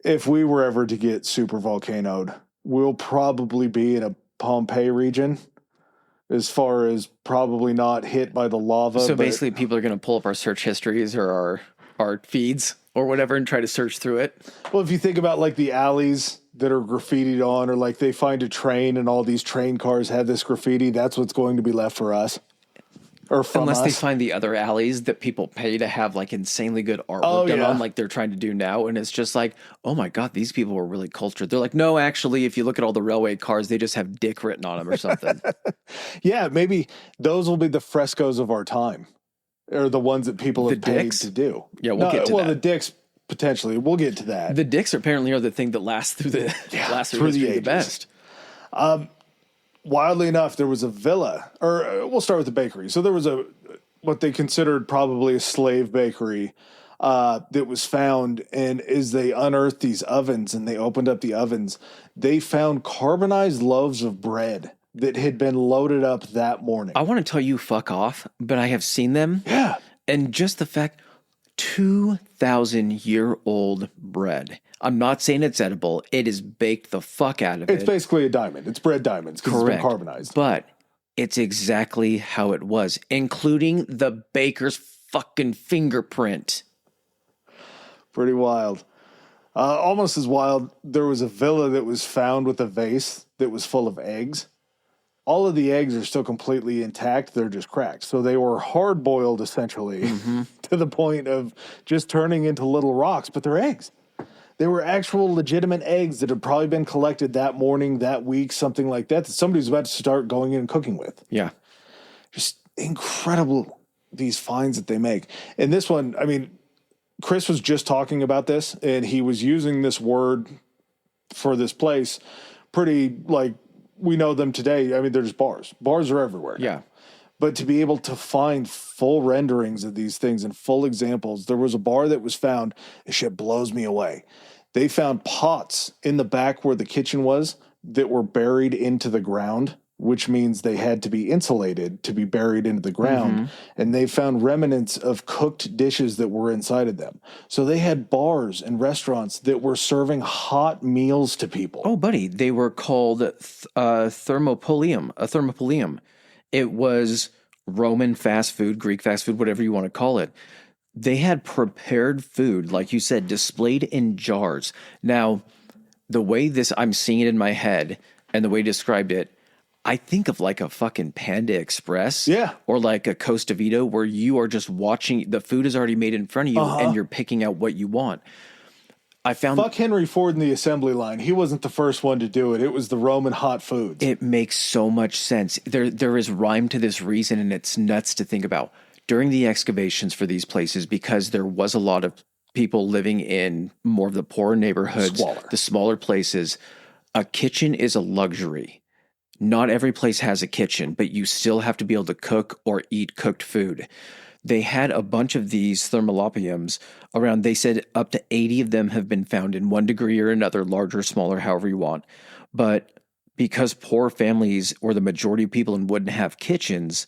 if we were ever to get super volcanoed, we'll probably be in a Pompeii region. As far as probably not hit by the lava. So basically people are going to pull up our search histories or our feeds or whatever and try to search through it. Well, if you think about like the alleys that are graffitied on, or like they find a train and all these train cars have this graffiti, that's what's going to be left for us. Or from Unless us. they find the other alleys that people pay to have like insanely good artwork done on, like they're trying to do now. And it's just like, oh my God, these people were really cultured. They're like, no, actually, if you look at all the railway cars, they just have dick written on them or something. Yeah, maybe those will be the frescoes of our time. Or the ones that people have paid dicks? to do. Yeah, we'll get to that. Well, the dicks, potentially. We'll get to that. The dicks apparently are the thing that lasts through the through the history ages. the best. Wildly enough, there was a villa, or we'll start with the bakery. So there was what they considered probably a slave bakery that was found. And as they unearthed these ovens and they opened up the ovens, they found carbonized loaves of bread that had been loaded up that morning. I want to tell you fuck off, but I have seen them. Yeah. And just the fact, 2,000-year-old bread. I'm not saying it's edible. It is baked the fuck out of it. It's basically a diamond. It's bread diamonds because it's been carbonized. But it's exactly how it was, including the baker's fucking fingerprint. Pretty wild. Almost as wild, there was a villa that was found with a vase that was full of eggs. All of the eggs are still completely intact. They're just cracked. So they were hard-boiled, essentially, to the point of just turning into little rocks. But they're eggs. They were actual legitimate eggs that had probably been collected that morning, that week, something like that somebody was about to start going in and cooking with. Yeah. Just incredible, these finds that they make. And this one, I mean, Chris was just talking about this, and he was using this word for this place pretty, like, we know them today. I mean, they're just bars. Bars are everywhere now. Yeah. But to be able to find full renderings of these things and full examples, there was a bar that was found. This shit blows me away. They found pots in the back where the kitchen was that were buried into the ground, which means they had to be insulated to be buried into the ground. And they found remnants of cooked dishes that were inside of them. So they had bars and restaurants that were serving hot meals to people. Oh, buddy, they were called thermopolium. It was Roman fast food, Greek fast food, whatever you want to call it. They had prepared food, like you said, displayed in jars. Now, the way I'm seeing it in my head and the way you described it, I think of like a fucking Panda Express. Yeah. Or like a Costa Vito where you are just watching, the food is already made in front of you and you're picking out what you want. Fuck Henry Ford in the assembly line. He wasn't the first one to do it. It was the Roman hot foods. It makes so much sense. There is rhyme to this reason, and it's nuts to think about. During the excavations for these places, because there was a lot of people living in more of the poorer neighborhoods, the smaller places, a kitchen is a luxury. Not every place has a kitchen, but you still have to be able to cook or eat cooked food. They had a bunch of these thermalopiums around. They said up to 80 of them have been found in one degree or another, larger, smaller, however you want. But because poor families or the majority of people wouldn't have kitchens,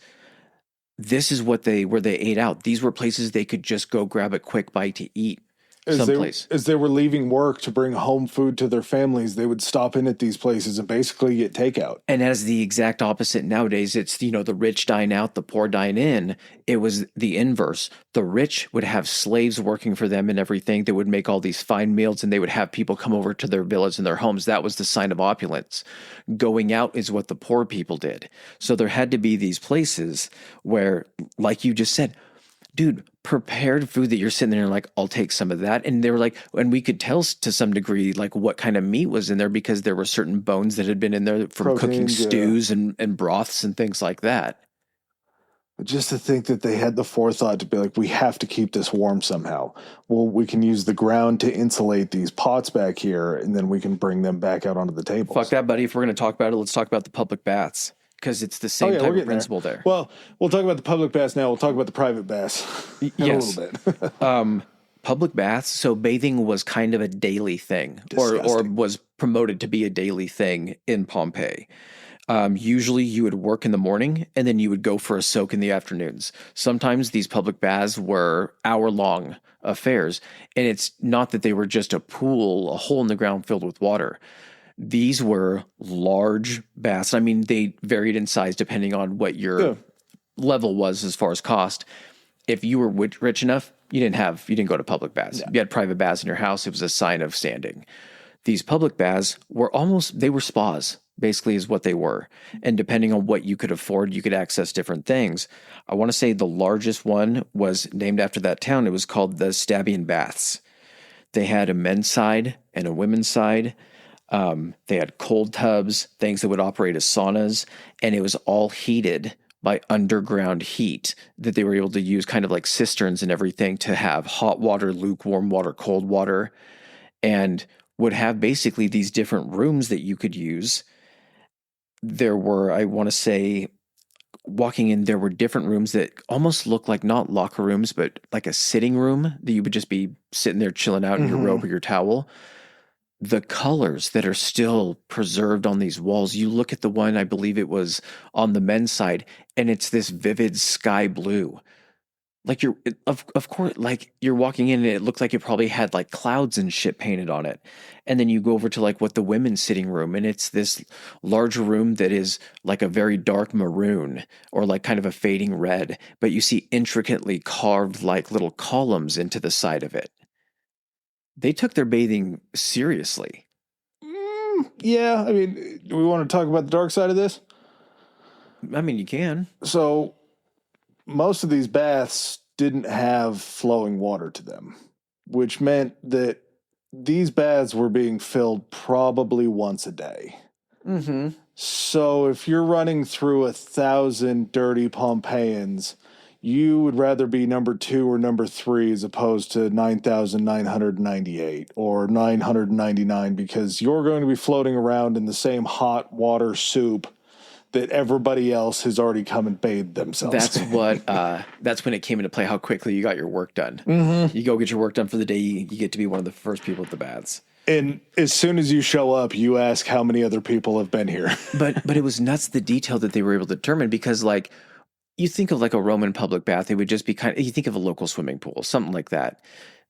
this is where they ate out. These were places they could just go grab a quick bite to eat. As they were leaving work to bring home food to their families, they would stop in at these places and basically get takeout. And as the exact opposite nowadays, it's, the rich dine out, the poor dine in. It was the inverse. The rich would have slaves working for them and everything. They would make all these fine meals and they would have people come over to their villas and their homes. That was the sign of opulence. Going out is what the poor people did. So there had to be these places where, like you just said, dude, prepared food that you're sitting there and like, I'll take some of that. And they were like, and we could tell to some degree, like what kind of meat was in there because there were certain bones that had been in there from cooking stews and broths and things like that. But just to think that they had the forethought to be like, we have to keep this warm somehow. Well, we can use the ground to insulate these pots back here and then we can bring them back out onto the table. Fuck that, buddy. If we're going to talk about it, let's talk about the public baths. Because it's the same type of principle there. Well, we'll talk about the public baths now. We'll talk about the private baths in a little bit. Public baths, so bathing was kind of a daily thing, or was promoted to be a daily thing in Pompeii. Usually you would work in the morning and then you would go for a soak in the afternoons. Sometimes these public baths were hour-long affairs, and it's not that they were just a pool, a hole in the ground filled with water. These were large baths. I mean, they varied in size depending on what your level was as far as cost. If you were rich enough, you didn't go to public baths. You had private baths in your house. It was a sign of standing. These public baths were they were spas, basically is what they were. And depending on what you could afford, you could access different things. I want to say the largest one was named after that town. It was called the Stabian Baths. They had a men's side and a women's side. They had cold tubs, things that would operate as saunas, and it was all heated by underground heat that they were able to use kind of like cisterns and everything to have hot water, lukewarm water, cold water, and would have basically these different rooms that you could use. There were, I want to say, walking in, there were different rooms that almost looked like not locker rooms, but like a sitting room that you would just be sitting there chilling out in your robe or your towel. The colors that are still preserved on these walls, you look at the one, I believe it was on the men's side, and it's this vivid sky blue. Like of course, like you're walking in and it looked like it probably had like clouds and shit painted on it. And then you go over to like what the women's sitting room, and it's this larger room that is like a very dark maroon or like kind of a fading red, but you see intricately carved like little columns into the side of it. They took their bathing seriously. Yeah, I mean, do we want to talk about the dark side of this? I mean, you can. So most of these baths didn't have flowing water to them, which meant that these baths were being filled probably once a day. Mm-hmm. So if you're running through 1,000 dirty Pompeians, you would rather be number 2 or number 3 as opposed to 9,998 or 999, because you're going to be floating around in the same hot water soup that everybody else has already come and bathed themselves. That's when it came into play how quickly you got your work done. Mm-hmm. You go get your work done for the day, you get to be one of the first people at the baths. And as soon as you show up, you ask how many other people have been here. But it was nuts, the detail that they were able to determine, because like you think of like a Roman public bath, it would just be you think of a local swimming pool, something like that.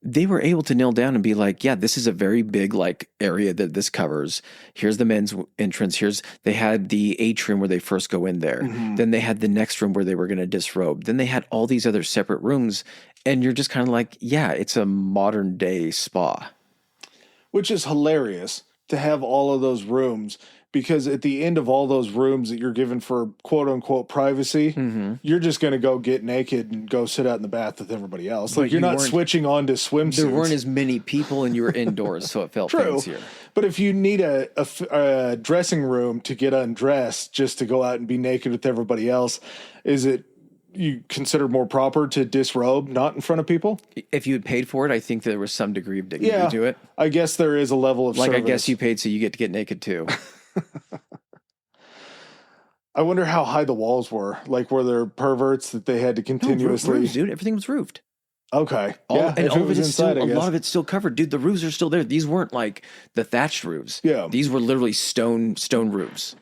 They were able to nail down and be like, yeah, this is a very big like area that this covers. Here's the men's entrance. They had the atrium where they first go in there. Mm-hmm. Then they had the next room where they were going to disrobe. Then they had all these other separate rooms. And you're just kind of like, yeah, it's a modern day spa. Which is hilarious to have all of those rooms, because at the end of all those rooms that you're given for quote unquote privacy, mm-hmm. you're just going to go get naked and go sit out in the bath with everybody else. But like you're not switching on to swimsuits. There weren't as many people and you were indoors, so it felt fancier. But if you need a dressing room to get undressed just to go out and be naked with everybody else, is it you consider more proper to disrobe, not in front of people? If you had paid for it, I think there was some degree of dignity to it. I guess there is a level of service. I guess you paid so you get to get naked too. I wonder how high the walls were. Like, were there perverts that they had to continuously... No, roofs, dude. Everything was roofed. Okay. All of it's still covered. Dude, the roofs are still there. These weren't like the thatched roofs. Yeah. These were literally stone roofs.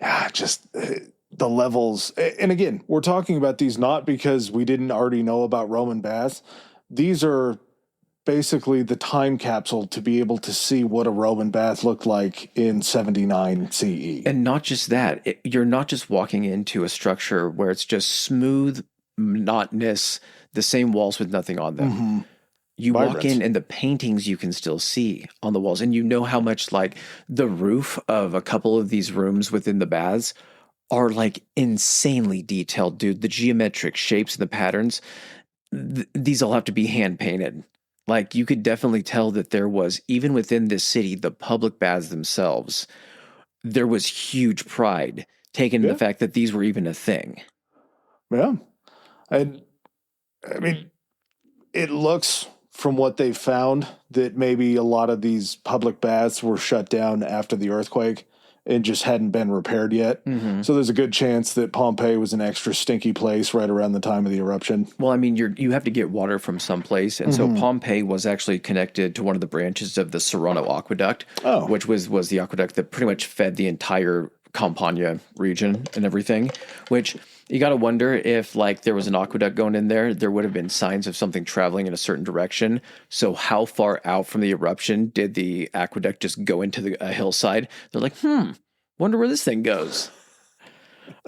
Yeah, just... the levels. And again, we're talking about these not because we didn't already know about Roman baths. These are basically the time capsule to be able to see what a Roman bath looked like in 79 CE. And not just that, you're not just walking into a structure where it's just smooth, monotonous, the same walls with nothing on them. Mm-hmm. You walk in and the paintings you can still see on the walls. And you know how much like the roof of a couple of these rooms within the baths are like insanely detailed, dude. The geometric shapes and the patterns, these all have to be hand painted. Like you could definitely tell that there was, even within this city, the public baths themselves, there was huge pride taken in the fact that these were even a thing. Yeah. And I mean, it looks from what they found that maybe a lot of these public baths were shut down after the earthquake and just hadn't been repaired yet. Mm-hmm. So there's a good chance that Pompeii was an extra stinky place right around the time of the eruption. Well, I mean, you have to get water from someplace. And so Pompeii was actually connected to one of the branches of the Serrano Aqueduct, which was the aqueduct that pretty much fed the entire Campania region and everything, which you got to wonder if like there was an aqueduct going in there would have been signs of something traveling in a certain direction. So how far out from the eruption did the aqueduct just go into a hillside? They're like, wonder where this thing goes.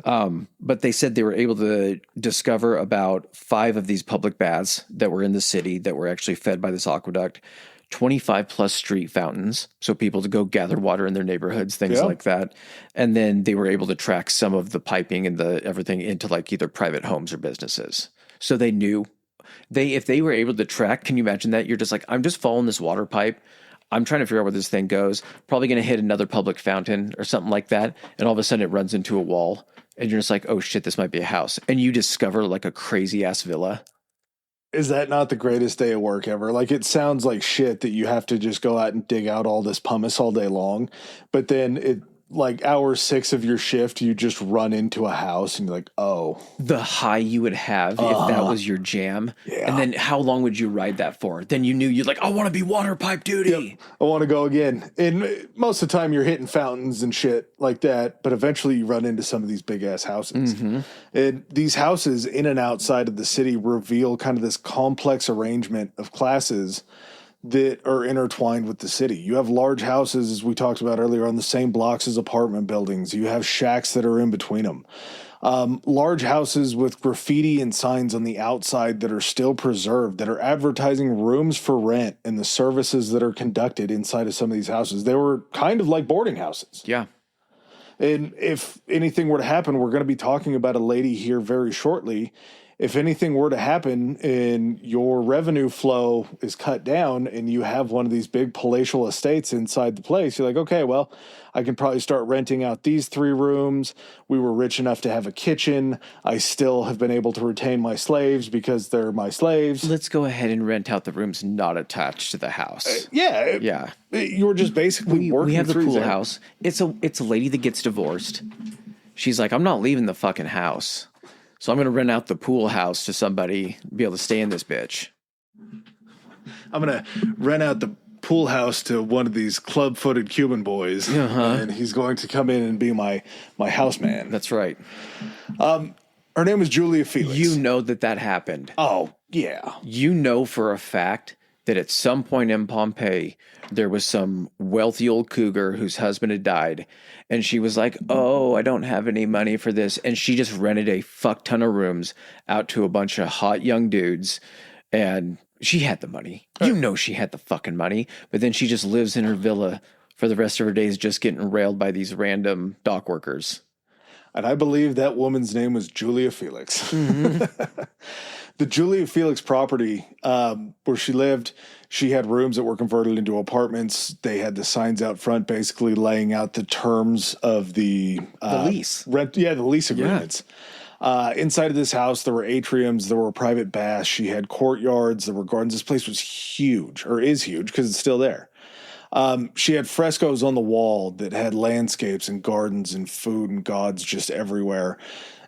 But they said they were able to discover about 5 of these public baths that were in the city that were actually fed by this aqueduct, 25 plus street fountains, so people to go gather water in their neighborhoods, things like that. And then they were able to track some of the piping and the everything into like either private homes or businesses. So they knew if they were able to track, can you imagine that? You're just like, I'm just following this water pipe. I'm trying to figure out where this thing goes. Probably going to hit another public fountain or something like that. And all of a sudden it runs into a wall and you're just like, oh shit, this might be a house. And you discover like a crazy ass villa. Is that not the greatest day of work ever? Like, it sounds like shit that you have to just go out and dig out all this pumice all day long. But then like hour 6 of your shift, you just run into a house and you're like, oh. The high you would have if that was your jam. Yeah. And then how long would you ride that for? Then you knew you'd like, I want to be water pipe duty. Yep. I want to go again. And most of the time you're hitting fountains and shit like that, but eventually you run into some of these big ass houses. And these houses in and outside of the city reveal kind of this complex arrangement of classes that are intertwined with the city. You have large houses, as we talked about earlier, on the same blocks as apartment buildings. You have shacks that are in between them. Large houses with graffiti and signs on the outside that are still preserved, that are advertising rooms for rent and the services that are conducted inside of some of these houses. They were kind of like boarding houses. Yeah. And if anything were to happen, we're going to be talking about a lady here very shortly. If anything were to happen and your revenue flow is cut down and you have one of these big palatial estates inside the place, you're like, okay, well, I can probably start renting out these 3 rooms. We were rich enough to have a kitchen. I still have been able to retain my slaves because they're my slaves. Let's go ahead and rent out the rooms not attached to the house. Yeah. You were just basically working. We have the through pool there. house. It's a lady that gets divorced. She's like, I'm not leaving the fucking house. So I'm going to rent out the pool house to somebody, be able to stay in this bitch. I'm going to rent out the pool house to one of these club-footed Cuban boys, and he's going to come in and be my houseman. That's right. Her name is Julia Felix. You know that happened. Oh, yeah. You know for a fact that at some point in Pompeii, there was some wealthy old cougar whose husband had died. And she was like, oh, I don't have any money for this. And she just rented a fuck ton of rooms out to a bunch of hot young dudes. And she had the money. You know she had the fucking money. But then she just lives in her villa for the rest of her days just getting railed by these random dock workers. And I believe that woman's name was Julia Felix. The Julia Felix property where she lived, she had rooms that were converted into apartments. They had the signs out front basically laying out the terms of the lease. Rent. Yeah, the lease agreements. Inside of this house, there were atriums, there were private baths. She had courtyards, there were gardens. This place was huge, or is huge because it's still there. She had frescoes on the wall that had landscapes and gardens and food and gods just everywhere.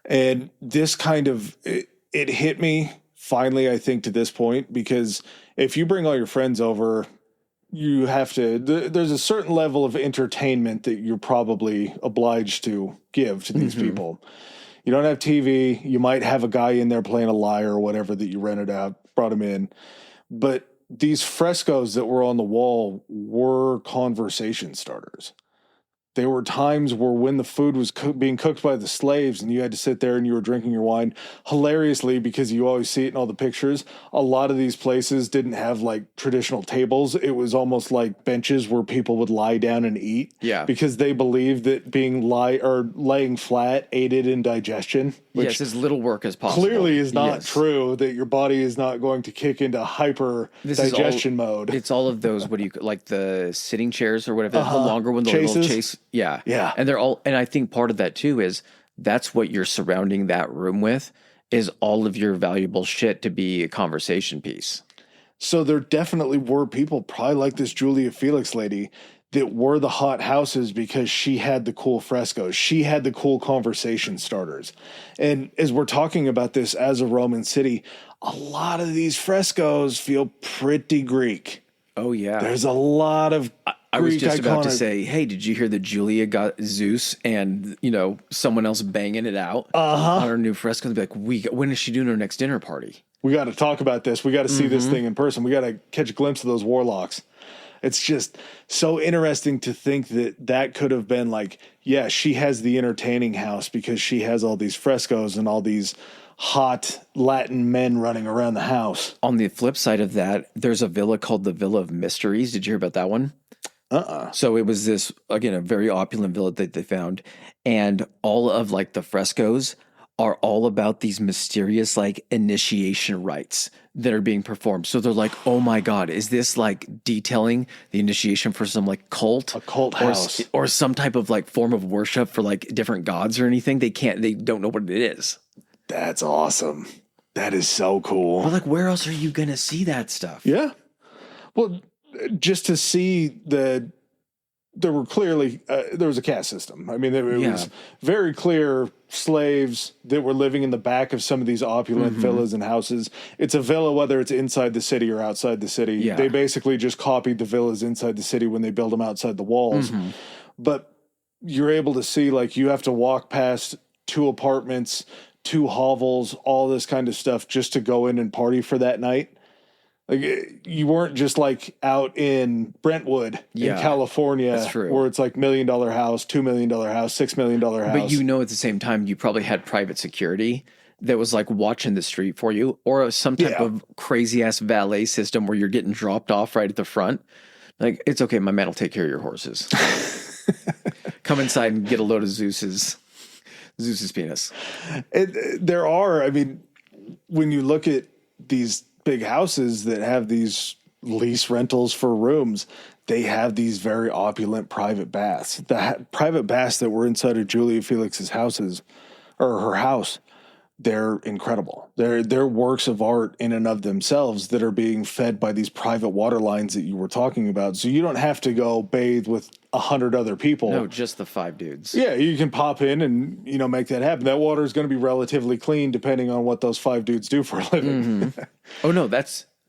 And this kind of, it hit me finally, I think, to this point, because if you bring all your friends over, you have to, there's a certain level of entertainment that you're probably obliged to give to these people. You don't have TV. You might have a guy in there playing a lyre or whatever that you rented out, brought him in. But these frescoes that were on the wall were conversation starters. There were times where when the food was being cooked by the slaves and you had to sit there and you were drinking your wine, hilariously, because you always see it in all the pictures, a lot of these places didn't have like traditional tables. It was almost like benches where people would lie down and eat. Yeah. Because they believed that laying flat aided in digestion. Which yes, as little work as possible. clearly is not true, that your body is not going to kick into hyper digestion mode. It's all of those, what do you, like the sitting chairs or whatever, the longer one, the Chases. little chase. Yeah. Yeah. And they're all, and I think part of that too is that's what you're surrounding that room with, is all of your valuable shit to be a conversation piece. So there definitely were people, probably like this Julia Felix lady, that were the hot houses because she had the cool frescoes. She had the cool conversation starters. And as we're talking about this as a Roman city, a lot of these frescoes feel pretty Greek. Oh, yeah. There's a lot of I was Greek just about to iconic- say, hey, did you hear that Julia got Zeus and, you know, someone else banging it out on her new fresco? They'd be like, when is she doing her next dinner party? We got to talk about this. We got to see this thing in person. We got to catch a glimpse of those warlocks. It's just so interesting to think that that could have been like, yeah, she has the entertaining house because she has all these frescoes and all these hot Latin men running around the house. On the flip side of that, there's a villa called the Villa of Mysteries. Did you hear about that one? So it was this, again, a very opulent villa that they found. And all of like the frescoes are all about these mysterious like initiation rites that are being performed. So they're like, oh my God, is this like detailing the initiation for some like cult? A cult house. Or some type of like form of worship for like different gods or anything? They don't know what it is. That's awesome. That is so cool. But like, where else are you going to see that stuff? Yeah. Well, just to see the there were clearly there was a caste system. I mean, it Yeah. was very clear slaves that were living in the back of some of these opulent villas and houses. It's a villa whether it's inside the city or outside the city. Yeah. They basically just copied the villas inside the city when they build them outside the walls. But you're able to see, like, you have to walk past 2 apartments, 2 hovels, all this kind of stuff just to go in and party for that night. Like, you weren't just like out in Brentwood in California, that's true. where it's like $1 million house, $2 million house, $6 million house. But at the same time, you probably had private security that was like watching the street for you, or some type of crazy ass valet system where you're getting dropped off right at the front. Like, it's okay, my man will take care of your horses. Come inside and get a load of Zeus's penis. There are, I mean, when you look at these big houses that have these lease rentals for rooms, they have these very opulent private baths. The private baths that were inside of Julia Felix's houses, or her house, they're incredible. They're works of art in and of themselves that are being fed by these private water lines that you were talking about. So you don't have to go bathe with 100 other people. No, just the 5 dudes. Yeah, you can pop in and, make that happen. That water is going to be relatively clean depending on what those 5 dudes do for a living. Oh, no,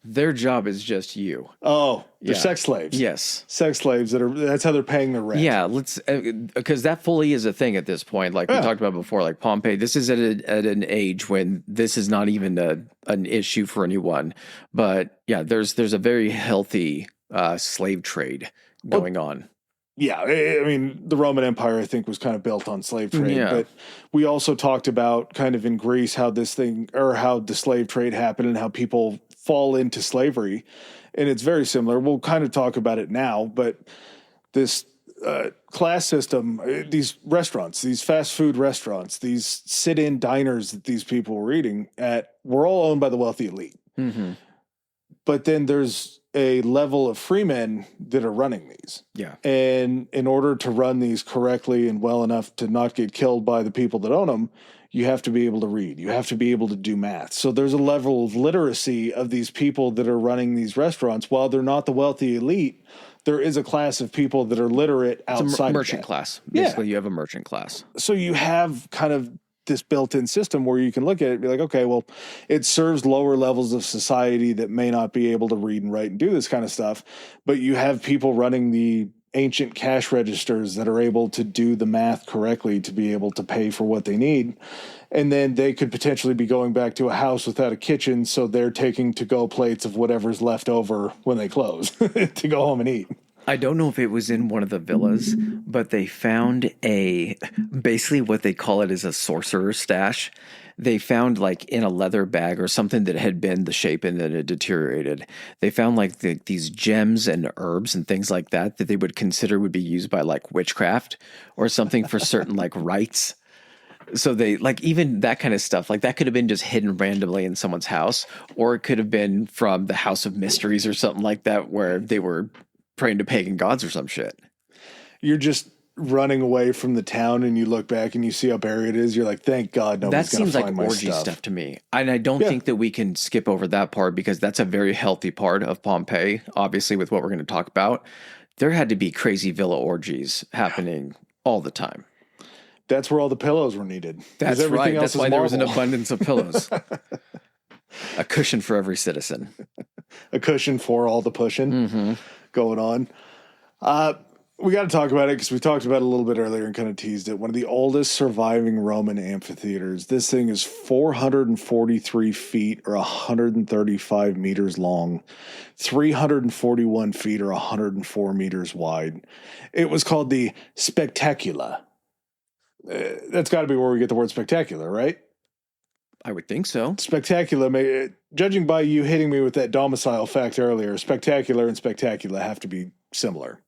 their job is just you. Oh, they're sex slaves. Yes. Sex slaves that's how they're paying their rent. Yeah, because that fully is a thing at this point. Like we talked about before, like Pompeii, this is at an age when this is not even an issue for anyone. But yeah, there's a very healthy slave trade going on. Yeah, I mean, the Roman Empire, I think, was kind of built on slave trade. Yeah. But we also talked about kind of in Greece how how the slave trade happened and how people fall into slavery. And it's very similar. We'll kind of talk about it now, but this class system, these restaurants, these fast food restaurants, these sit-in diners that these people were eating at, were all owned by the wealthy elite. But then there's a level of freemen that are running these. Yeah. And in order to run these correctly and well enough to not get killed by the people that own them, you have to be able to read. You have to be able to do math. So there's a level of literacy of these people that are running these restaurants. While they're not the wealthy elite, there is a class of people that are literate outside. It's a merchant class. Basically, you have a merchant class. So you have kind of this built-in system where you can look at it and be like, okay, well, it serves lower levels of society that may not be able to read and write and do this kind of stuff. But you have people running the ancient cash registers that are able to do the math correctly to be able to pay for what they need. And then they could potentially be going back to a house without a kitchen, so they're taking to-go plates of whatever's left over when they close to go home and eat. I don't know if it was in one of the villas, but they found basically what they call it is a sorcerer's stash. They found like in a leather bag or something that had been the shape and then it deteriorated. They found like these gems and herbs and things like that they would consider would be used by like witchcraft or something for certain like rites. So they like even that kind of stuff, like that could have been just hidden randomly in someone's house, or it could have been from the House of Mysteries or something like that where they were praying to pagan gods or some shit. You're just running away from the town and you look back and you see how buried it is. You're like, thank God nobody's going to find my stuff. That seems like orgy stuff to me. And I don't think that we can skip over that part because that's a very healthy part of Pompeii, obviously with what we're going to talk about. There had to be crazy villa orgies happening all the time. That's where all the pillows were needed. That's right. That's why there was an abundance of pillows. A cushion for every citizen. A cushion for all the pushing going on. We got to talk about it because we talked about it a little bit earlier and kind of teased it. One of the oldest surviving Roman amphitheaters. This thing is 443 feet or 135 meters long, 341 feet or 104 meters wide. It was called the Spectacula. That's got to be where we get the word spectacular, right? I would think so. Spectacular, judging by you hitting me with that domicile fact earlier, spectacular and spectacular have to be similar.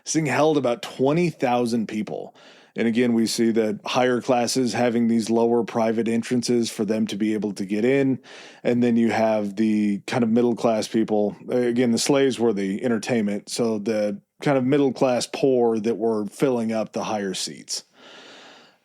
This thing held about 20,000 people. And again, we see the higher classes having these lower private entrances for them to be able to get in. And then you have the kind of middle class people. Again, the slaves were the entertainment. So the kind of middle class poor that were filling up the higher seats.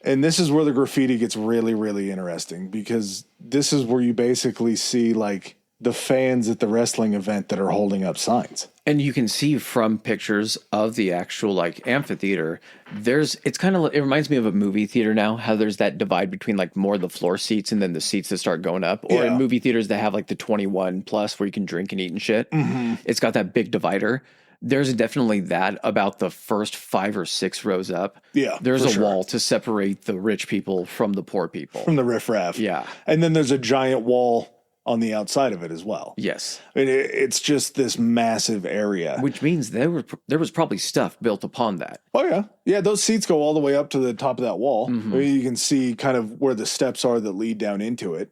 And this is where the graffiti gets really, really interesting because this is where you basically see like the fans at the wrestling event that are holding up signs. And you can see from pictures of the actual like amphitheater, it's kind of, it reminds me of a movie theater now, how there's that divide between like more of the floor seats and then the seats that start going up, or in movie theaters that have like the 21 plus where you can drink and eat and shit. It's got that big divider. There's definitely that about the first 5 or 6 rows up. Yeah, there's a wall to separate the rich people from the poor people. From the riffraff. Yeah. And then there's a giant wall on the outside of it as well. Yes. It's just this massive area. Which means there was probably stuff built upon that. Oh, yeah. Yeah, those seats go all the way up to the top of that wall. I mean, you can see kind of where the steps are that lead down into it.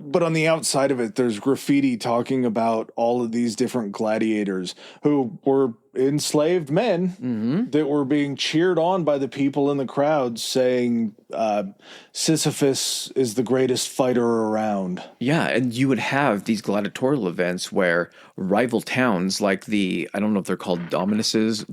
But on the outside of it, there's graffiti talking about all of these different gladiators who were enslaved men that were being cheered on by the people in the crowd saying, Sisyphus is the greatest fighter around. Yeah, and you would have these gladiatorial events where rival towns like I don't know if they're called domuses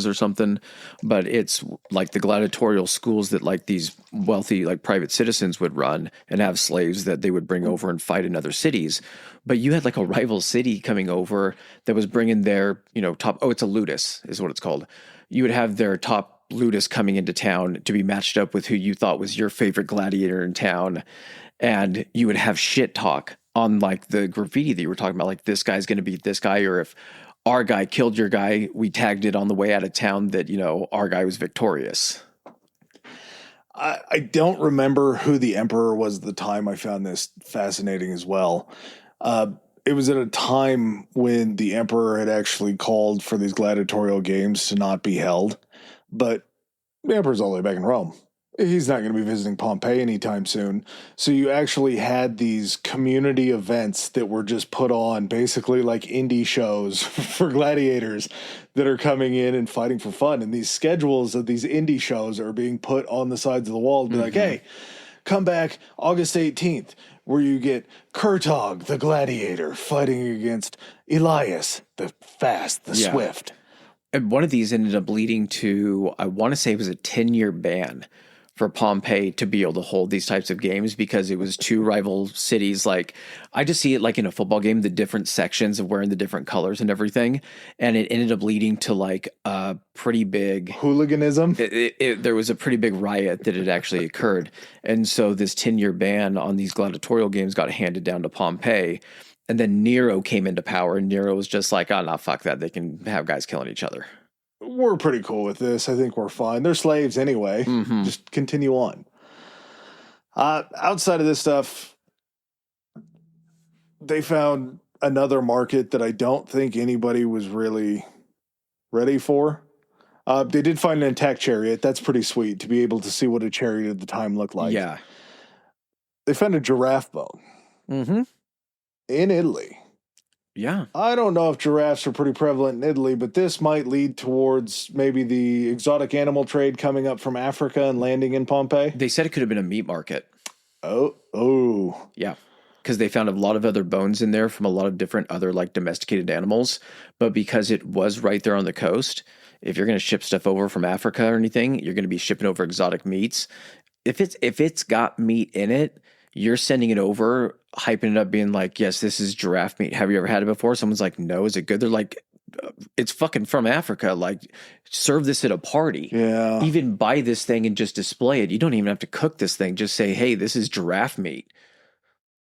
or something, but it's like the gladiatorial schools that like these wealthy like private citizens would run and have slaves that they would bring over and fight in other cities. But you had like a rival city coming over that was bringing their, it's a ludus is what it's called. You would have their top ludus coming into town to be matched up with who you thought was your favorite gladiator in town. And you would have shit talk on like the graffiti that you were talking about, like this guy's going to beat this guy, or if our guy killed your guy, we tagged it on the way out of town that, our guy was victorious. I don't remember who the emperor was at the time. I found this fascinating as well. It was at a time when the emperor had actually called for these gladiatorial games to not be held. But the emperor's all the way back in Rome. He's not going to be visiting Pompeii anytime soon. So you actually had these community events that were just put on, basically like indie shows for gladiators that are coming in and fighting for fun. And these schedules of these indie shows are being put on the sides of the wall to be like, hey, come back August 18th, where you get Kurtog, the gladiator, fighting against Elias, the fast, the swift. And one of these ended up leading to, I want to say it was a 10-year ban for Pompeii to be able to hold these types of games because it was two rival cities. Like, I just see it like in a football game, the different sections of wearing the different colors and everything. And it ended up leading to like a pretty big hooliganism. There was a pretty big riot that had actually occurred. And so this 10-year ban on these gladiatorial games got handed down to Pompeii. And then Nero came into power, and Nero was just like, oh, no, fuck that. They can have guys killing each other. We're pretty cool with this. I think we're fine. They're slaves anyway. Just continue on. Outside of this stuff, they found another market that I don't think anybody was really ready for. They did find an intact chariot. That's pretty sweet to be able to see what a chariot at the time looked like. Yeah. They found a giraffe bone in Italy. Yeah. I don't know if giraffes are pretty prevalent in Italy, but this might lead towards maybe the exotic animal trade coming up from Africa and landing in Pompeii. They said it could have been a meat market. Oh. Yeah. Because they found a lot of other bones in there from a lot of different other like domesticated animals. But because it was right there on the coast, if you're going to ship stuff over from Africa or anything, you're going to be shipping over exotic meats. If it's got meat in it, you're sending it over, hyping it up, being like, yes, this is giraffe meat. Have you ever had it before? Someone's like, no, is it good? They're like, it's fucking from Africa. Like, serve this at a party. Yeah. Even buy this thing and just display it. You don't even have to cook this thing. Just say, hey, this is giraffe meat.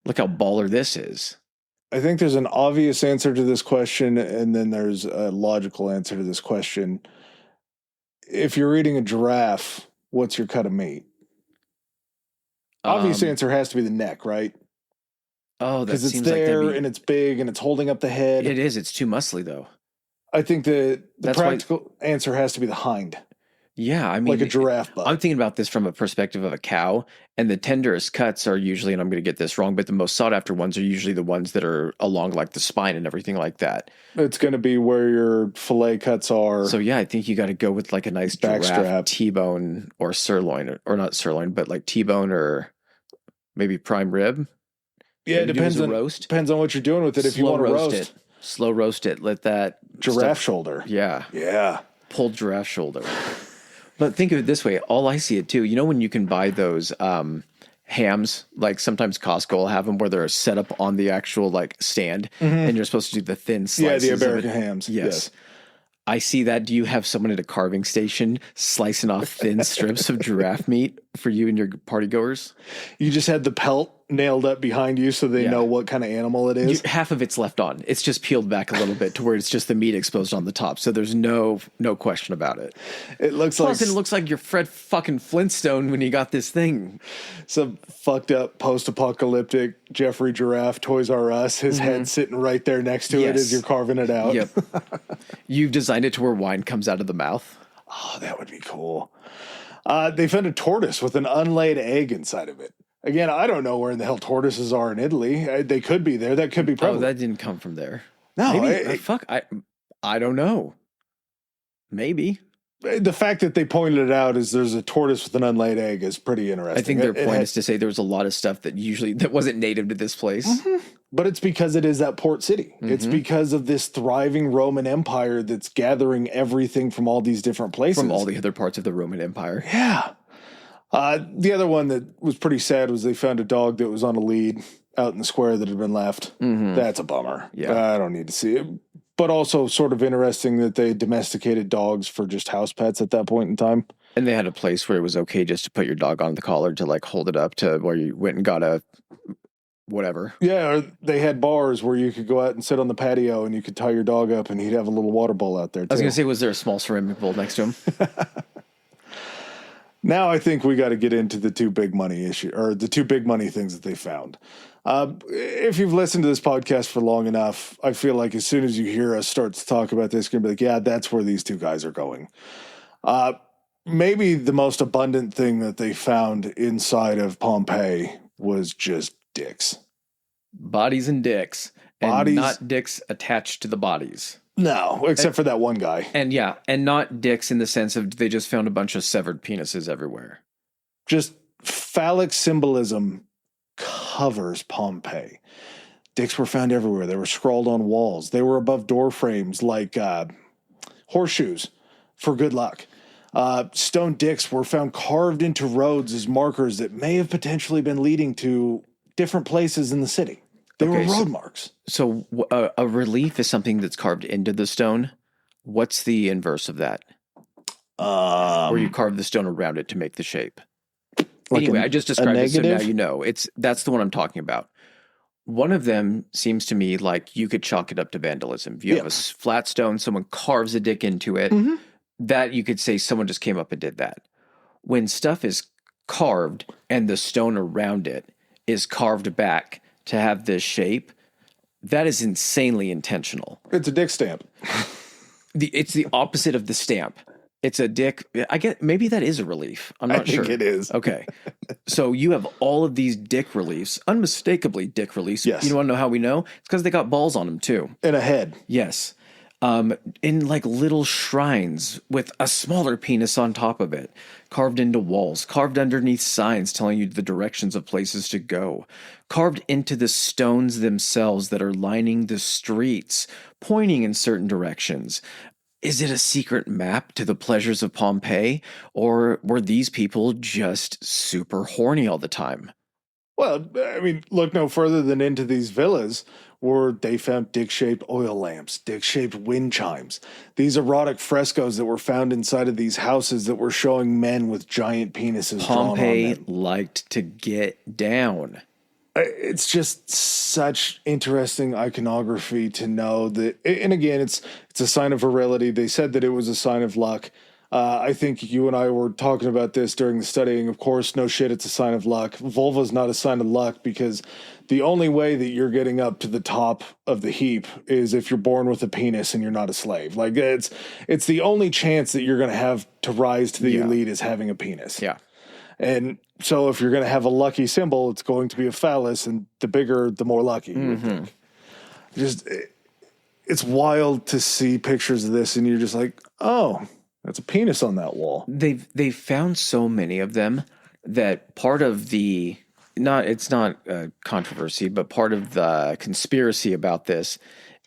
Look how baller this is. I think there's an obvious answer to this question, and then there's a logical answer to this question. If you're eating a giraffe, what's your cut of meat? Obvious answer has to be the neck, right? Oh, that seems it's there and it's big and it's holding up the head. It is. It's too muscly, though. I think the practical answer has to be the hind. Yeah, I mean, like a giraffe butt. I'm thinking about this from a perspective of a cow, and the tenderest cuts are usually, and I'm going to get this wrong, but the most sought after ones are usually the ones that are along like the spine and everything like that. It's going to be where your fillet cuts are. So yeah, I think you got to go with like a nice giraffe T-bone or sirloin, or not sirloin, but like T-bone or maybe prime rib. Yeah, it depends on what you're doing with it. If you want to roast it, slow roast it. Let that giraffe shoulder. Yeah. Pulled giraffe shoulder. But think of it this way. All I see it too. You know when you can buy those hams. Like sometimes Costco will have them where they're set up on the actual like stand, and you're supposed to do the thin slices. Yeah, the of American it. hams. Yes. I see that. Do you have someone at a carving station slicing off thin strips of giraffe meat for you and your party goers? You just had the pelt nailed up behind you so they know what kind of animal it is. Half of it's left on. It's just peeled back a little bit to where it's just the meat exposed on the top. So there's no question about it. It looks Plus, it looks like you're Fred fucking Flintstone when you got this thing. Some fucked up post-apocalyptic Jeffrey Giraffe, Toys R Us, his head sitting right there next to it as you're carving it out. Yep. You've designed it to where wine comes out of the mouth. Oh, that would be cool. They found a tortoise with an unlaid egg inside of it. Again, I don't know where in the hell tortoises are in Italy. They could be there. That could be prevalent. Oh, that didn't come from there. No, maybe. I don't know. Maybe. The fact that they pointed it out as there's a tortoise with an unlaid egg is pretty interesting. I think their point is to say there was a lot of stuff that wasn't native to this place. But it's because it is that port city. It's because of this thriving Roman Empire that's gathering everything from all these different places. From all the other parts of the Roman Empire. Yeah. The other one that was pretty sad was they found a dog that was on a lead out in the square that had been left. That's a bummer. Yeah. I don't need to see it. But also sort of interesting that they domesticated dogs for just house pets at that point in time. And they had a place where it was okay just to put your dog on the collar to like hold it up to where you went and got a whatever. Yeah, or they had bars where you could go out and sit on the patio and you could tie your dog up and he'd have a little water bowl out there too. I was going to say, was there a small ceramic bowl next to him? Now I think we got to get into the two big money things that they found. If you've listened to this podcast for long enough, I feel like as soon as you hear us start to talk about this, you're going to be like, yeah, that's where these two guys are going. Maybe the most abundant thing that they found inside of Pompeii was just dicks. Bodies and dicks. And not dicks attached to the bodies. No, except for that one guy. And not dicks in the sense of they just found a bunch of severed penises everywhere. Just phallic symbolism covers Pompeii. Dicks were found everywhere. They were scrawled on walls. They were above door frames like horseshoes for good luck. Stone dicks were found carved into roads as markers that may have potentially been leading to different places in the city. They were road marks. So a relief is something that's carved into the stone. What's the inverse of that? Where you carve the stone around it to make the shape. Like anyway, I just described it, so now you know. That's the one I'm talking about. One of them seems to me like you could chalk it up to vandalism. If you have a flat stone, someone carves a dick into it, that you could say someone just came up and did that. When stuff is carved and the stone around it is carved back to have this shape, that is insanely intentional. It's a dick stamp. It's the opposite of the stamp. It's a dick. I get maybe that is a relief. I'm not sure. I think it is. Okay. So you have all of these dick reliefs, unmistakably dick reliefs. Yes. You want to know how we know? It's because they got balls on them too. And a head. Yes. In like little shrines with a smaller penis on top of it, carved into walls, carved underneath signs telling you the directions of places to go, carved into the stones themselves that are lining the streets, pointing in certain directions. Is it a secret map to the pleasures of Pompeii, or were these people just super horny all the time? Well, I mean, look no further than into these villas where they found dick-shaped oil lamps, dick-shaped wind chimes. These erotic frescoes that were found inside of these houses that were showing men with giant penises drawn on them. Pompeii liked to get down. It's just such interesting iconography to know that, and again, it's a sign of virility. They said that it was a sign of luck. I think you and I were talking about this during the studying. Of course, no shit, it's a sign of luck. Vulva's not a sign of luck because the only way that you're getting up to the top of the heap is if you're born with a penis and you're not a slave. Like it's the only chance that you're going to have to rise to the elite is having a penis. Yeah. And so if you're going to have a lucky symbol, it's going to be a phallus, and the bigger, the more lucky. Mm-hmm. Just, it's wild to see pictures of this, and you're just like, oh, that's a penis on that wall. They've found so many of them that part of the it's not a controversy, but part of the conspiracy about this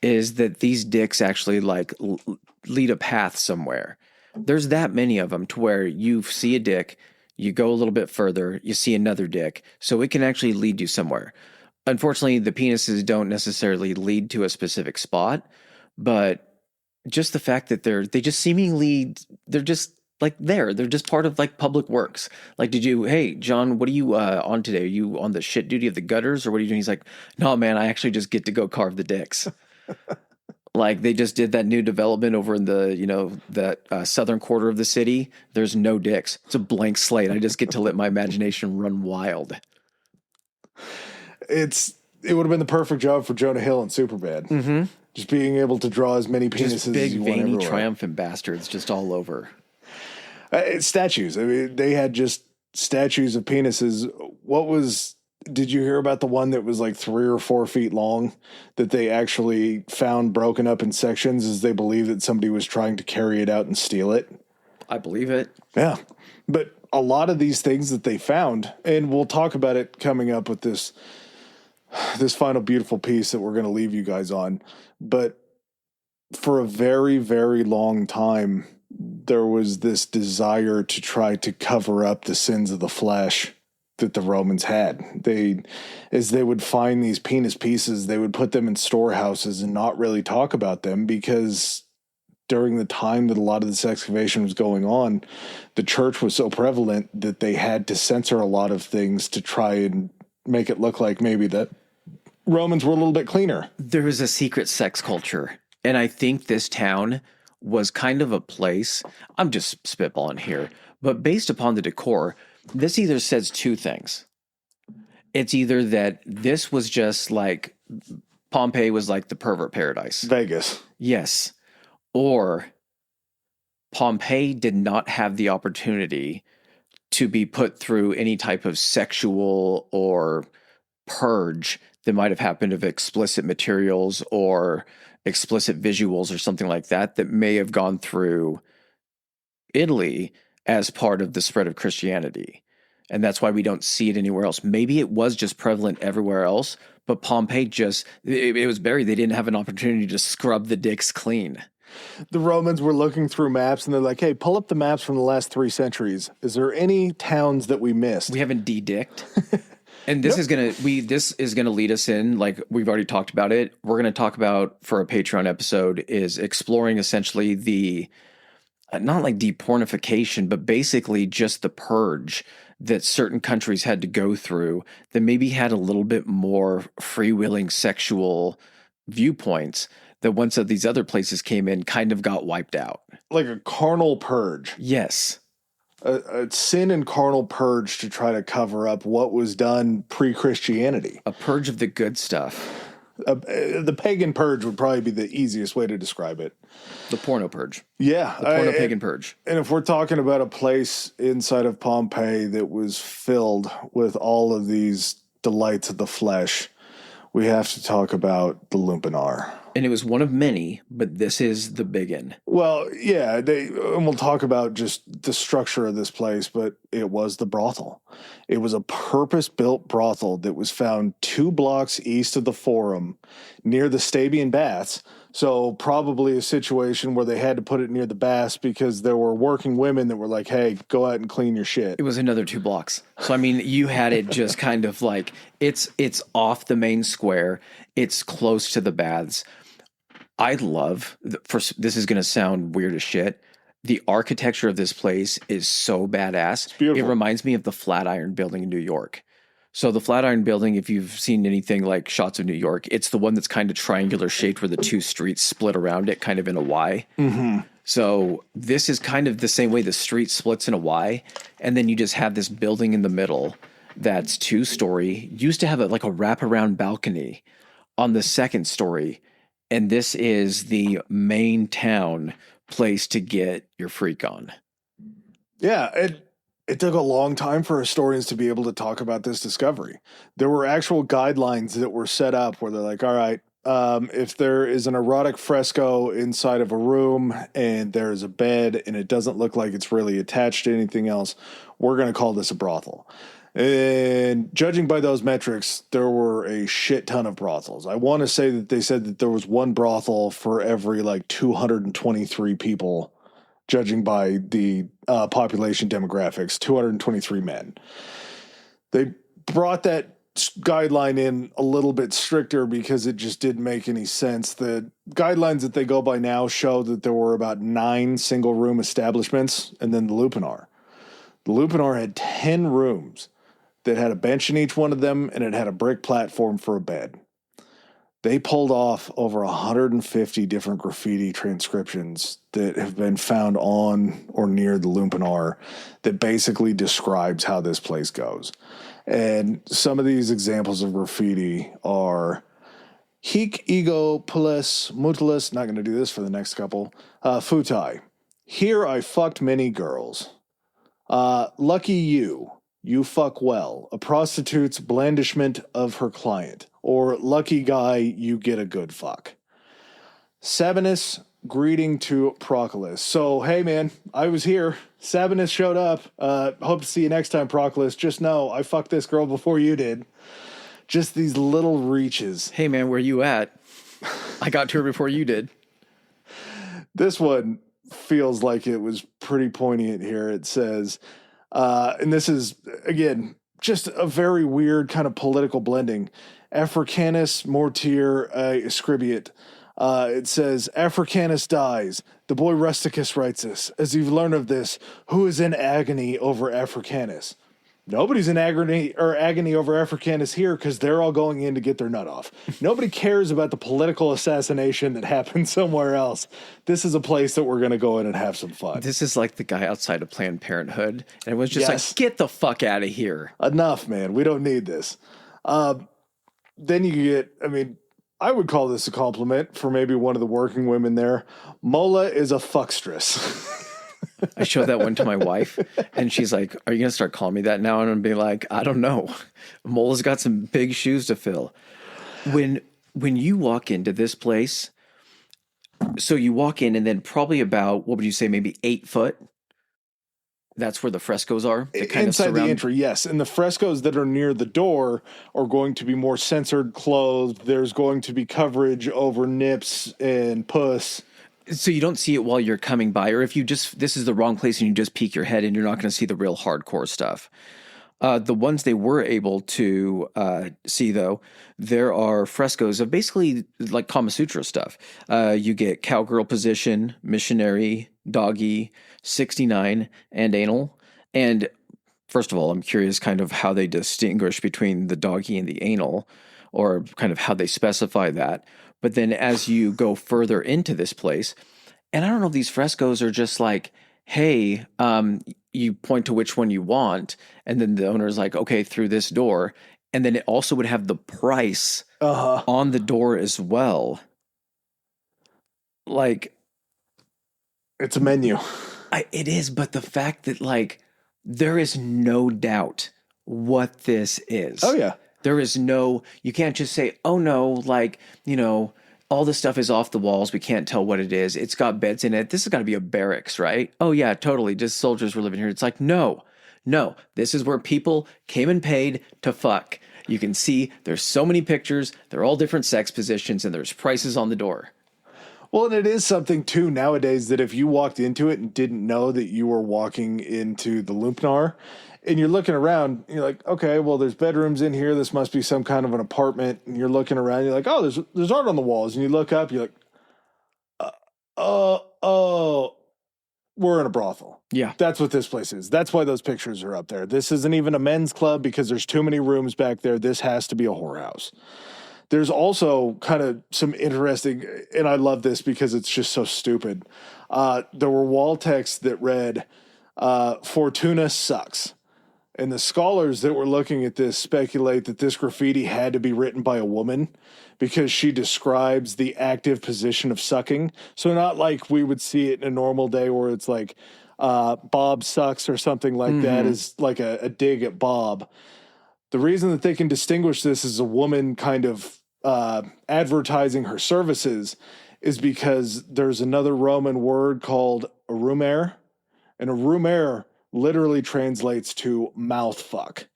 is that these dicks actually like lead a path somewhere. There's that many of them to where you see a dick, You go a little bit further, you see another dick. So it can actually lead you somewhere. Unfortunately, the penises don't necessarily lead to a specific spot, but just the fact that they just seemingly, they're just like there. They're just part of like public works. Like, hey, John, what are you on today? Are you on the shit duty of the gutters or what are you doing? He's like, no, man, I actually just get to go carve the dicks. Like they just did that new development over in that southern quarter of the city. There's no dicks. It's a blank slate. I just get to let my imagination run wild. It would have been the perfect job for Jonah Hill in Superbad. Mm-hmm. Just being able to draw as many penises just big, as you want veiny, everywhere. triumphant bastards just all over. Statues. I mean, they had just statues of penises. Did you hear about the one that was like 3 or 4 feet long that they actually found broken up in sections as they believe that somebody was trying to carry it out and steal it? I believe it. Yeah. But a lot of these things that they found, and we'll talk about it coming up with this final beautiful piece that we're going to leave you guys on. But for a very, very long time, there was this desire to try to cover up the sins of the flesh that the Romans had. As they would find these penis pieces, they would put them in storehouses and not really talk about them because during the time that a lot of this excavation was going on, the church was so prevalent that they had to censor a lot of things to try and make it look like maybe that Romans were a little bit cleaner. There was a secret sex culture. And I think this town was kind of a place, I'm just spitballing here, but based upon the decor, this either says 2 things. It's either that this was just like, Pompeii was like the pervert paradise. Vegas. Yes. Or Pompeii did not have the opportunity to be put through any type of sexual or purge that might have happened of explicit materials or explicit visuals or something like that may have gone through Italy as part of the spread of Christianity. And that's why we don't see it anywhere else. Maybe it was just prevalent everywhere else, but Pompeii it was buried. They didn't have an opportunity to scrub the dicks clean. The Romans were looking through maps and they're like, hey, pull up the maps from the last 3 centuries. Is there any towns that we missed? We haven't de-dicked. And this is gonna lead us in, like we've already talked about it. We're gonna talk about for a Patreon episode is exploring essentially the not like depornification, but basically just the purge that certain countries had to go through that maybe had a little bit more freewheeling sexual viewpoints that once these other places came in kind of got wiped out. Like a carnal purge. Yes. A sin and carnal purge to try to cover up what was done pre-Christianity. A purge of the good stuff. The pagan purge would probably be the easiest way to describe it. The porno purge. Yeah. The porno pagan purge. And if we're talking about a place inside of Pompeii that was filled with all of these delights of the flesh, we have to talk about the Luminar. And it was one of many, but this is the big one. Well, yeah, and we'll talk about just the structure of this place, but it was the brothel. It was a purpose-built brothel that was found 2 blocks east of the Forum near the Stabian Baths. So probably a situation where they had to put it near the baths because there were working women that were like, hey, go out and clean your shit. It was another 2 blocks. So, I mean, you had it just kind of like, it's off the main square. It's close to the baths. I love, this is going to sound weird as shit, the architecture of this place is so badass. It's beautiful. It reminds me of the Flatiron Building in New York. So the Flatiron Building, if you've seen anything like shots of New York, it's the one that's kind of triangular shaped where the 2 streets split around it kind of in a Y. Mm-hmm. So this is kind of the same way the street splits in a Y. And then you just have this building in the middle that's 2-story. Used to have like a wraparound balcony on the 2nd story. And this is the main town place to get your freak on. Yeah, it took a long time for historians to be able to talk about this discovery. There were actual guidelines that were set up where they're like, all right, if there is an erotic fresco inside of a room and there's a bed and it doesn't look like it's really attached to anything else, we're going to call this a brothel. And judging by those metrics, there were a shit ton of brothels. I want to say that they said that there was 1 brothel for every like 223 people judging by the population demographics, 223 men. They brought that guideline in a little bit stricter because it just didn't make any sense. The guidelines that they go by now show that there were about 9 single room establishments, and then the Lupinar. The Lupinar had 10 rooms that had a bench in each one of them, and it had a brick platform for a bed. They pulled off over 150 different graffiti transcriptions that have been found on or near the Lupinar that basically describes how this place goes. And some of these examples of graffiti are hic ego pulis mutilis, not going to do this for the next couple, futai. Here I fucked many girls. Lucky you fuck well. A prostitute's blandishment of her client. Or lucky guy, you get a good fuck. Sabinus, greeting to Proclus. So, hey man, I was here. Sabinus showed up. Hope to see you next time, Proclus. Just know, I fucked this girl before you did. Just these little reaches. Hey man, where you at? I got to her before you did. This one feels like it was pretty poignant here. It says, and this is, again, just a very weird kind of political blending. Africanus mortier scribiet. It says, Africanus dies. The boy Rusticus writes this. As you've learned of this, who is in agony over Africanus? Nobody's in agony over Africanus here because they're all going in to get their nut off. Nobody cares about the political assassination that happened somewhere else. This is a place that we're going to go in and have some fun. This is like the guy outside of Planned Parenthood. And it was just like, get the fuck out of here. Enough, man. We don't need this. Then you get, I would call this a compliment for maybe one of the working women there. Mola is a fuckstress. I showed that one to my wife, and she's like, are you going to start calling me that now? And I'm going to be like, I don't know. Mola's got some big shoes to fill. When you walk into this place, so you walk in and then probably about, what would you say, maybe 8 foot? That's where the frescoes are. Inside the entry, yes. And the frescoes that are near the door are going to be more censored clothed. There's going to be coverage over nips and puss. So you don't see it while you're coming by, or if this is the wrong place and you just peek your head in, you're not going to see the real hardcore stuff. The ones they were able to see, though, there are frescoes of basically like Kama Sutra stuff. You get cowgirl position, missionary, doggy, 69, and anal. And first of all, I'm curious kind of how they distinguish between the doggy and the anal, or kind of how they specify that. But then as you go further into this place, and I don't know if these frescoes are just like, hey, you point to which one you want, and then the owner's like, okay, through this door. And then it also would have the price on the door as well. Like, it's a menu. It is, but the fact that, like, there is no doubt what this is. Oh, yeah. There is no, you can't just say, oh no, like, all this stuff is off the walls. We can't tell what it is. It's got beds in it. This has got to be a barracks, right? Oh yeah, totally. Just soldiers were living here. It's like, no, this is where people came and paid to fuck. You can see there's so many pictures. They're all different sex positions and there's prices on the door. Well, and it is something too nowadays that if you walked into it and didn't know that you were walking into the Lupinar, and you're looking around, you're like, okay, well, there's bedrooms in here. This must be some kind of an apartment. And you're looking around, you're like, oh, there's art on the walls. And you look up, you're like, we're in a brothel. Yeah. That's what this place is. That's why those pictures are up there. This isn't even a men's club because there's too many rooms back there. This has to be a whorehouse. There's also kind of some interesting, and I love this because it's just so stupid. There were wall texts that read, Fortuna sucks. And the scholars that were looking at this speculate that this graffiti had to be written by a woman because she describes the active position of sucking. So not like we would see it in a normal day where it's like Bob sucks or something like that is like a dig at Bob. The reason that they can distinguish this as a woman kind of advertising her services is because there's another Roman word called arumer, and arumer literally translates to mouth fuck.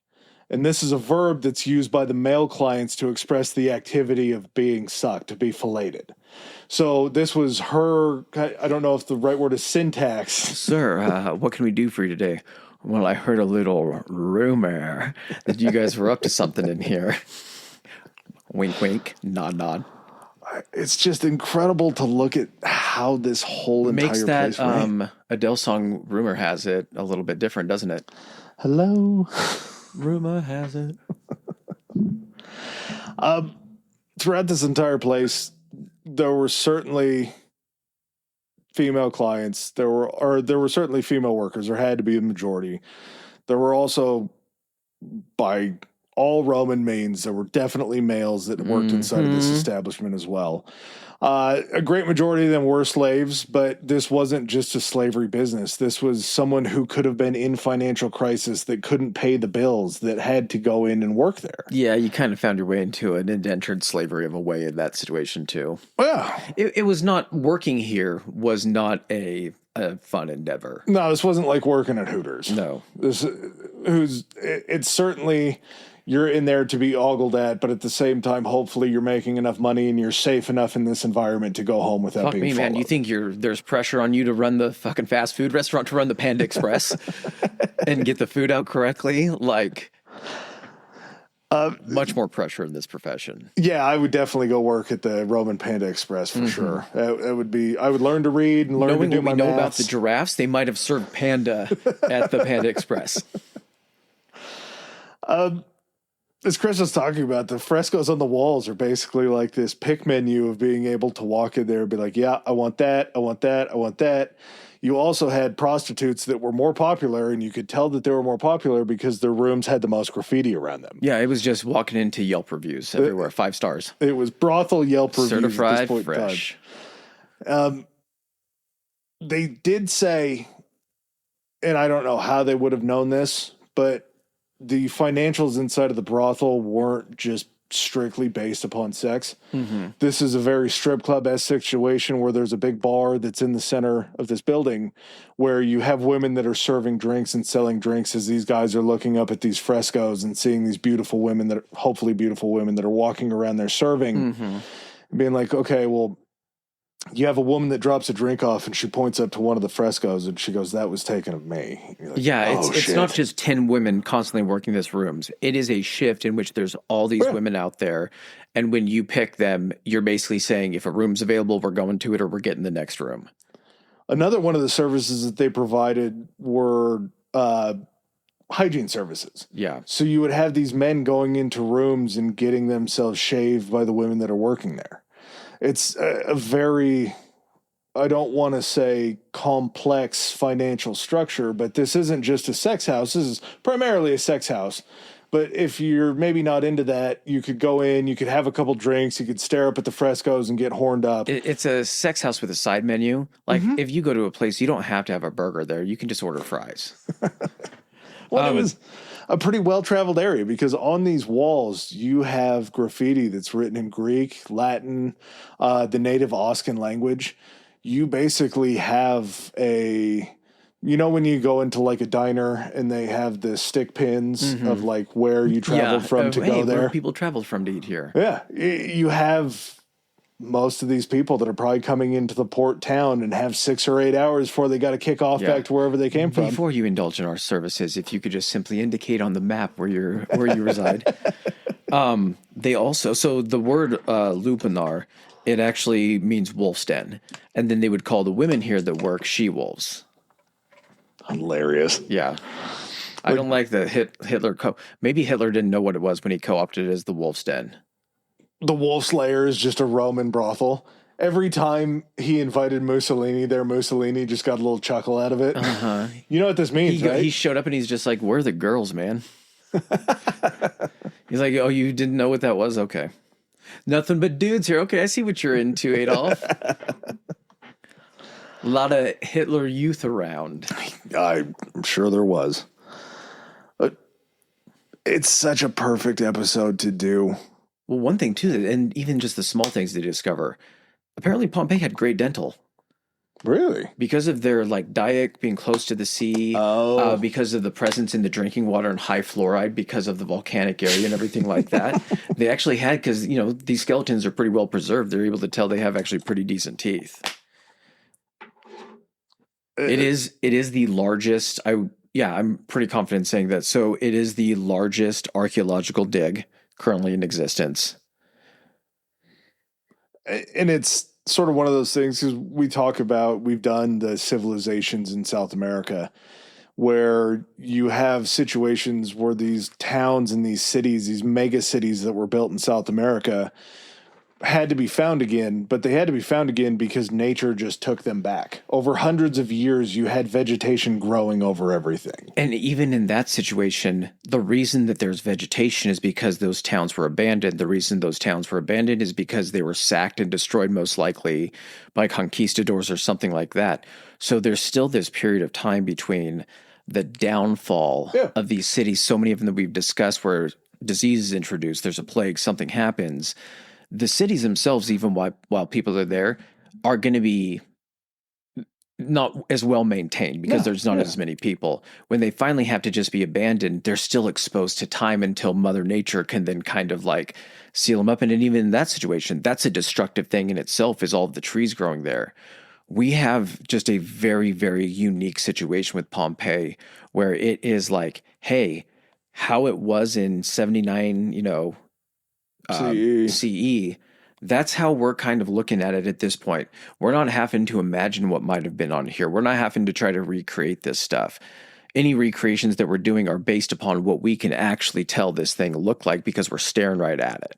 And this is a verb that's used by the male clients to express the activity of being sucked, to be filleted. So this was her, I don't know if the right word is syntax. Sir, what can we do for you today? Well, I heard a little rumor that you guys were up to something in here. Wink, wink, nod, nod. It's just incredible to look at how this whole Makes entire that place ran. Adele song "Rumor Has It" a little bit different, doesn't it? Hello. Rumor has it. Throughout this entire place, there were certainly female clients. There were certainly female workers. There had to be a majority. There were also, by all Roman means, there were definitely males that worked inside of this establishment as well. A great majority of them were slaves, but this wasn't just a slavery business. This was someone who could have been in financial crisis that couldn't pay the bills that had to go in and work there. Yeah, you kind of found your way into an indentured slavery of a way in that situation too. Yeah. It was not working here was not a fun endeavor. No, this wasn't like working at Hooters. No. It's certainly, you're in there to be ogled at, but at the same time, hopefully you're making enough money and you're safe enough in this environment to go home without being me, man. You think there's pressure on you to run the fucking fast food restaurant, to run the Panda Express and get the food out correctly? Like, much more pressure in this profession. Yeah, I would definitely go work at the Roman Panda Express for sure. It would be. I would learn to read and learn Knowing to do what my we know about maths. the giraffes, they might have served panda at the Panda Express. As Chris was talking about, the frescoes on the walls are basically like this pick menu of being able to walk in there and be like, yeah, I want that, I want that, I want that. You also had prostitutes that were more popular, and you could tell that they were more popular because their rooms had the most graffiti around them. Yeah, it was just walking into Yelp reviews everywhere, 5 stars. It was brothel Yelp reviews Certified at this point fresh. in time. They did say, and I don't know how they would have known this, but the financials inside of the brothel weren't just strictly based upon sex. This is a very strip club-esque situation where there's a big bar that's in the center of this building where you have women that are serving drinks and selling drinks as these guys are looking up at these frescoes and seeing these beautiful women that are, hopefully beautiful women that are walking around there serving, and being like, okay, well, you have a woman that drops a drink off and she points up to one of the frescoes and she goes, that was taken of me. Like, yeah, it's not just 10 women constantly working this rooms. It is a shift in which there's all these women out there. And when you pick them, you're basically saying, if a room's available, we're going to it or we're getting the next room. Another one of the services that they provided were hygiene services. Yeah. So you would have these men going into rooms and getting themselves shaved by the women that are working there. It's a very, I don't want to say complex financial structure, but this isn't just a sex house. This is primarily a sex house. But if you're maybe not into that, you could go in, you could have a couple drinks, you could stare up at the frescoes and get horned up. It's a sex house with a side menu. Like, if you go to a place, you don't have to have a burger there. You can just order fries. Well, it was a pretty well-traveled area because on these walls you have graffiti that's written in Greek, Latin, the native Oscan language. You basically have when you go into like a diner and they have the stick pins of like where you traveled from to go there. Where people traveled from to eat here. Yeah. You have most of these people that are probably coming into the port town and have 6 or 8 hours before they got to kick off back to wherever they came from. Before you indulge in our services, if you could just simply indicate on the map where you reside. They also, so the word lupanar, it actually means wolf's den. And then they would call the women here that work she-wolves. Hilarious. Yeah. I don't like the Hitler. Maybe Hitler didn't know what it was when he co-opted it as the wolf's den. The Wolf's Lair is just a Roman brothel. Every time he invited Mussolini there, Mussolini just got a little chuckle out of it. You know what this means, right? He showed up and he's just like, where are the girls, man? He's like, oh, you didn't know what that was? Okay. Nothing but dudes here. Okay, I see what you're into, Adolf. A lot of Hitler youth around. I'm sure there was. But it's such a perfect episode to do. Well, one thing, too, and even just the small things they discover, apparently Pompeii had great dental. Really? Because of their like diet being close to the sea, Oh. because of the presence in the drinking water and high fluoride, because of the volcanic area and everything like that, they actually had, because these skeletons are pretty well preserved. They're able to tell they have actually pretty decent teeth. It is the largest. I'm pretty confident saying that. So it is the largest archaeological dig currently in existence. And it's sort of one of those things because we've done the civilizations in South America where you have situations where these towns and these cities, these mega cities that were built in South America had to be found again, but they had to be found again because nature just took them back. Over hundreds of years, you had vegetation growing over everything. And even in that situation, the reason that there's vegetation is because those towns were abandoned. The reason those towns were abandoned is because they were sacked and destroyed, most likely by conquistadors or something like that. So there's still this period of time between the downfall of these cities, so many of them that we've discussed, where disease is introduced, there's a plague, something happens. The cities themselves, even while people are there, are going to be not as well maintained because there's not as many people. When they finally have to just be abandoned, they're still exposed to time until Mother Nature can then kind of like seal them up. And even in that situation, that's a destructive thing in itself, is all of the trees growing there. We have just a very, very unique situation with Pompeii where it is like, hey, how it was in 79, CE, that's how we're kind of looking at it at this point. We're not having to imagine what might have been on here. We're not having to try to recreate this stuff. Any recreations that we're doing are based upon what we can actually tell this thing look like because we're staring right at it.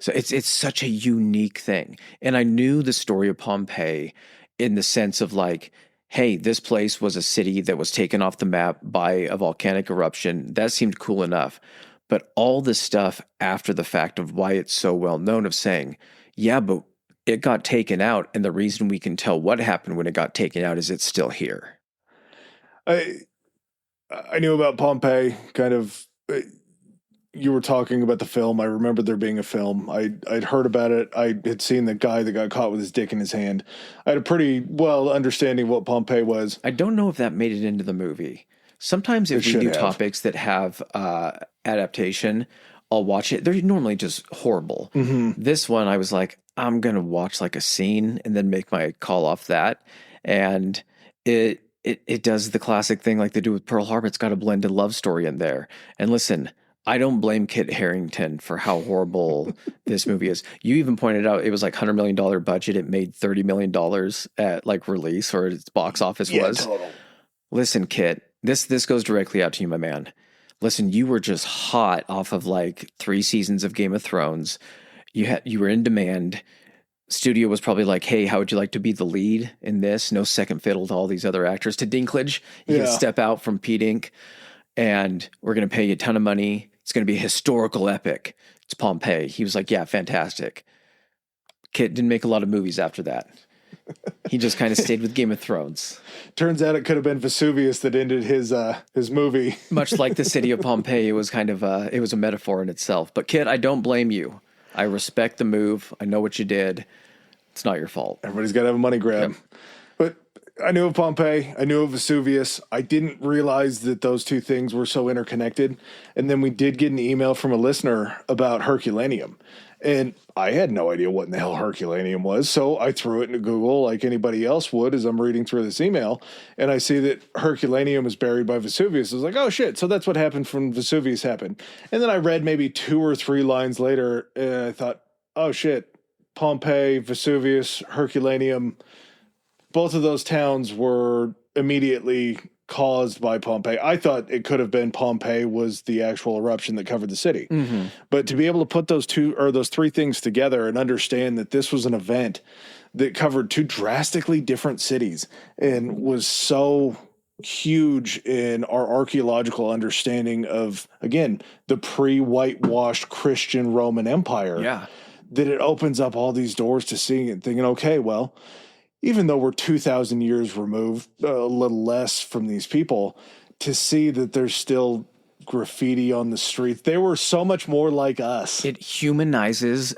So it's such a unique thing. And I knew the story of Pompeii in the sense of like, hey, this place was a city that was taken off the map by a volcanic eruption. That seemed cool enough. But all the stuff after the fact of why it's so well known, of saying, yeah, but it got taken out. And the reason we can tell what happened when it got taken out is it's still here. I knew about Pompeii kind of. You were talking about the film. I remember there being a film. I'd heard about it. I had seen the guy that got caught with his dick in his hand. I had a pretty well understanding of what Pompeii was. I don't know if that made it into the movie. Sometimes if we do topics that have adaptation, I'll watch it. They're normally just horrible. This one, I was like, I'm going to watch like a scene and then make my call off that. And it does the classic thing like they do with Pearl Harbor. It's got a blended love story in there. And listen, I don't blame Kit Harington for how horrible this movie is. You even pointed out it was like $100 million budget. It made $30 million at like release, or its box office was. Total. Listen, Kit, this goes directly out to you, my man. Listen, you were just hot off of like 3 seasons of Game of Thrones. You were in demand. Studio was probably like, hey, how would you like to be the lead in this? No second fiddle to all these other actors. To Dinklage, you can step out from Pete Inc. and we're going to pay you a ton of money. It's going to be a historical epic. It's Pompeii. He was like, yeah, fantastic. Kit didn't make a lot of movies after that. He just kind of stayed with Game of Thrones. Turns out it could have been Vesuvius that ended his movie. Much like the city of Pompeii, it was kind of it was a metaphor in itself. But Kit, I don't blame you. I respect the move. I know what you did. It's not your fault. Everybody's got to have a money grab. Yep. But I knew of Pompeii. I knew of Vesuvius. I didn't realize that those two things were so interconnected. And then we did get an email from a listener about Herculaneum. And I had no idea what in the hell Herculaneum was. So I threw it into Google like anybody else would as I'm reading through this email. And I see that Herculaneum was buried by Vesuvius. I was like, oh, shit. So that's what happened from Vesuvius happened. And then I read maybe 2 or 3 lines later, and I thought, oh, shit. Pompeii, Vesuvius, Herculaneum, both of those towns were immediately caused by Pompeii. I thought it could have been Pompeii was the actual eruption that covered the city. Mm-hmm. But to be able to put those 3 things together and understand that this was an event that covered 2 drastically different cities and was so huge in our archaeological understanding of, again, the pre-whitewashed Christian Roman Empire. Yeah. That it opens up all these doors to seeing it and thinking, okay, well, even though we're 2,000 years removed, a little less from these people, to see that there's still graffiti on the streets. They were so much more like us. It humanizes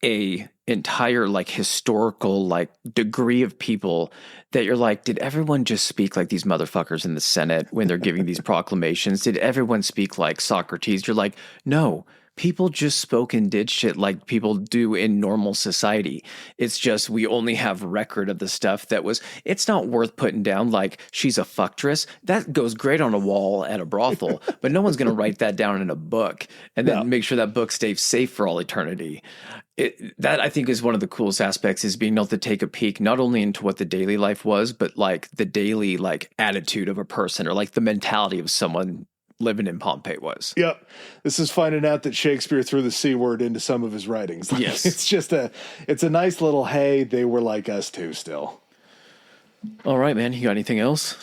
an entire like historical like degree of people that you're like, did everyone just speak like these motherfuckers in the Senate when they're giving these proclamations? Did everyone speak like Socrates? You're like, no. People just spoke and did shit like people do in normal society. It's just we only have record of the stuff that was, it's not worth putting down like she's a fuctress. That goes great on a wall at a brothel, but no one's going to write that down in a book and then make sure that book stays safe for all eternity. That I think is one of the coolest aspects, is being able to take a peek not only into what the daily life was, but like the daily like attitude of a person or like the mentality of someone living in Pompeii was. Yep. This is finding out that Shakespeare threw the C word into some of his writings. Like, yes. It's a nice little, hey, they were like us too still. All right, man. You got anything else?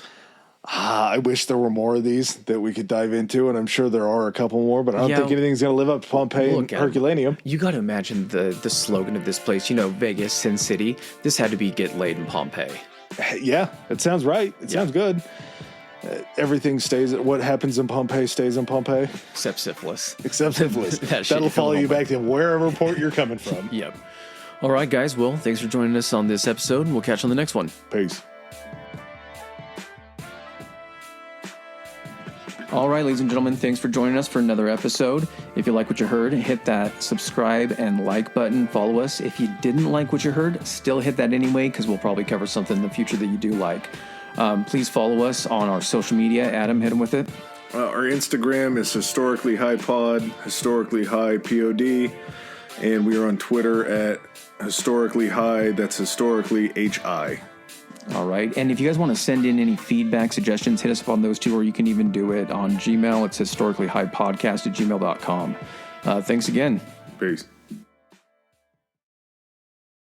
I wish there were more of these that we could dive into, and I'm sure there are a couple more, but I don't think anything's going to live up to Pompeii and Herculaneum. You got to imagine the slogan of this place, Vegas, Sin City. This had to be get laid in Pompeii. Yeah, it sounds right. It sounds good. Everything stays. What happens in Pompeii stays in Pompeii. Except syphilis. That'll follow you back to wherever port you're coming from. Yep. All right, guys. Well, thanks for joining us on this episode, and we'll catch you on the next one. Peace. All right, ladies and gentlemen, thanks for joining us for another episode. If you like what you heard, hit that subscribe and like button. Follow us. If you didn't like what you heard, still hit that anyway, because we'll probably cover something in the future that you do like. Please follow us on our social media. Adam, hit him with it. Our Instagram is historically high pod, historically high pod, and we are on Twitter at historically high. That's historically HI. All right. And if you guys want to send in any feedback, suggestions, hit us up on those two, or you can even do it on Gmail. It's historicallyhighpodcast@gmail.com. Thanks again. Peace.